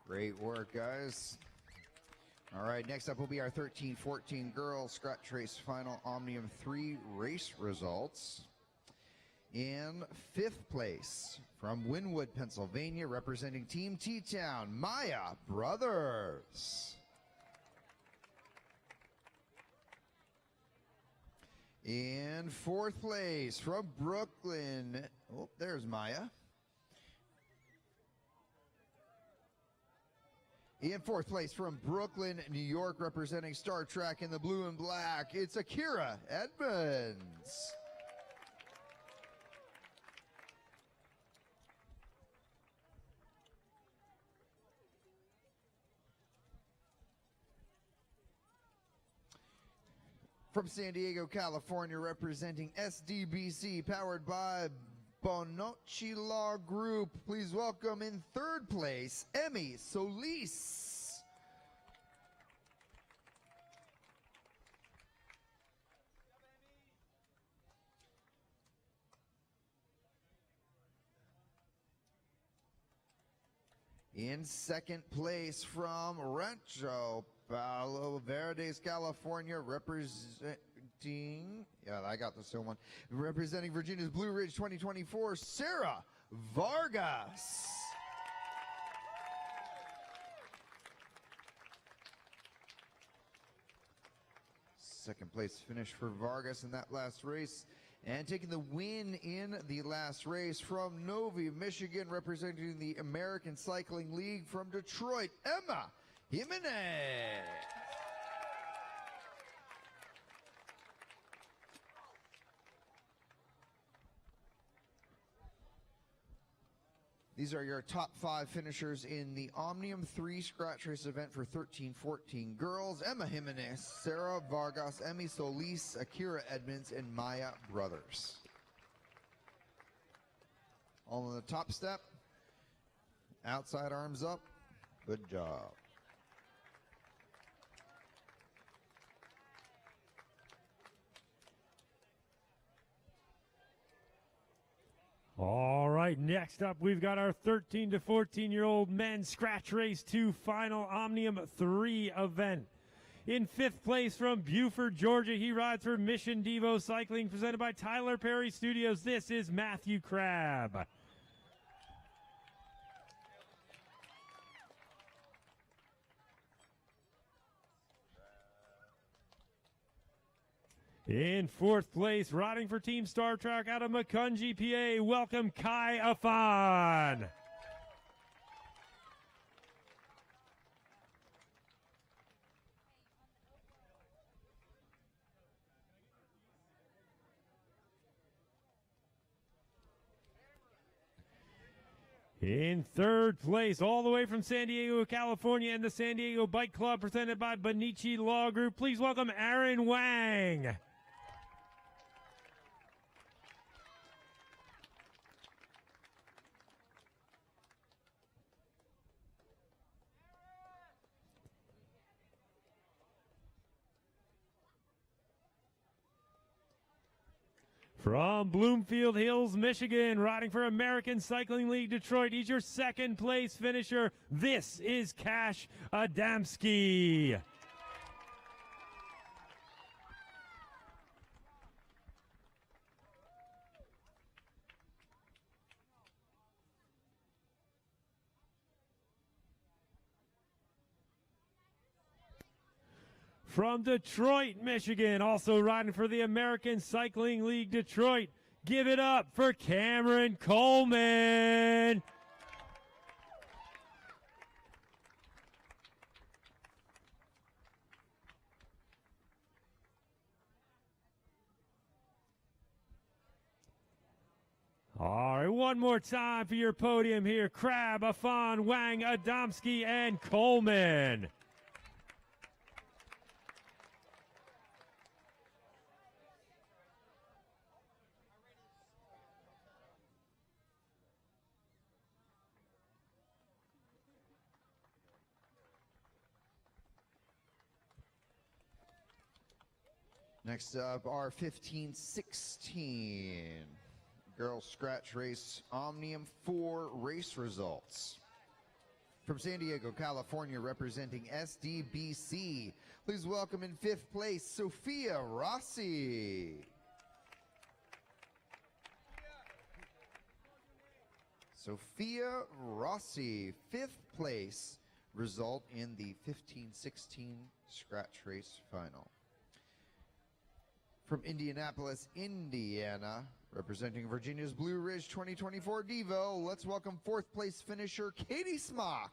Great work, guys. All right, next up will be our 13-14 girls scratch race final Omnium 3 race results. In 5th place, from Wynwood, Pennsylvania, representing Team T-Town, Maya Brothers. In 4th place, from Brooklyn, oh, there's Maya. In 4th place, from Brooklyn, New York, representing Star Trek in the blue and black, it's Akira Edmonds. From San Diego, California, representing SDBC, powered by Bonocci Law Group. Please welcome in 3rd place, Emmy Solis. In 2nd place, from Rancho Palo Verdes, California, representing, I got the same one, representing Virginia's Blue Ridge 2024, Sarah Vargas. Second place finish for Vargas in that last race. And taking the win in the last race from Novi, Michigan, representing the American Cycling League from Detroit, Emma Jimenez. These are your top 5 finishers in the Omnium 3 scratch race event for 13-14 girls. Emma Jimenez, Sarah Vargas, Emmy Solis, Akira Edmonds, and Maya Brothers. All on the top step. Outside arms up. Good job. All right, next up, we've got our 13 to 14-year-old men's Scratch Race 2 final Omnium 3 event. In 5th place from Buford, Georgia, he rides for Mission Devo Cycling, presented by Tyler Perry Studios. This is Matthew Crabb. In 4th place, riding for Team Star Trek out of Macungie, PA, welcome Kai Afan. In 3rd place, all the way from San Diego, California, and the San Diego Bike Club, presented by Bonici Law Group, please welcome Aaron Wang. From Bloomfield Hills, Michigan, riding for American Cycling League Detroit, he's your 2nd place finisher. This is Cash Adamski. From Detroit, Michigan, also riding for the American Cycling League Detroit, give it up for Cameron Coleman. All right, one more time for your podium here. Crabb, Afan, Wang, Adamski, and Coleman. Next up, our 15-16 girls scratch race Omnium 4 race results. From San Diego, California, representing SDBC, please welcome in 5th place, Sophia Rossi. Sophia Rossi, 5th place, result in the 15-16 scratch race final. From Indianapolis, Indiana, representing Virginia's Blue Ridge 2024 Devo, let's welcome 4th place finisher Katie Smock.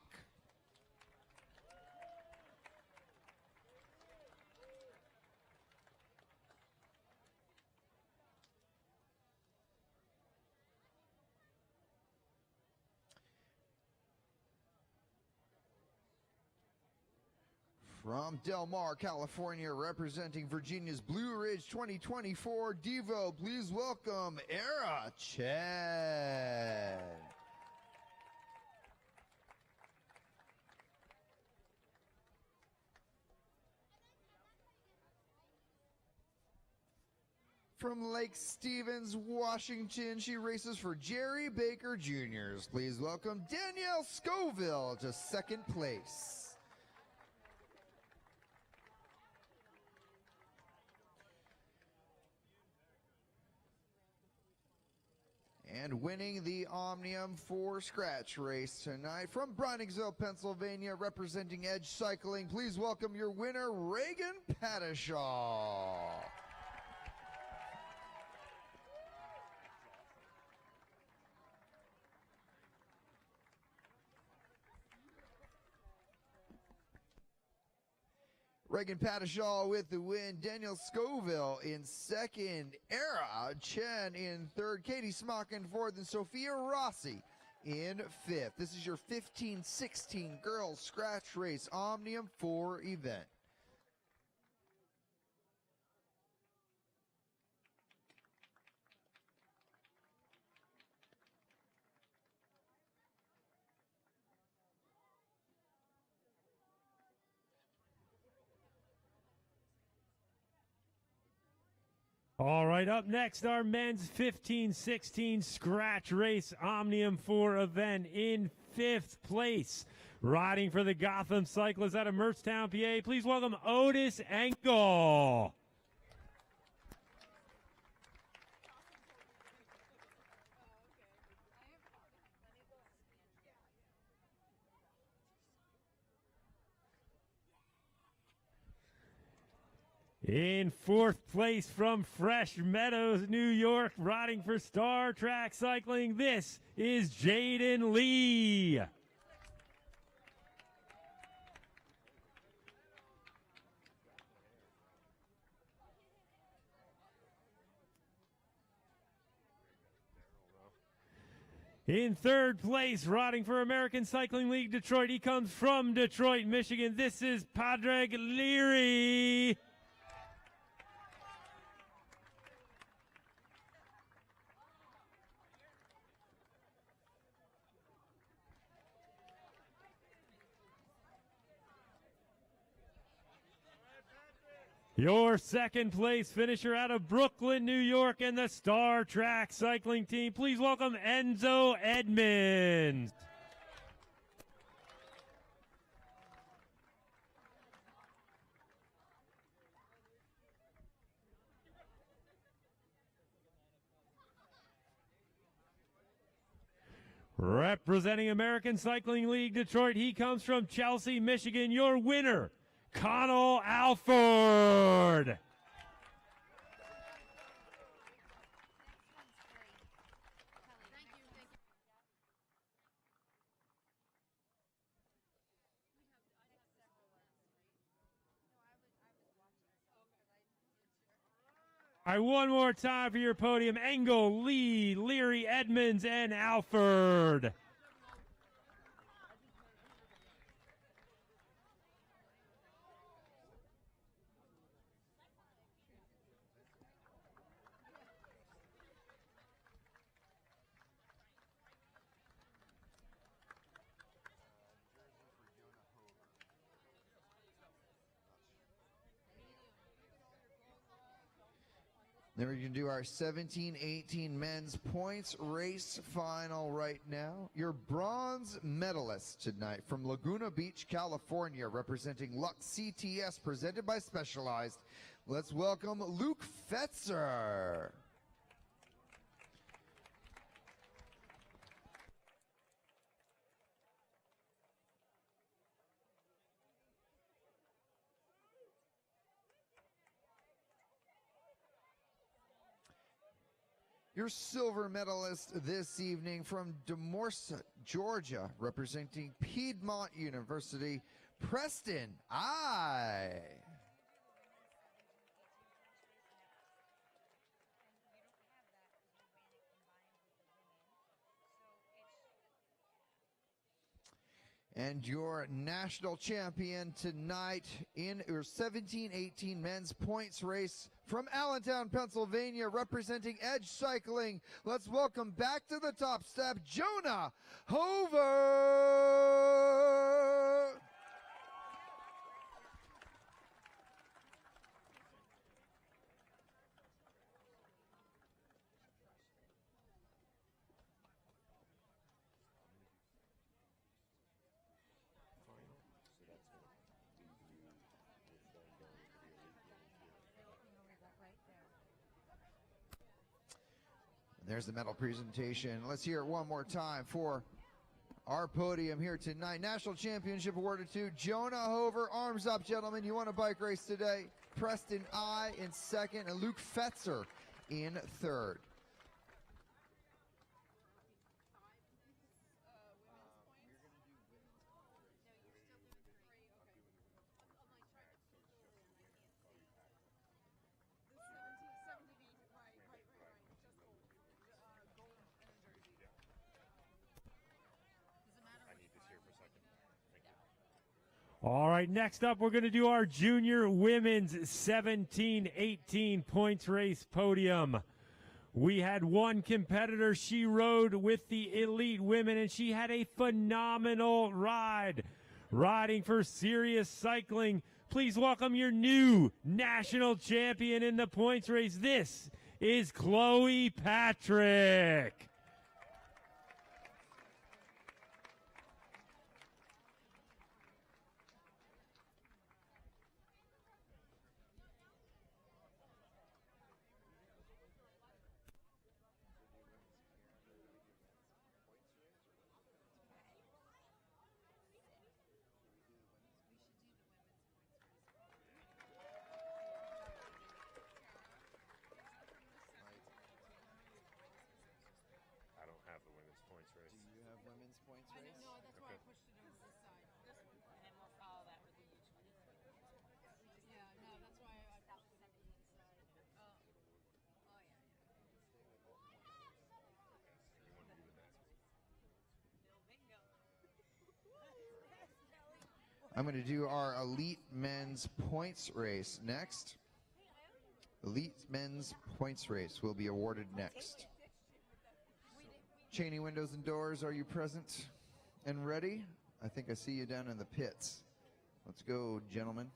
From Del Mar, California, representing Virginia's Blue Ridge 2024 Devo, please welcome Era Chen. From Lake Stevens, Washington, she races for Jerry Baker Jr.'s. Please welcome Danielle Scoville to 2nd place. And winning the Omnium 4 scratch race tonight from Breiningsville, Pennsylvania, representing Edge Cycling, please welcome your winner, Reagan Padishaw. Reagan Padishaw with the win. Daniel Scoville in 2nd. Era Chen in 3rd. Katie Smock in 4th. And Sophia Rossi in 5th. This is your 15-16 girls scratch race Omnium 4 event. All right, up next, our men's 15-16 scratch race Omnium 4 event in 5th place. Riding for the Gotham Cyclists out of Mertztown, PA, please welcome Otis Engel. In 4th place from Fresh Meadows, New York, riding for Star Track Cycling, this is Jaden Lee. In 3rd place, riding for American Cycling League Detroit, he comes from Detroit, Michigan, this is Padraig Leary. Your 2nd place finisher out of Brooklyn, New York, and the Star Track Cycling Team. Please welcome Enzo Edmonds. Representing American Cycling League Detroit, he comes from Chelsea, Michigan, your winner, Connell Alford. All right, one more time for your podium. Engel, Lee, Leary, Edmonds, and Alford. Then we're going to do our 17-18 men's points race final right now. Your bronze medalist tonight from Laguna Beach, California, representing Lux CTS, presented by Specialized. Let's welcome Luke Fetzer. Your silver medalist this evening from Demorsa, Georgia, representing Piedmont University, Preston I. And your national champion tonight in your 17-18 men's points race from Allentown, Pennsylvania, representing Edge Cycling. Let's welcome back to the top step, Jonah Hover. There's the medal presentation. Let's hear it one more time for our podium here tonight. National championship awarded to Jonah Hover. Arms up, gentlemen. You want a bike race today? Preston I in second and Luke Fetzer in third. All right, next up, we're going to do our junior women's 17-18 points race podium. We had one competitor. She rode with the elite women, and she had a phenomenal ride. Riding for Serious Cycling, please welcome your new national champion in the points race. This is Chloe Patrick. I'm going to do our elite men's points race next. Elite men's points race will be awarded next. Cheney Windows and Doors, are you present and ready? I think I see you down in the pits. Let's go, gentlemen.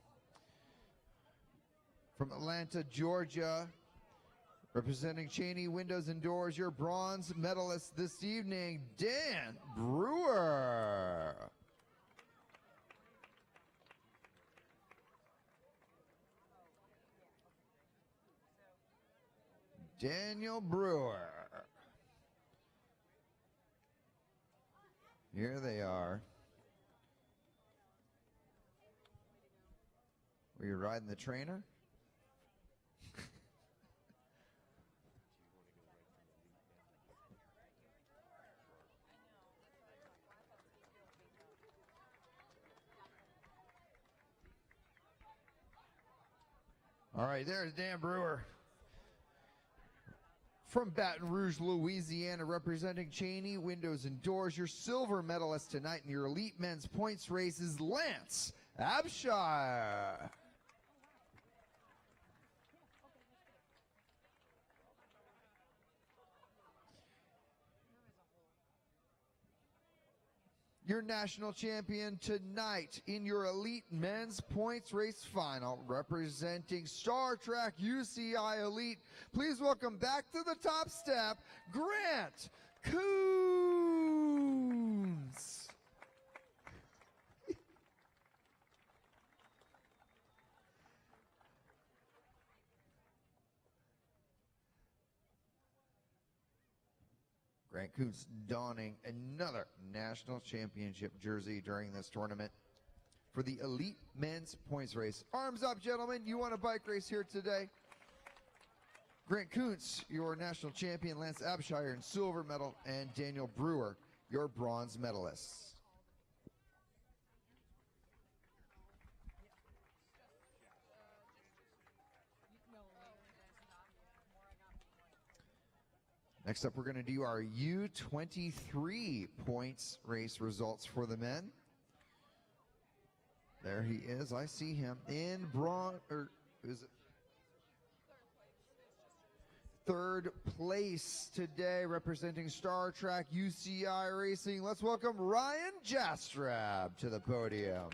From Atlanta, Georgia, representing Cheney Windows and Doors, your bronze medalist this evening, Dan Brewer. Daniel Brewer. Here they are. Were you riding the trainer? All right, there's Dan Brewer. From Baton Rouge, Louisiana, representing Cheney Windows and Doors, your silver medalist tonight in your elite men's points race is Lance Abshire. your national champion tonight in your elite men's points race final, representing Star Trek UCI Elite. Please welcome back to the top step, Grant Coons. Grant Coons donning another national championship jersey during this tournament for the elite men's points race. Arms up, gentlemen. You want a bike race here today? Grant Coons, your national champion. Lance Abshire in silver medal, and Daniel Brewer, your bronze medalists. Next up, we're going to do our U23 points race results for the men. There he is. I see him in bronze, or is it third place today, representing Star Trek UCI Racing. Let's welcome Ryan Jastrab to the podium.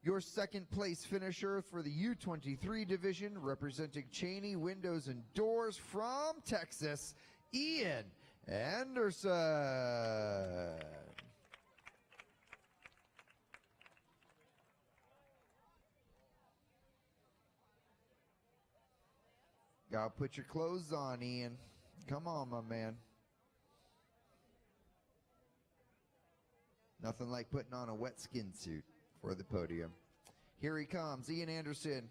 Your second place finisher for the U23 division, representing Cheney Windows and Doors from Texas, Ian Anderson. Gotta put your clothes on, Ian. Come on, my man. Nothing like putting on a wet skin suit for the podium. Here he comes, Ian Anderson.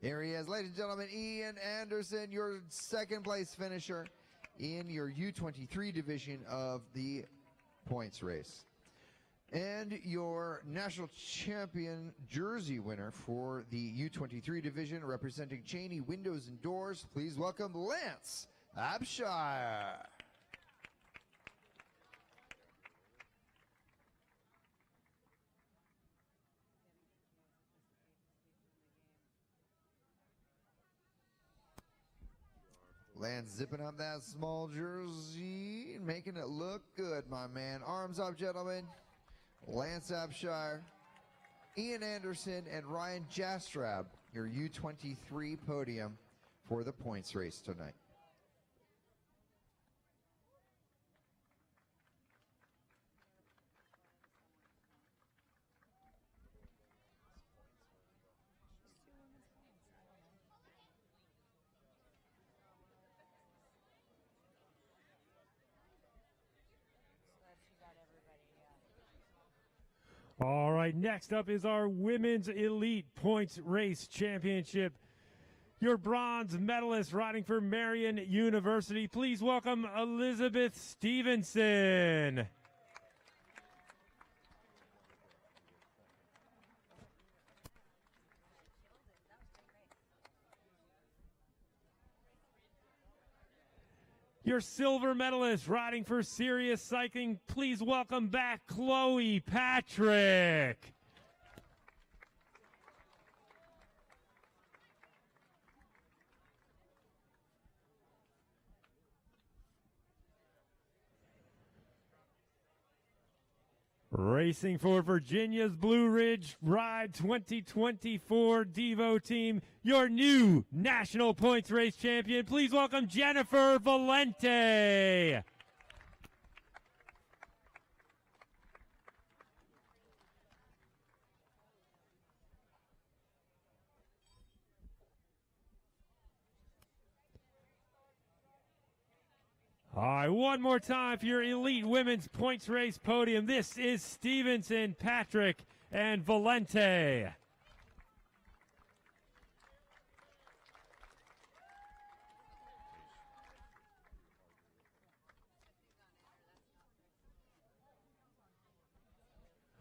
Here he is, ladies and gentlemen, Ian Anderson, your second place finisher in your U23 division of the points race. And your national champion jersey winner for the U23 division, representing Cheney Windows and Doors, please welcome Lance Abshire. Lance zipping up that small jersey and making it look good, my man. Arms up, gentlemen. Lance Abshire, Ian Anderson, and Ryan Jastrab, your U23 podium for the points race tonight. All right, next up is our Women's Elite Points Race Championship. Your bronze medalist riding for Marian University. Please welcome Elizabeth Stevenson. Your silver medalist riding for Sirius Cycling. Please welcome back Chloe Patrick. Racing for Virginia's Blue Ridge Ride 2024 Devo team, your new national points race champion. Please welcome Jennifer Valente. All right, one more time for your elite women's points race podium. This is Stevenson, Patrick, and Valente.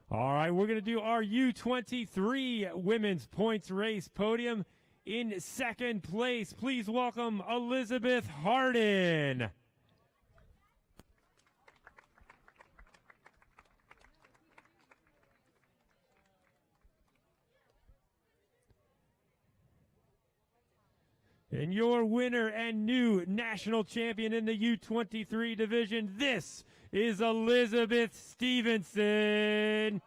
All right, we're going to do our U23 women's points race podium In second place, please welcome Elizabeth Harden. And your winner and new national champion in the U23 division, this is Elizabeth Stevenson.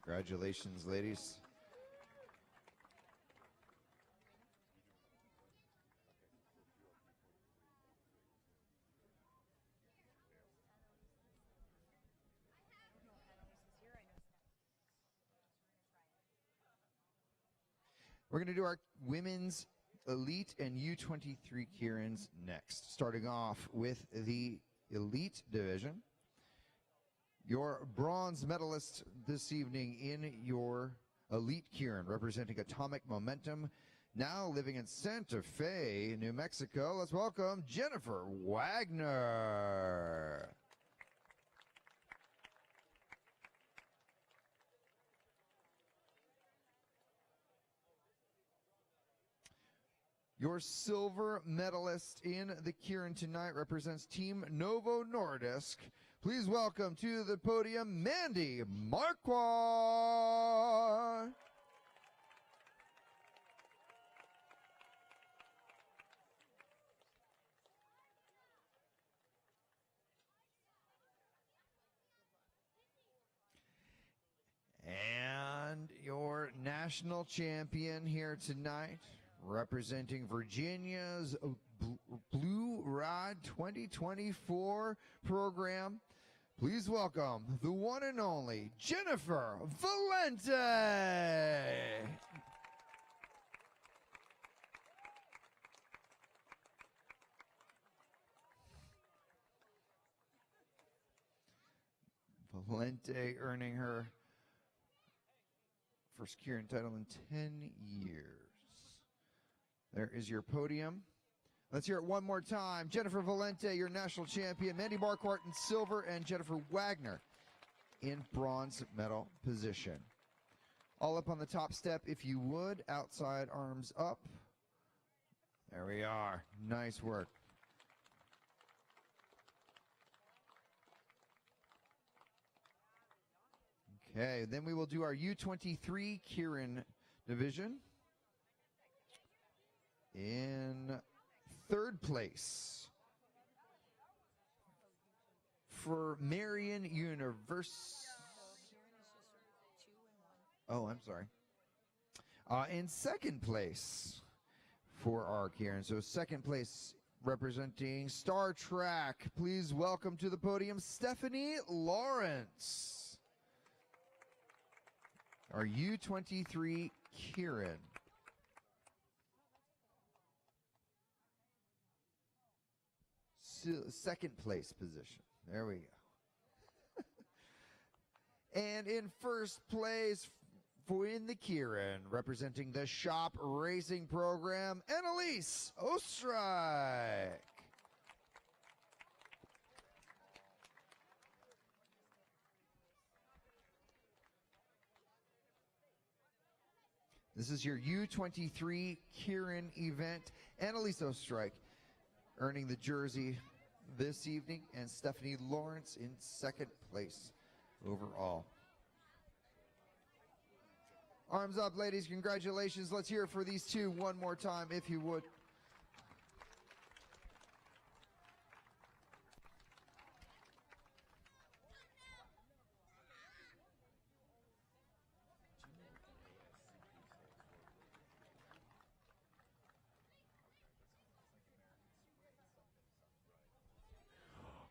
Congratulations, ladies. We're going to do our women's elite and U23 Keirins next, starting off with the elite division. Your bronze medalist this evening in your elite Keirin, representing Atomic Momentum, now living in Santa Fe, New Mexico. Let's welcome Jennifer Wagner. Your silver medalist in the Keirin tonight represents Team Novo Nordisk. Please welcome to the podium, Mandy Marquardt. And your national champion here tonight, representing Virginia's Blue Rod 2024 program. Please welcome the one and only Jennifer Valente. Valente earning her first Keirin title in 10 years. There is your podium. Let's hear it one more time. Jennifer Valente, your national champion. Mandy Marquardt in silver, and Jennifer Wagner in bronze medal position. All up on the top step, if you would. Outside arms up. There we are. Nice work. Okay, then we will do our U23 Keirin division. In third place for Marion University. Oh, I'm sorry. In second place for our Keirin. So second place representing Star Trek. Please welcome to the podium Stephanie Lawrence, our U23 Keirin. Second place position. There we go. And in first place for in the Keirin, representing the Shop Racing program, Annalise Ostreich. This is your U23 Keirin event. Annalise Ostreich earning the jersey this evening, and Stephanie Lawrence in second place overall. Arms up, ladies. Congratulations. Let's hear it for these two one more time, if you would.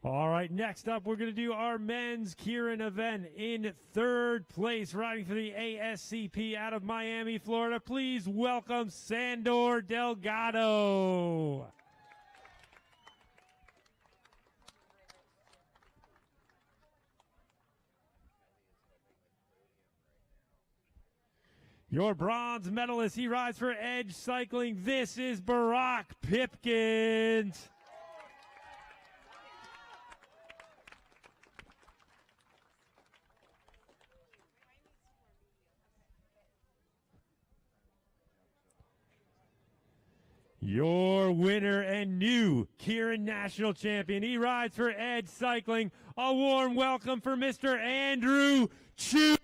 All right, next up, we're going to do our men's Keirin event. In third place, riding for the ASCP out of Miami, Florida. Please welcome Sandor Delgado. Your bronze medalist, he rides for Edge Cycling. This is Barack Pipkins. Your winner and new Keirin National Champion. He rides for Edge Cycling. A warm welcome for Mr. Andrew Chu.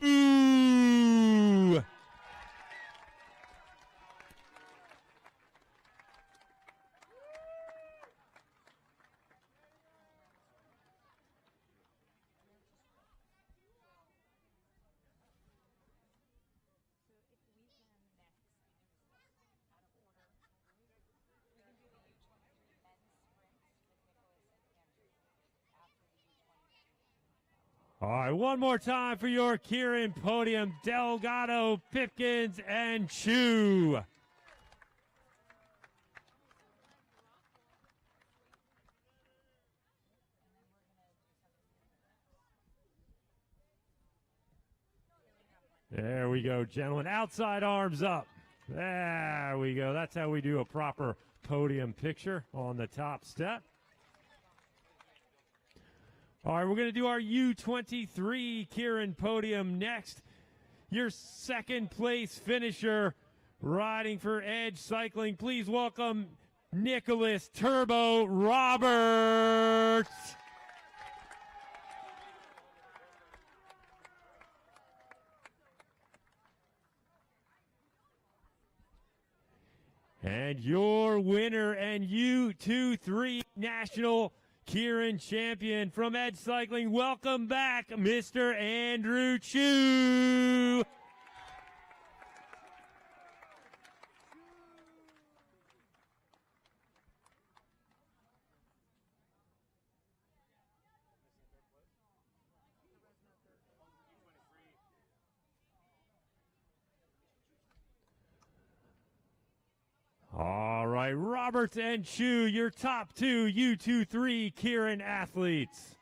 All right, one more time for your Keirin podium. Delgado, Pipkins, and Chu. There we go, gentlemen. Outside arms up. There we go. That's how we do a proper podium picture on the top step. All right, we're going to do our U23 Keirin podium next. Your second place finisher riding for Edge Cycling. Please welcome Nicholas Turbo Roberts. And your winner and U23 National Keirin champion from Edge Cycling. Welcome back, Mr. Andrew Chu. All right, Roberts and Chu, your top two U23 Keirin athletes.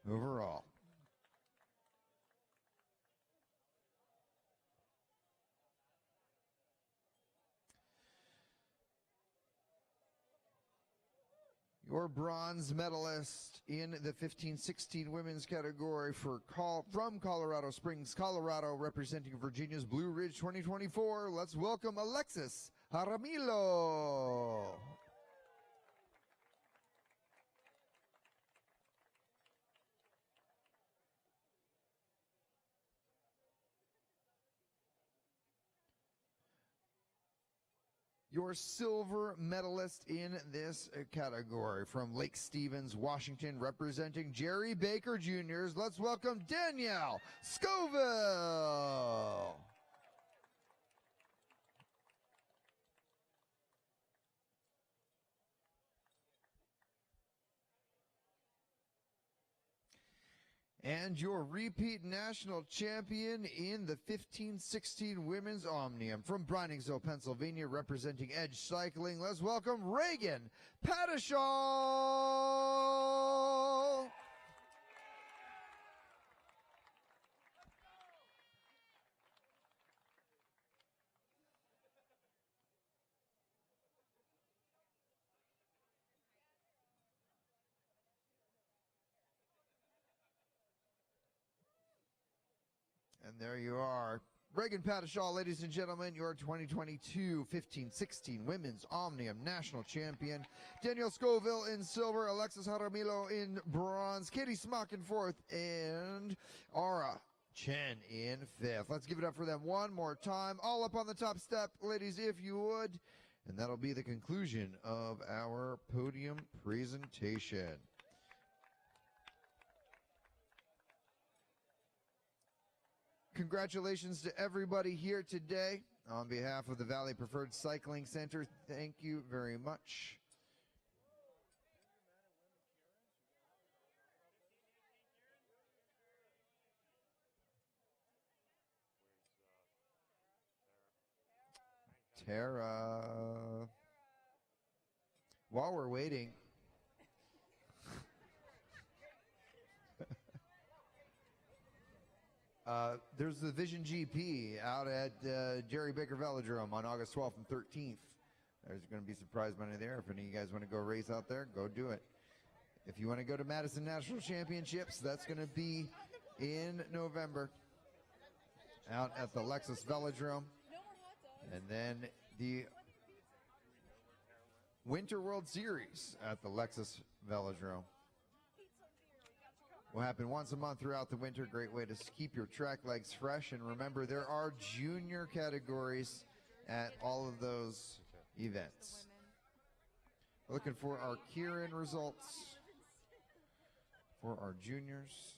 overall. Your bronze medalist in the 15-16 women's category from Colorado Springs, Colorado, representing Virginia's Blue Ridge 2024. Let's welcome Alexis Jaramillo. Your silver medalist in this category from Lake Stevens, Washington, representing Jerry Baker Juniors. Let's welcome Danielle Scoville. And your repeat national champion in the 15-16 women's omnium from Briningsville, Pennsylvania, representing Edge Cycling. Let's welcome Reagan Padishall. And there you are. Reagan Padishall, ladies and gentlemen, your 2022 15-16 Women's Omnium National Champion. Danielle Scoville in silver, Alexis Jaramillo in bronze, Katie Smock in fourth, and Aura Chen in fifth. Let's give it up for them one more time. All up on the top step, ladies, if you would. And that'll be the conclusion of our podium presentation. Congratulations to everybody here today. On behalf of the Valley Preferred Cycling Center, thank you very much. Tara. While we're waiting, there's the Vision GP out at Jerry Baker Velodrome on August 12th and 13th. There's going to be some prize money there. If any of you guys want to go race out there, go do it. If you want to go to Madison National Championships, that's going to be in November out at the Lexus Velodrome. And then the Winter World Series at the Lexus Velodrome will happen once a month throughout the winter. Great way to keep your track legs fresh. And remember, there are junior categories at all of those events. We're looking for our Keirin results for our juniors.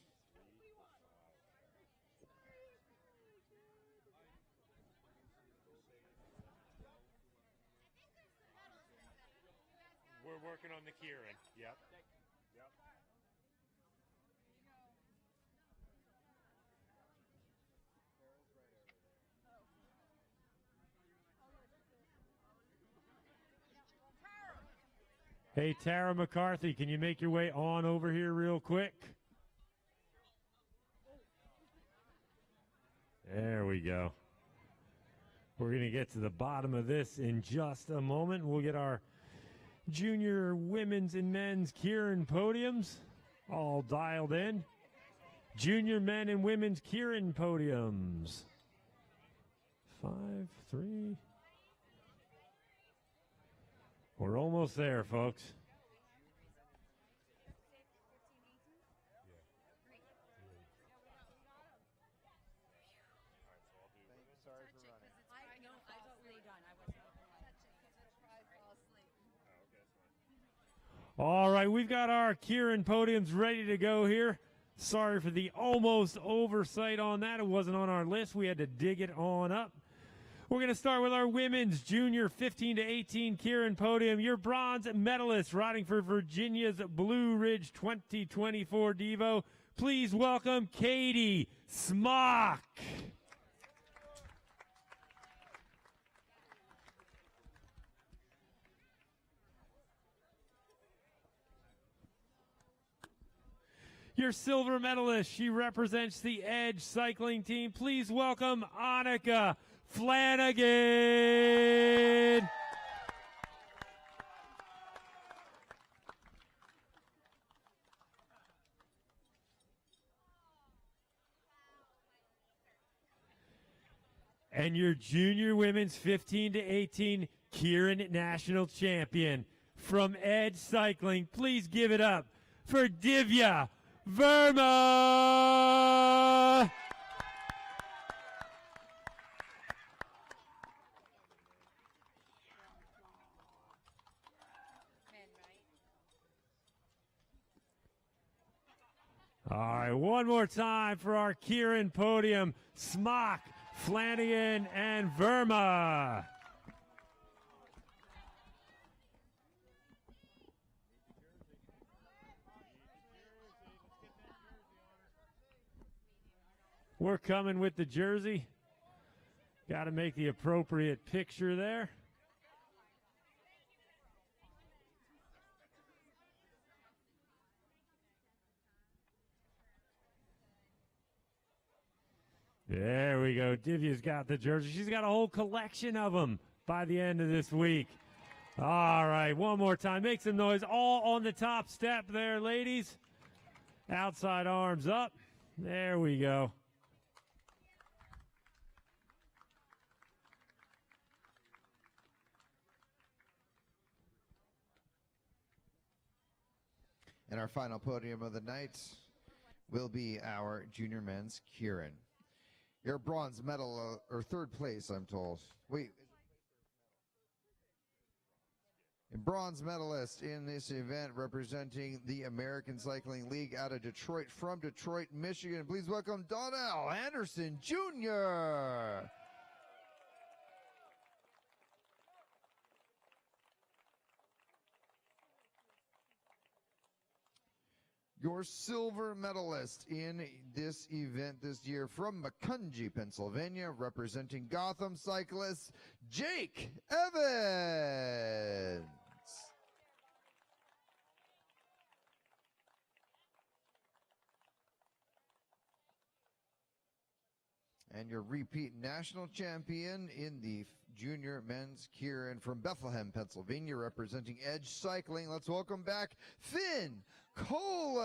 We're working on the Keirin. Yep. Hey, Tara McCarthy, can you make your way on over here real quick? There we go. We're going to get to the bottom of this in just a moment. We'll get our junior women's and men's Keirin podiums all dialed in. Junior men and women's Keirin podiums. 5, 3. We're almost there, folks. All right, we've got our Keirin podiums ready to go here. Sorry for the almost oversight on that. It wasn't on our list. We had to dig it on up. We're going to start with our women's junior 15 to 18 Keirin podium. Your bronze medalist riding for Virginia's Blue Ridge 2024 Devo. Please welcome Katie Smock. your silver medalist. She represents the Edge cycling team. Please welcome Annika Flanagan. And your junior women's 15 to 18 Keirin national champion from Edge Cycling. Please give it up for Divya Verma. All right, one more time for our Keirin podium. Smock, Flanagan, and Verma. We're coming with the jersey. Got to make the appropriate picture there. There we go. Divya's got the jersey. She's got a whole collection of them by the end of this week. All right, one more time. Make some noise. All on the top step there, ladies. Outside arms up. There we go. And our final podium of the night will be our junior men's Keirin. Your bronze medal, or third place, I'm told. Wait. A bronze medalist in this event representing the American Cycling League out of Detroit, from Detroit, Michigan. Please welcome Donnell Anderson Jr. Your silver medalist in this event this year from Macungie, Pennsylvania, representing Gotham cyclist Jake Evans. And your repeat national champion in the junior men's Keirin from Bethlehem, Pennsylvania, representing Edge Cycling. Let's welcome back Finn Kohler.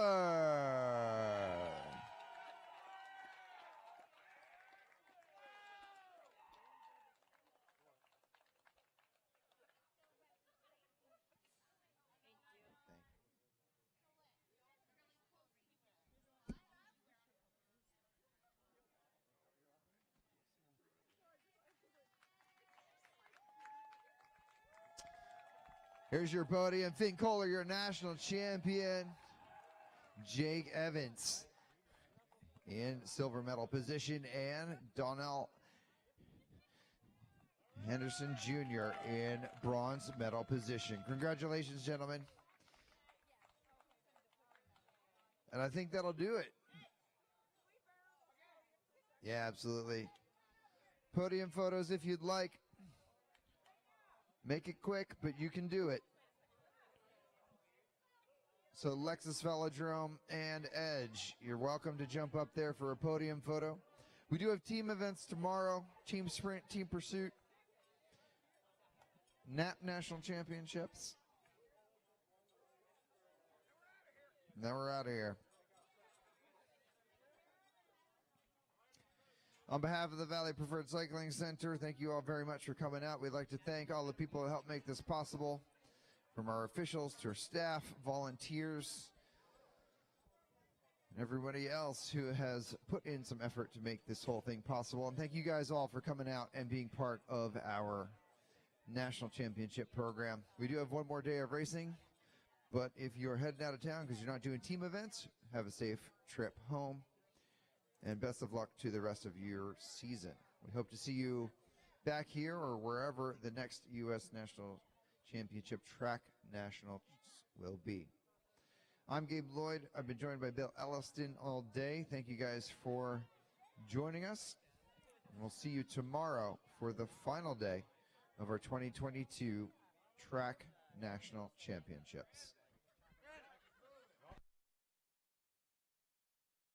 Here's your podium. Finn Kohler, your national champion. Jake Evans in silver medal position, and Donnell Henderson Jr. in bronze medal position. Congratulations, gentlemen. And I think that'll do it. Yeah, absolutely. Podium photos if you'd like. Make it quick, but you can do it. So Lexus Velodrome and Edge, you're welcome to jump up there for a podium photo. We do have team events tomorrow, team sprint, team pursuit, NAP National Championships. Now we're out of here. On behalf of the Valley Preferred Cycling Center, thank you all very much for coming out. We'd like to thank all the people who helped make this possible, from our officials to our staff, volunteers, and everybody else who has put in some effort to make this whole thing possible. And thank you guys all for coming out and being part of our national championship program. We do have one more day of racing, but if you're heading out of town because you're not doing team events, have a safe trip home. And best of luck to the rest of your season. We hope to see you back here or wherever the next U.S. National Championship Track Nationals will be. I'm Gabe Lloyd. I've been joined by Bill Elliston all day. Thank you guys for joining us. And we'll see you tomorrow for the final day of our 2022 Track National Championships.